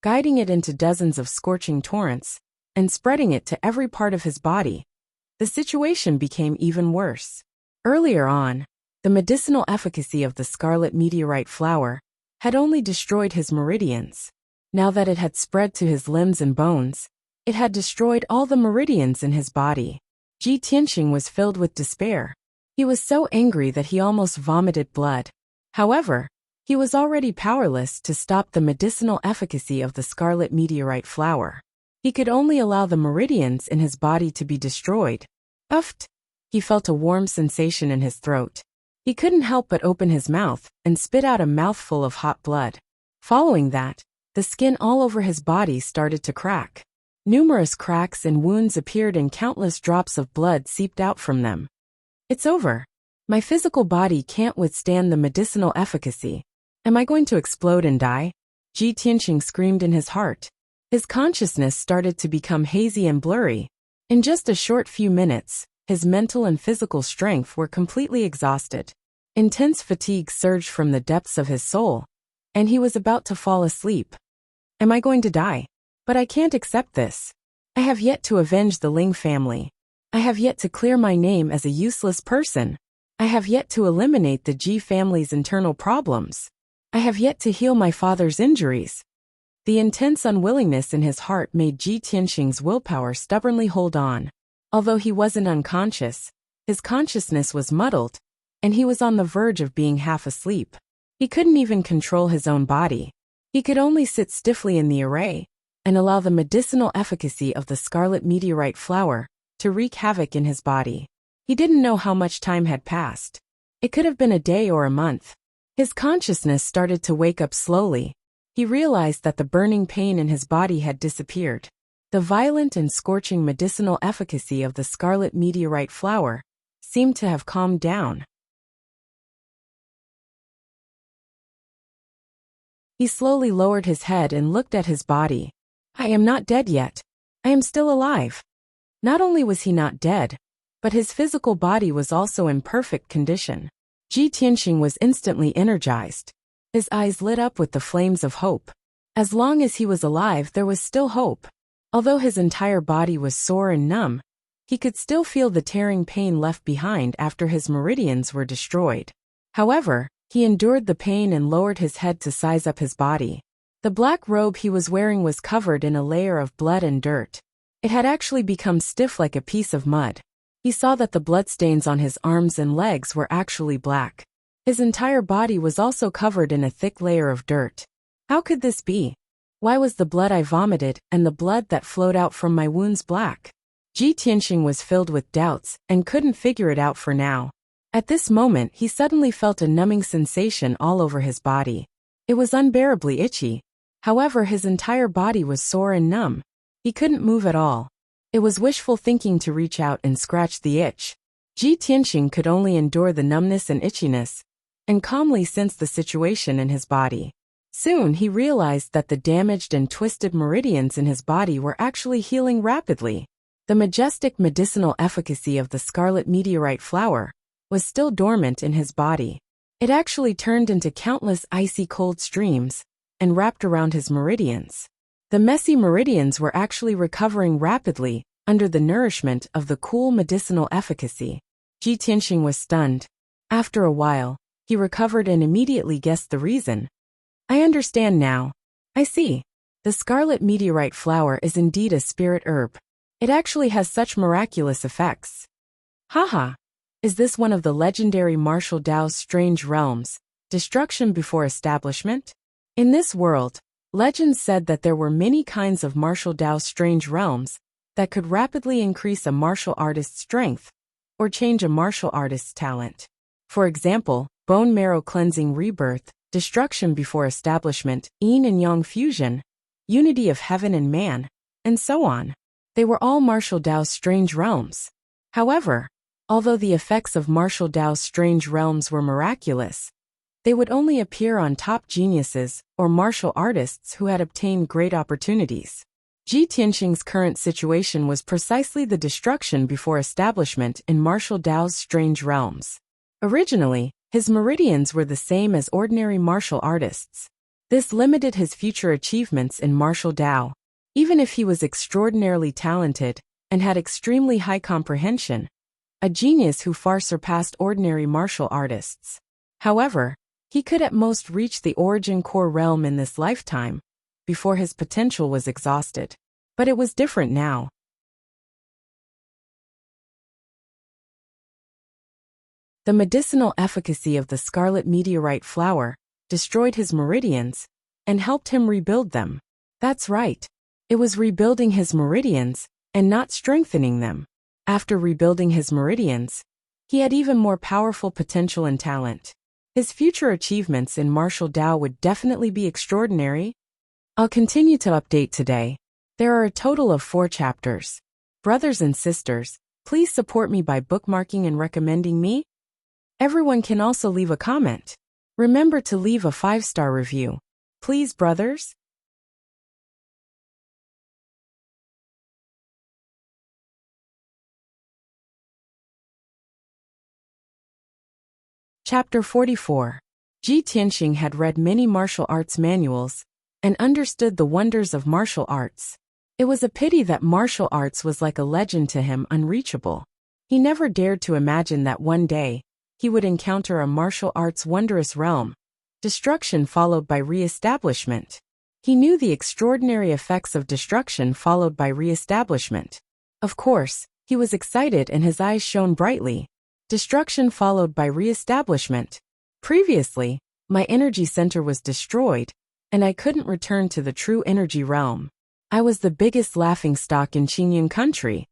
guiding it into dozens of scorching torrents, and spreading it to every part of his body, the situation became even worse. Earlier on, the medicinal efficacy of the scarlet meteorite flower had only destroyed his meridians. Now that it had spread to his limbs and bones, it had destroyed all the meridians in his body. Ji Tianqing was filled with despair. He was so angry that he almost vomited blood. However, he was already powerless to stop the medicinal efficacy of the scarlet meteorite flower. He could only allow the meridians in his body to be destroyed. Uffed! He felt a warm sensation in his throat. He couldn't help but open his mouth and spit out a mouthful of hot blood. Following that, the skin all over his body started to crack. Numerous cracks and wounds appeared and countless drops of blood seeped out from them. It's over. My physical body can't withstand the medicinal efficacy. Am I going to explode and die? Ji Tianqing screamed in his heart. His consciousness started to become hazy and blurry. In just a short few minutes, his mental and physical strength were completely exhausted. Intense fatigue surged from the depths of his soul, and he was about to fall asleep. Am I going to die? But I can't accept this. I have yet to avenge the Ling family. I have yet to clear my name as a useless person. I have yet to eliminate the Ji family's internal problems. I have yet to heal my father's injuries. The intense unwillingness in his heart made Ji Tianxing's willpower stubbornly hold on. Although he wasn't unconscious, his consciousness was muddled, and he was on the verge of being half asleep. He couldn't even control his own body. He could only sit stiffly in the array and allow the medicinal efficacy of the scarlet meteorite flower to wreak havoc in his body. He didn't know how much time had passed. It could have been a day or a month. His consciousness started to wake up slowly. He realized that the burning pain in his body had disappeared. The violent and scorching medicinal efficacy of the scarlet meteorite flower seemed to have calmed down. He slowly lowered his head and looked at his body. I am not dead yet. I am still alive. Not only was he not dead, but his physical body was also in perfect condition. Ji Tianxing was instantly energized. His eyes lit up with the flames of hope. As long as he was alive, there was still hope. Although his entire body was sore and numb, he could still feel the tearing pain left behind after his meridians were destroyed. However, he endured the pain and lowered his head to size up his body. The black robe he was wearing was covered in a layer of blood and dirt. It had actually become stiff like a piece of mud. He saw that the bloodstains on his arms and legs were actually black. His entire body was also covered in a thick layer of dirt. How could this be? Why was the blood I vomited and the blood that flowed out from my wounds black? Ji Tianxing was filled with doubts and couldn't figure it out for now. At this moment, he suddenly felt a numbing sensation all over his body. It was unbearably itchy. However, his entire body was sore and numb. He couldn't move at all. It was wishful thinking to reach out and scratch the itch. Ji Tianxing could only endure the numbness and itchiness, and calmly sense the situation in his body. Soon he realized that the damaged and twisted meridians in his body were actually healing rapidly. The majestic medicinal efficacy of the scarlet meteorite flower was still dormant in his body. It actually turned into countless icy cold streams and wrapped around his meridians. The messy meridians were actually recovering rapidly under the nourishment of the cool medicinal efficacy. Ji Tianxing was stunned. After a while, he recovered and immediately guessed the reason. I understand now. I see. The scarlet meteorite flower is indeed a spirit herb. It actually has such miraculous effects. Haha. Is this one of the legendary martial Dao's strange realms, destruction before establishment? In this world, legends said that there were many kinds of martial Dao's strange realms that could rapidly increase a martial artist's strength or change a martial artist's talent. For example, bone marrow cleansing rebirth, destruction before establishment, yin and yang fusion, unity of heaven and man, and so on. They were all martial Dao's strange realms. However, although the effects of martial Dao's strange realms were miraculous, they would only appear on top geniuses or martial artists who had obtained great opportunities. Ji Tianxing's current situation was precisely the destruction before establishment in martial Dao's strange realms. Originally, his meridians were the same as ordinary martial artists. This limited his future achievements in martial Dao. Even if he was extraordinarily talented and had extremely high comprehension, a genius who far surpassed ordinary martial artists. However, he could at most reach the origin core realm in this lifetime, before his potential was exhausted. But it was different now. The medicinal efficacy of the scarlet meteorite flower destroyed his meridians and helped him rebuild them. That's right. It was rebuilding his meridians and not strengthening them. After rebuilding his meridians, he had even more powerful potential and talent. His future achievements in martial Dao would definitely be extraordinary. I'll continue to update today. There are a total of 4 chapters. Brothers and sisters, please support me by bookmarking and recommending me. Everyone can also leave a comment. Remember to leave a 5-star review. Please, brothers. Chapter 44. Ji Tianxing had read many martial arts manuals and understood the wonders of martial arts. It was a pity that martial arts was like a legend to him, unreachable. He never dared to imagine that one day he would encounter a martial arts wondrous realm, destruction followed by re-establishment. He knew the extraordinary effects of destruction followed by re-establishment. Of course, he was excited and his eyes shone brightly. Destruction followed by re-establishment. Previously, my energy center was destroyed, and I couldn't return to the true energy realm. I was the biggest laughingstock in Qingyun country.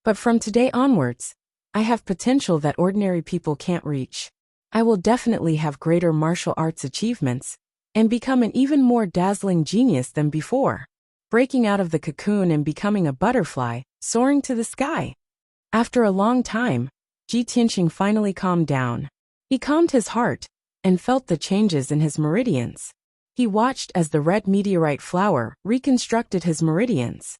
But from today onwards, I have potential that ordinary people can't reach. I will definitely have greater martial arts achievements and become an even more dazzling genius than before, breaking out of the cocoon and becoming a butterfly, soaring to the sky. After a long time, Ji Tianxing finally calmed down. He calmed his heart and felt the changes in his meridians. He watched as the red meteorite flower reconstructed his meridians.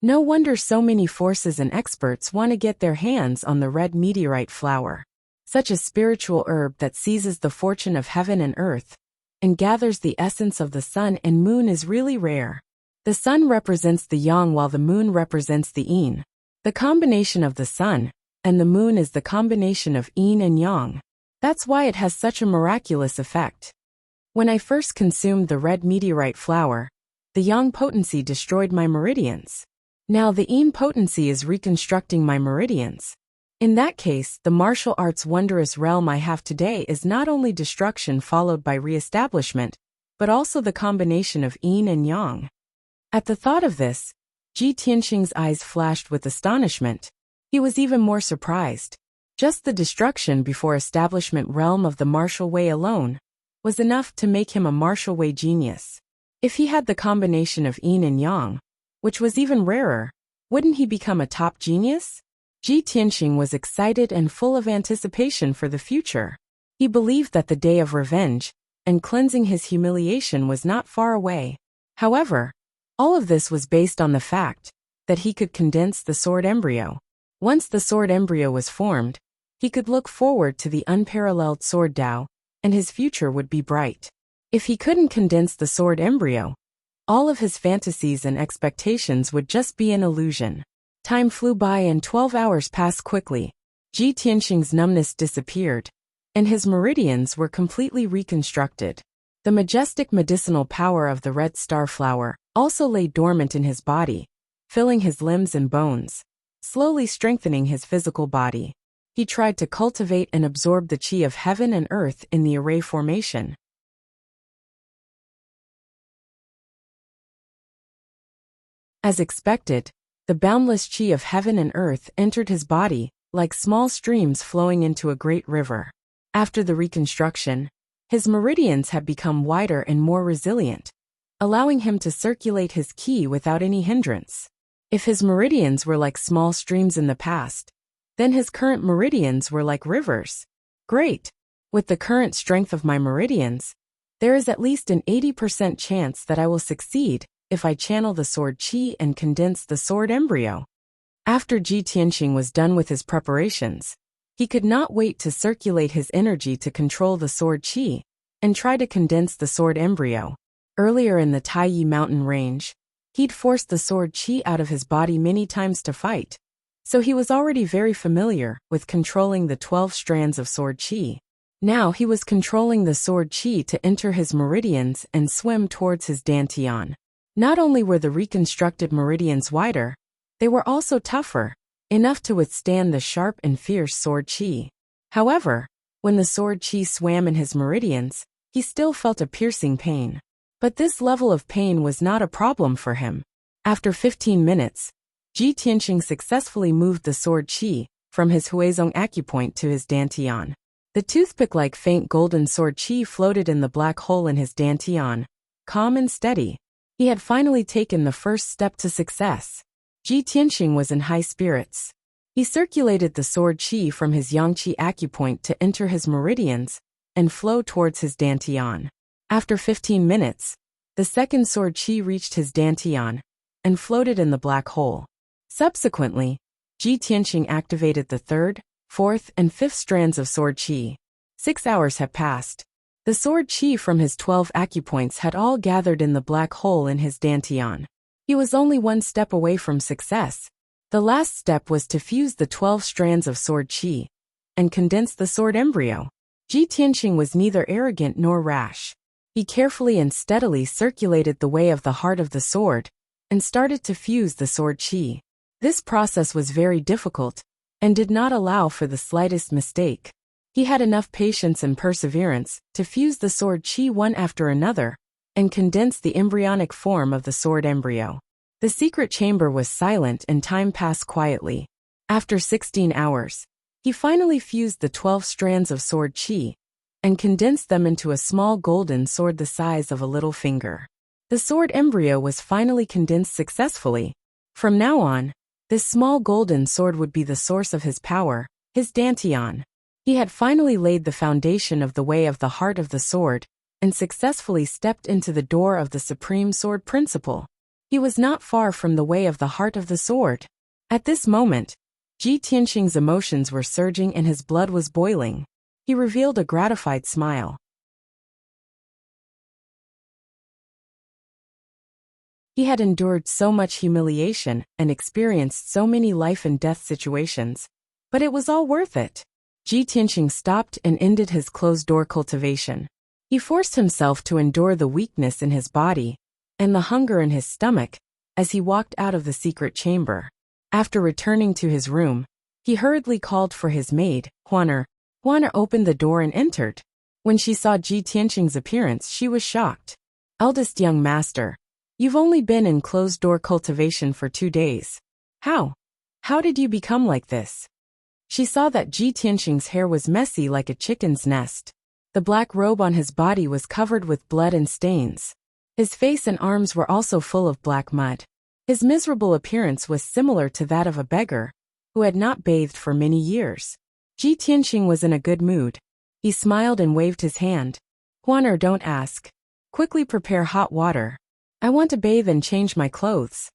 No wonder so many forces and experts want to get their hands on the red meteorite flower. Such a spiritual herb that seizes the fortune of heaven and earth and gathers the essence of the sun and moon is really rare. The sun represents the yang while the moon represents the yin. The combination of the sun and the moon is the combination of yin and yang. That's why it has such a miraculous effect. When I first consumed the red meteorite flower, the yang potency destroyed my meridians. Now the yin potency is reconstructing my meridians. In that case, the martial arts wondrous realm I have today is not only destruction followed by re-establishment, but also the combination of yin and yang. At the thought of this, Ji Tianxing's eyes flashed with astonishment. He was even more surprised. Just the destruction before establishment realm of the martial way alone was enough to make him a martial way genius. If he had the combination of yin and yang, which was even rarer, wouldn't he become a top genius? Ji Tianxing was excited and full of anticipation for the future. He believed that the day of revenge and cleansing his humiliation was not far away. However, all of this was based on the fact that he could condense the sword embryo. Once the sword embryo was formed, he could look forward to the unparalleled sword Dao, and his future would be bright. If he couldn't condense the sword embryo, all of his fantasies and expectations would just be an illusion. Time flew by and 12 hours passed quickly. Ji Tianxing's numbness disappeared, and his meridians were completely reconstructed. The majestic medicinal power of the red star flower also lay dormant in his body, filling his limbs and bones, slowly strengthening his physical body. He tried to cultivate and absorb the qi of heaven and earth in the array formation. As expected, the boundless qi of heaven and earth entered his body, like small streams flowing into a great river. After the reconstruction, his meridians had become wider and more resilient, allowing him to circulate his qi without any hindrance. If his meridians were like small streams in the past, then his current meridians were like rivers. Great! With the current strength of my meridians, there is at least an 80% chance that I will succeed if I channel the sword qi and condense the sword embryo. After Ji Tianxing was done with his preparations, he could not wait to circulate his energy to control the sword qi and try to condense the sword embryo. Earlier in the Taiyi mountain range, he'd forced the sword qi out of his body many times to fight, so he was already very familiar with controlling the 12 strands of sword qi. Now he was controlling the sword qi to enter his meridians and swim towards his dantian. Not only were the reconstructed meridians wider, they were also tougher, enough to withstand the sharp and fierce sword qi. However, when the sword qi swam in his meridians, he still felt a piercing pain. But this level of pain was not a problem for him. After 15 minutes, Ji Tianxing successfully moved the sword qi from his Huizong acupoint to his dantian. The toothpick-like faint golden sword qi floated in the black hole in his dantian, calm and steady. He had finally taken the first step to success. Ji Tianxing was in high spirits. He circulated the sword qi from his yangqi acupoint to enter his meridians and flow towards his dantian. After 15 minutes, the second sword qi reached his dantian and floated in the black hole. Subsequently, Ji Tianxing activated the third, fourth, and fifth strands of sword qi. 6 hours had passed. The sword chi from his 12 acupoints had all gathered in the black hole in his dantian. He was only one step away from success. The last step was to fuse the 12 strands of sword chi and condense the sword embryo. Ji Tianqing was neither arrogant nor rash. He carefully and steadily circulated the way of the heart of the sword and started to fuse the sword chi. This process was very difficult and did not allow for the slightest mistake. He had enough patience and perseverance to fuse the sword chi one after another and condense the embryonic form of the sword embryo. The secret chamber was silent and time passed quietly. After 16 hours, he finally fused the 12 strands of sword chi and condensed them into a small golden sword the size of a little finger. The sword embryo was finally condensed successfully. From now on, this small golden sword would be the source of his power, his dantian. He had finally laid the foundation of the way of the heart of the sword and successfully stepped into the door of the supreme sword principle. He was not far from the way of the heart of the sword. At this moment, Ji Tianqing's emotions were surging and his blood was boiling. He revealed a gratified smile. He had endured so much humiliation and experienced so many life and death situations, but it was all worth it. Ji Tianqing stopped and ended his closed-door cultivation. He forced himself to endure the weakness in his body and the hunger in his stomach as he walked out of the secret chamber. After returning to his room, he hurriedly called for his maid, Huaner. Huaner opened the door and entered. When she saw Ji Tianqing's appearance, she was shocked. "Eldest young master, you've only been in closed-door cultivation for 2 days. How did you become like this?" She saw that Ji Tianqing's hair was messy like a chicken's nest. The black robe on his body was covered with blood and stains. His face and arms were also full of black mud. His miserable appearance was similar to that of a beggar who had not bathed for many years. Ji Tianqing was in a good mood. He smiled and waved his hand. "Huaner, don't ask. Quickly prepare hot water. I want to bathe and change my clothes.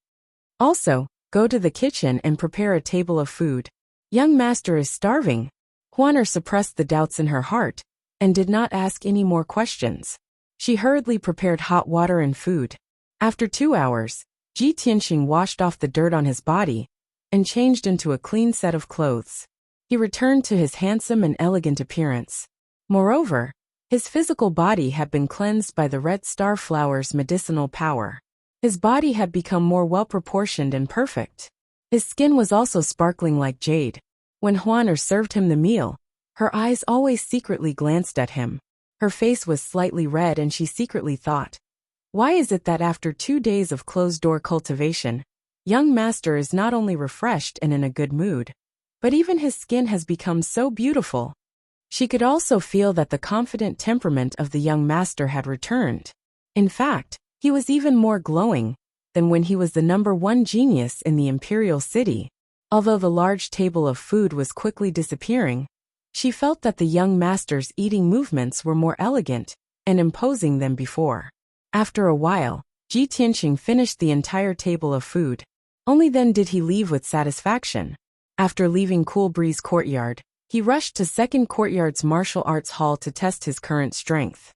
Also, go to the kitchen and prepare a table of food. Young master is starving." Huaner suppressed the doubts in her heart and did not ask any more questions. She hurriedly prepared hot water and food. After 2 hours, Ji Tianqing washed off the dirt on his body and changed into a clean set of clothes. He returned to his handsome and elegant appearance. Moreover, his physical body had been cleansed by the red star flower's medicinal power. His body had become more well-proportioned and perfect. His skin was also sparkling like jade. When Huaner served him the meal, her eyes always secretly glanced at him. Her face was slightly red and she secretly thought, "Why is it that after 2 days of closed-door cultivation, young master is not only refreshed and in a good mood, but even his skin has become so beautiful?" She could also feel that the confident temperament of the young master had returned. In fact, he was even more glowing than when he was the #1 genius in the imperial city. Although the large table of food was quickly disappearing, she felt that the young master's eating movements were more elegant and imposing than before. After a while, Ji Tianqing finished the entire table of food. Only then did he leave with satisfaction. After leaving Cool Breeze Courtyard, he rushed to Second Courtyard's martial arts hall to test his current strength.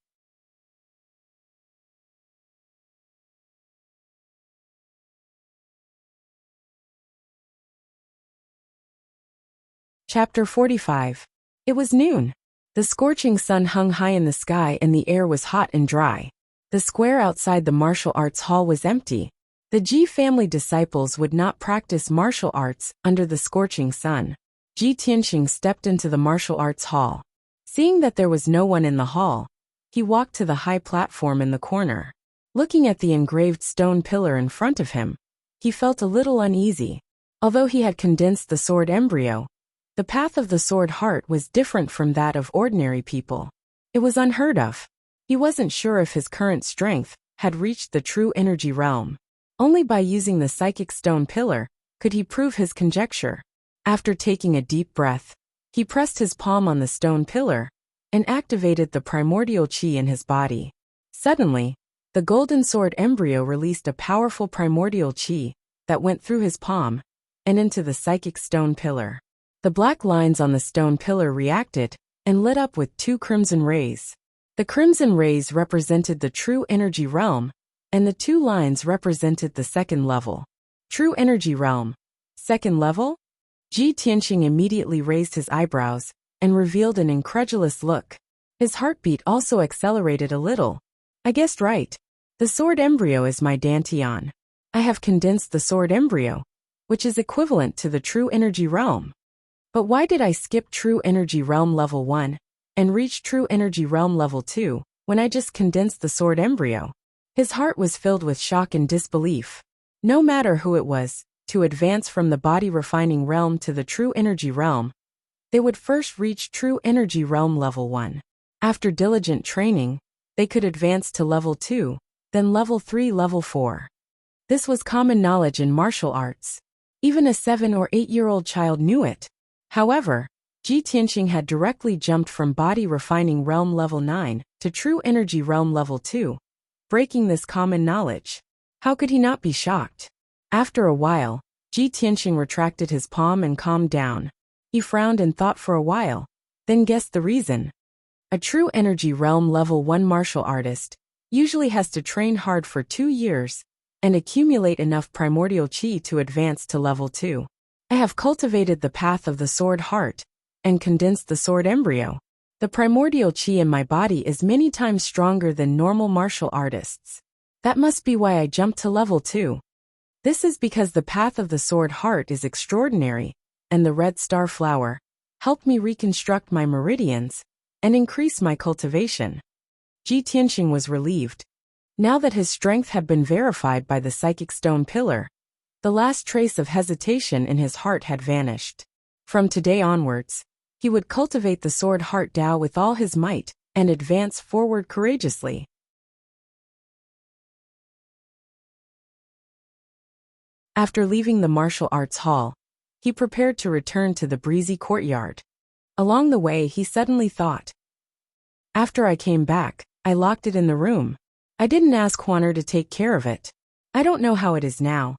Chapter 45. It was noon. The scorching sun hung high in the sky and the air was hot and dry. The square outside the martial arts hall was empty. The Ji family disciples would not practice martial arts under the scorching sun. Ji Tianqing stepped into the martial arts hall. Seeing that there was no one in the hall, he walked to the high platform in the corner. Looking at the engraved stone pillar in front of him, he felt a little uneasy. Although he had condensed the sword embryo, the path of the sword heart was different from that of ordinary people. It was unheard of. He wasn't sure if his current strength had reached the true energy realm. Only by using the psychic stone pillar could he prove his conjecture. After taking a deep breath, he pressed his palm on the stone pillar and activated the primordial chi in his body. Suddenly, the golden sword embryo released a powerful primordial chi that went through his palm and into the psychic stone pillar. The black lines on the stone pillar reacted and lit up with two crimson rays. The crimson rays represented the true energy realm, and the two lines represented the second level. True energy realm. Second level? Ji Tianqing immediately raised his eyebrows and revealed an incredulous look. His heartbeat also accelerated a little. I guessed right. The sword embryo is my dantian. I have condensed the sword embryo, which is equivalent to the true energy realm. But why did I skip true energy realm level 1 and reach true energy realm level 2 when I just condensed the sword embryo? His heart was filled with shock and disbelief. No matter who it was, to advance from the body refining realm to the true energy realm, they would first reach true energy realm level 1. After diligent training, they could advance to level 2, then level 3, level 4. This was common knowledge in martial arts. Even a 7 or 8-year-old child knew it. However, Ji Tianqing had directly jumped from body refining realm level 9 to true energy realm level 2, breaking this common knowledge. How could he not be shocked? After a while, Ji Tianqing retracted his palm and calmed down. He frowned and thought for a while, then guessed the reason. A true energy realm level 1 martial artist usually has to train hard for 2 years and accumulate enough primordial qi to advance to level 2. I have cultivated the path of the sword heart and condensed the sword embryo. The primordial qi in my body is many times stronger than normal martial artists. That must be why I jumped to level 2. This is because the path of the sword heart is extraordinary, and the red star flower helped me reconstruct my meridians and increase my cultivation. Ji Tianqing was relieved. Now that his strength had been verified by the psychic stone pillar, the last trace of hesitation in his heart had vanished. From today onwards, he would cultivate the sword heart Dao with all his might and advance forward courageously. After leaving the martial arts hall, he prepared to return to the breezy courtyard. Along the way, he suddenly thought, after I came back, I locked it in the room. I didn't ask Huaner to take care of it. I don't know how it is now.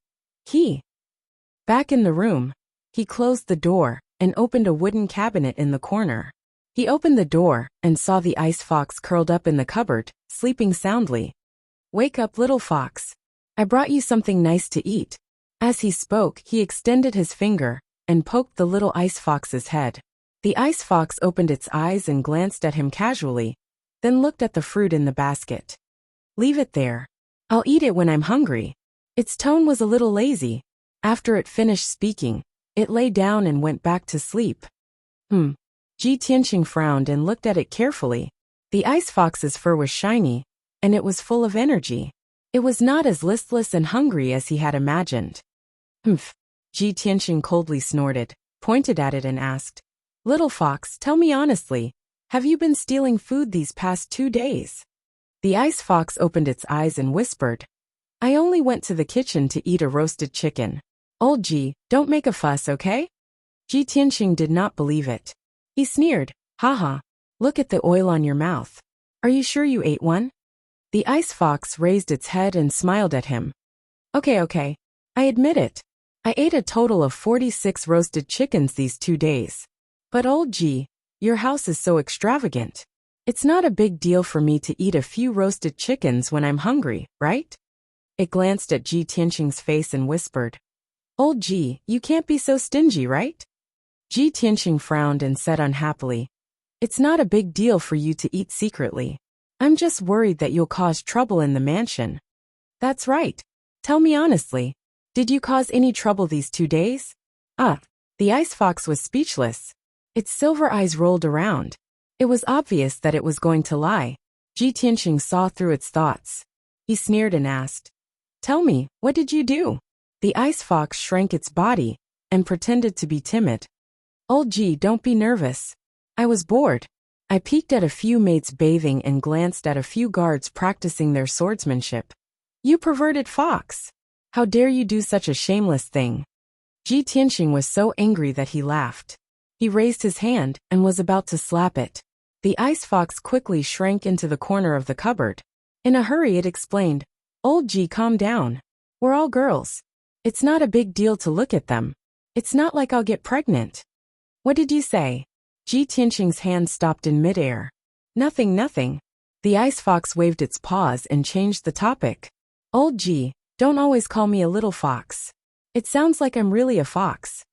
Back in the room, he closed the door and opened a wooden cabinet in the corner. He opened the door and saw the ice fox curled up in the cupboard, sleeping soundly. Wake up, little fox. I brought you something nice to eat. As he spoke, he extended his finger and poked the little ice fox's head. The ice fox opened its eyes and glanced at him casually, then looked at the fruit in the basket. Leave it there. I'll eat it when I'm hungry. Its tone was a little lazy. After it finished speaking, it lay down and went back to sleep. Ji Tianqing frowned and looked at it carefully. The ice fox's fur was shiny, and it was full of energy. It was not as listless and hungry as he had imagined. Ji Tianqing coldly snorted, pointed at it and asked, Little fox, tell me honestly, have you been stealing food these past 2 days? The ice fox opened its eyes and whispered, I only went to the kitchen to eat a roasted chicken. Old Ji, don't make a fuss, okay? Ji Tianqing did not believe it. He sneered, haha, look at the oil on your mouth. Are you sure you ate one? The ice fox raised its head and smiled at him. Okay, I admit it. I ate a total of 46 roasted chickens these 2 days. But old Ji, your house is so extravagant. It's not a big deal for me to eat a few roasted chickens when I'm hungry, right? It glanced at Ji Tianqing's face and whispered, Old Ji, you can't be so stingy, right? Ji Tianqing frowned and said unhappily, It's not a big deal for you to eat secretly. I'm just worried that you'll cause trouble in the mansion. That's right. Tell me honestly, did you cause any trouble these 2 days? The ice fox was speechless. Its silver eyes rolled around. It was obvious that it was going to lie. Ji Tianqing saw through its thoughts. He sneered and asked, Tell me, what did you do? The ice fox shrank its body and pretended to be timid. Old Ji, don't be nervous. I was bored. I peeked at a few mates bathing and glanced at a few guards practicing their swordsmanship. You perverted fox! How dare you do such a shameless thing? Ji Tianqing was so angry that he laughed. He raised his hand and was about to slap it. The ice fox quickly shrank into the corner of the cupboard. In a hurry it explained, Old Ji, calm down. We're all girls. It's not a big deal to look at them. It's not like I'll get pregnant. What did you say? Ji Tianqing's hand stopped in midair. Nothing, nothing. The ice fox waved its paws and changed the topic. Old Ji, don't always call me a little fox. It sounds like I'm really a fox.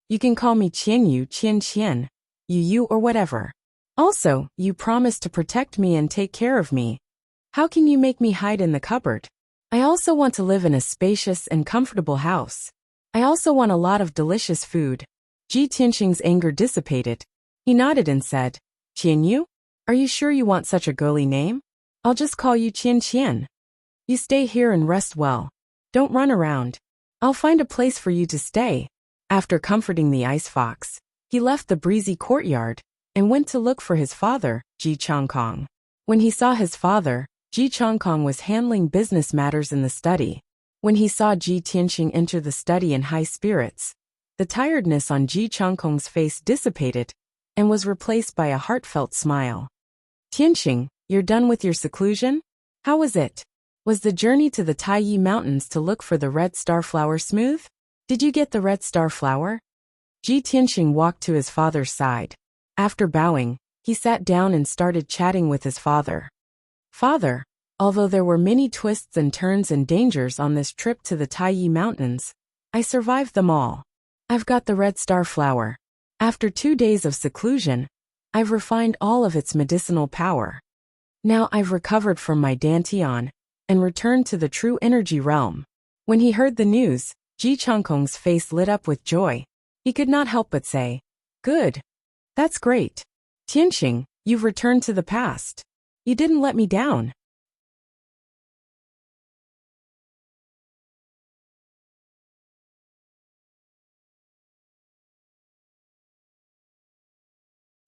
You can call me Qian Qian, you or whatever. Also, you promised to protect me and take care of me. How can you make me hide in the cupboard? I also want to live in a spacious and comfortable house. I also want a lot of delicious food. Ji Tianqing's anger dissipated. He nodded and said, Qian, are you sure you want such a girly name? I'll just call you Qian. You stay here and rest well. Don't run around. I'll find a place for you to stay. After comforting the ice fox, he left the breezy courtyard and went to look for his father, Ji Changkong. When he saw his father, Ji Changkong was handling business matters in the study. When he saw Ji Tianqing enter the study in high spirits, the tiredness on Ji Changkong's face dissipated and was replaced by a heartfelt smile. Tianqing, you're done with your seclusion? How was it? Was the journey to the Taiyi Mountains to look for the red star flower smooth? Did you get the red star flower? Ji Tianqing walked to his father's side. After bowing, he sat down and started chatting with his father. Father, although there were many twists and turns and dangers on this trip to the Taiyi Mountains, I survived them all. I've got the red star flower. After 2 days of seclusion, I've refined all of its medicinal power. Now I've recovered from my dantian and returned to the true energy realm. When he heard the news, Ji Changkong's face lit up with joy. He could not help but say, Good. That's great. Tianqing, you've returned to the past. You didn't let me down.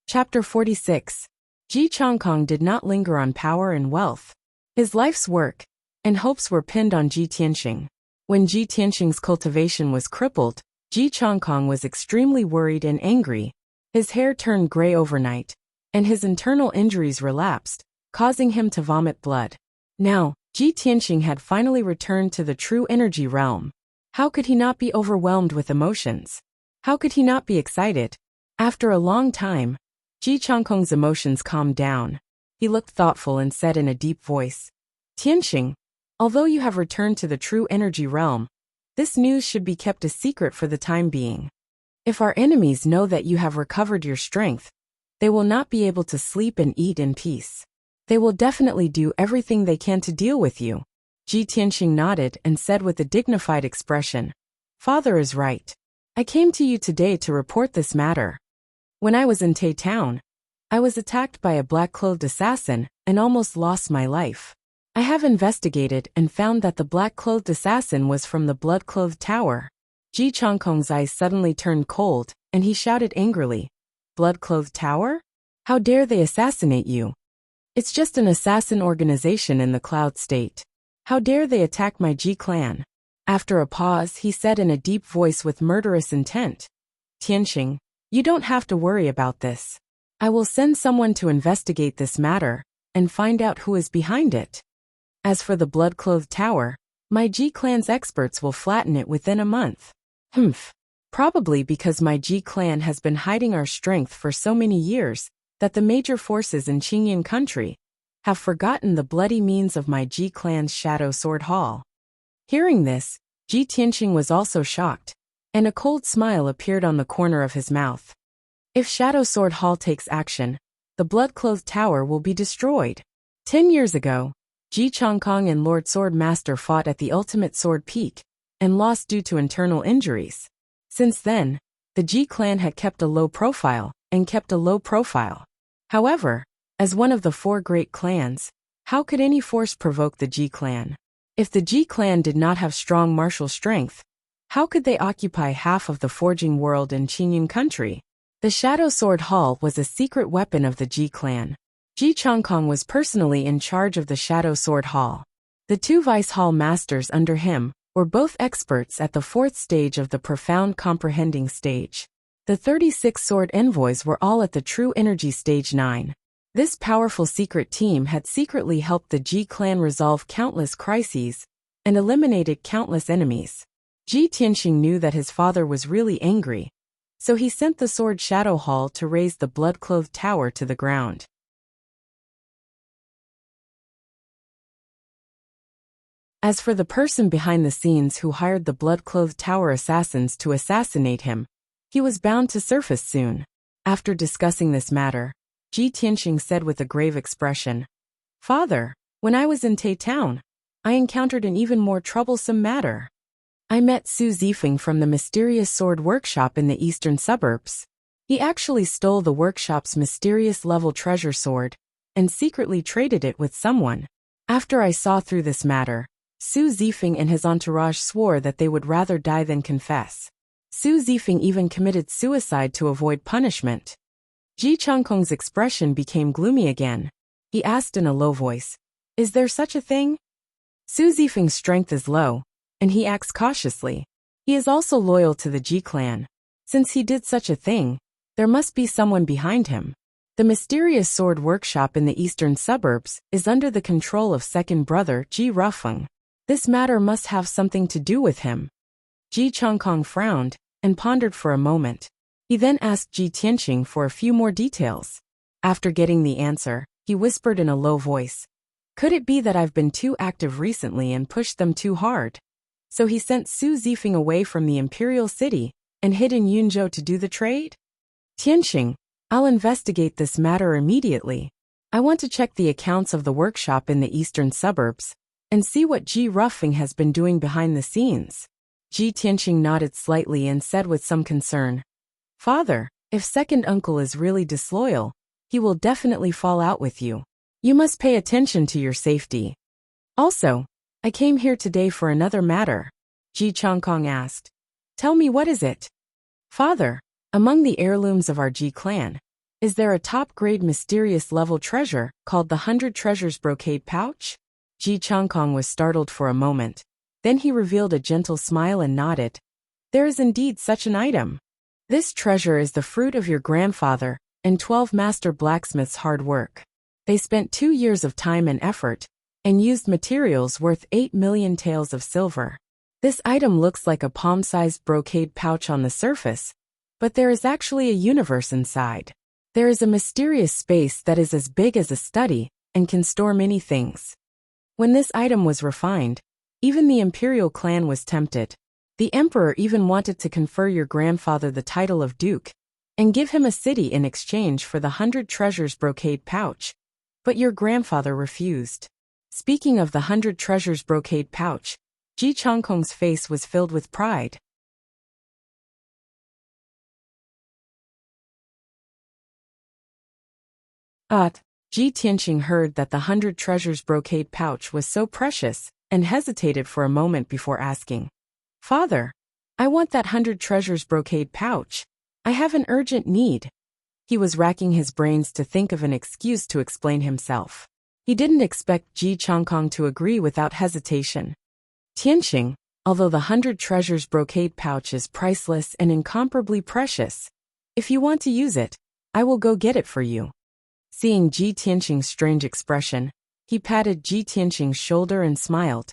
Chapter 46. Ji Changkong did not linger on power and wealth. His life's work and hopes were pinned on Ji Tianqing. When Ji Tianqing's cultivation was crippled, Ji Changkong was extremely worried and angry. His hair turned gray overnight, and his internal injuries relapsed, causing him to vomit blood. Now, Ji Tianqing had finally returned to the true energy realm. How could he not be overwhelmed with emotions? How could he not be excited? After a long time, Ji Changkong's emotions calmed down. He looked thoughtful and said in a deep voice, Tianqing, although you have returned to the true energy realm, this news should be kept a secret for the time being. If our enemies know that you have recovered your strength, they will not be able to sleep and eat in peace. They will definitely do everything they can to deal with you. Ji Tianqing nodded and said with a dignified expression, Father is right. I came to you today to report this matter. When I was in Tai Town, I was attacked by a black-clothed assassin and almost lost my life. I have investigated and found that the black-clothed assassin was from the blood-clothed tower. Ji Changkong's eyes suddenly turned cold, and he shouted angrily, Blood-clothed tower? How dare they assassinate you? It's just an assassin organization in the cloud state. How dare they attack my Ji clan? After a pause, he said in a deep voice with murderous intent, Tianqing, you don't have to worry about this. I will send someone to investigate this matter and find out who is behind it. As for the blood-clothed tower, my Ji clan's experts will flatten it within a month. Probably because my Ji clan has been hiding our strength for so many years that the major forces in Qingyan country have forgotten the bloody means of my Ji clan's Shadow Sword Hall. Hearing this, Ji Tianqing was also shocked, and a cold smile appeared on the corner of his mouth. If Shadow Sword Hall takes action, the blood-clothed tower will be destroyed. 10 years ago, Ji Changkong and Lord Sword Master fought at the Ultimate Sword Peak and lost due to internal injuries. Since then, the Ji clan had kept a low profile and kept a low profile. However, as one of the 4 great clans, how could any force provoke the Ji clan? If the Ji clan did not have strong martial strength, how could they occupy half of the forging world in Qingyan country? The Shadow Sword Hall was a secret weapon of the Ji clan. Ji Changkong was personally in charge of the Shadow Sword Hall. The 2 Vice Hall masters under him were both experts at the 4th stage of the profound comprehending stage. The 36 sword envoys were all at the true energy stage 9. This powerful secret team had secretly helped the Ji clan resolve countless crises and eliminated countless enemies. Ji Tianxing knew that his father was really angry, so he sent the sword Shadow Hall to raise the blood-clothed tower to the ground. As for the person behind the scenes who hired the blood-clothed tower assassins to assassinate him, he was bound to surface soon. After discussing this matter, Ji Tianxing said with a grave expression, "Father, when I was in Tai Town, I encountered an even more troublesome matter. I met Su Zifeng from the mysterious sword workshop in the eastern suburbs. He actually stole the workshop's mysterious level treasure sword and secretly traded it with someone. After I saw through this matter, Su Zifeng and his entourage swore that they would rather die than confess. Su Zifeng even committed suicide to avoid punishment." Ji Changkong's expression became gloomy again. He asked in a low voice, "Is there such a thing?" Su Zifeng's strength is low, and he acts cautiously. He is also loyal to the Ji clan. Since he did such a thing, there must be someone behind him. The mysterious sword workshop in the eastern suburbs is under the control of second brother Ji Rufeng. This matter must have something to do with him. Ji Changkong frowned and pondered for a moment. He then asked Ji Tianxing for a few more details. After getting the answer, he whispered in a low voice, "Could it be that I've been too active recently and pushed them too hard?" So he sent Su Zifeng away from the imperial city and hid in Yunzhou to do the trade? "Tianxing, I'll investigate this matter immediately. I want to check the accounts of the workshop in the eastern suburbs and see what Ji Rufeng has been doing behind the scenes." Ji Tianxing nodded slightly and said with some concern, "Father, if second uncle is really disloyal, he will definitely fall out with you. You must pay attention to your safety." "Also, I came here today for another matter," Ji Changkong asked. "Tell me, what is it?" "Father, among the heirlooms of our Ji clan, is there a top-grade mysterious level treasure called the 100 Treasures Brocade Pouch?" Ji Changkong was startled for a moment. Then he revealed a gentle smile and nodded. "There is indeed such an item. This treasure is the fruit of your grandfather and 12 master blacksmiths' hard work. They spent 2 years of time and effort and used materials worth 8 million taels of silver. This item looks like a palm-sized brocade pouch on the surface, but there is actually a universe inside. There is a mysterious space that is as big as a study and can store many things. When this item was refined, even the imperial clan was tempted. The emperor even wanted to confer your grandfather the title of duke and give him a city in exchange for the 100 Treasures Brocade Pouch, but your grandfather refused." Speaking of the 100 Treasures Brocade Pouch, Ji Changkong's face was filled with pride. Ji Tianxing heard that the 100 Treasures Brocade Pouch was so precious and hesitated for a moment before asking, "Father, I want that 100 Treasures Brocade Pouch. I have an urgent need." He was racking his brains to think of an excuse to explain himself. He didn't expect Ji Changkong to agree without hesitation. "Tianxing, although the 100 Treasures Brocade Pouch is priceless and incomparably precious, if you want to use it, I will go get it for you." Seeing Ji Tianxing's strange expression, he patted Ji Tianxing's shoulder and smiled.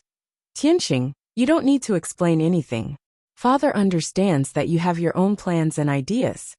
"Tianxing, you don't need to explain anything. Father understands that you have your own plans and ideas.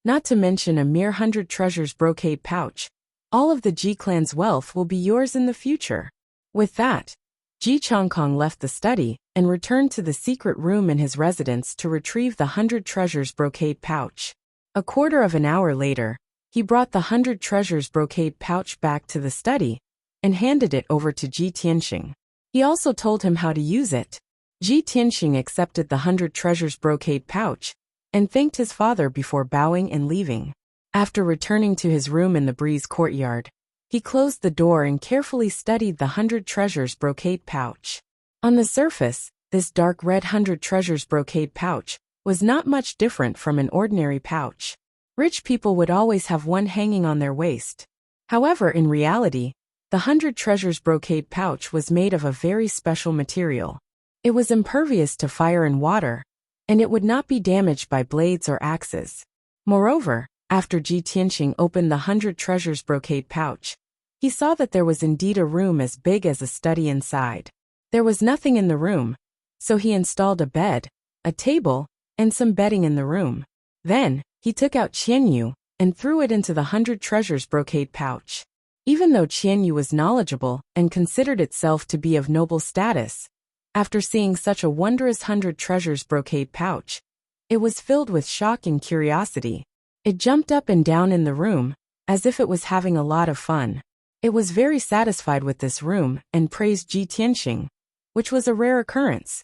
Not to mention a mere 100 Treasures Brocade Pouch. All of the Ji clan's wealth will be yours in the future." With that, Ji Changkong left the study and returned to the secret room in his residence to retrieve the 100 Treasures Brocade Pouch. A quarter of an hour later, he brought the 100 Treasures Brocade Pouch back to the study and handed it over to Ji Tianxing. He also told him how to use it. Ji Tianxing accepted the 100 Treasures Brocade Pouch and thanked his father before bowing and leaving. After returning to his room in the breeze courtyard, he closed the door and carefully studied the 100 Treasures Brocade Pouch. On the surface, this dark red 100 Treasures Brocade Pouch was not much different from an ordinary pouch. Rich people would always have one hanging on their waist. However, in reality, the 100 Treasures Brocade Pouch was made of a very special material. It was impervious to fire and water, and it would not be damaged by blades or axes. Moreover, after Ji Tianxing opened the 100 Treasures Brocade Pouch, he saw that there was indeed a room as big as a study inside. There was nothing in the room, So he installed a bed, a table, and some bedding in the room. Then, he took out Qianyu and threw it into the 100 treasures brocade pouch. Even though Qianyu was knowledgeable and considered itself to be of noble status, after seeing such a wondrous 100 treasures brocade pouch, it was filled with shock and curiosity. It jumped up and down in the room, as if it was having a lot of fun. It was very satisfied with this room and praised Ji Tianxing, which was a rare occurrence.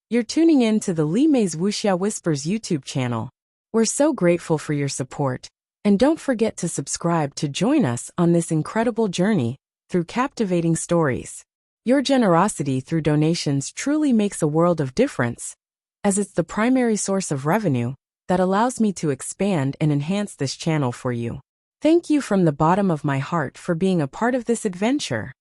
You're tuning in to the Li Mei's Wuxia Whispers YouTube channel. We're so grateful for your support, and don't forget to subscribe to join us on this incredible journey through captivating stories. Your generosity through donations truly makes a world of difference, as it's the primary source of revenue that allows me to expand and enhance this channel for you. Thank you from the bottom of my heart for being a part of this adventure.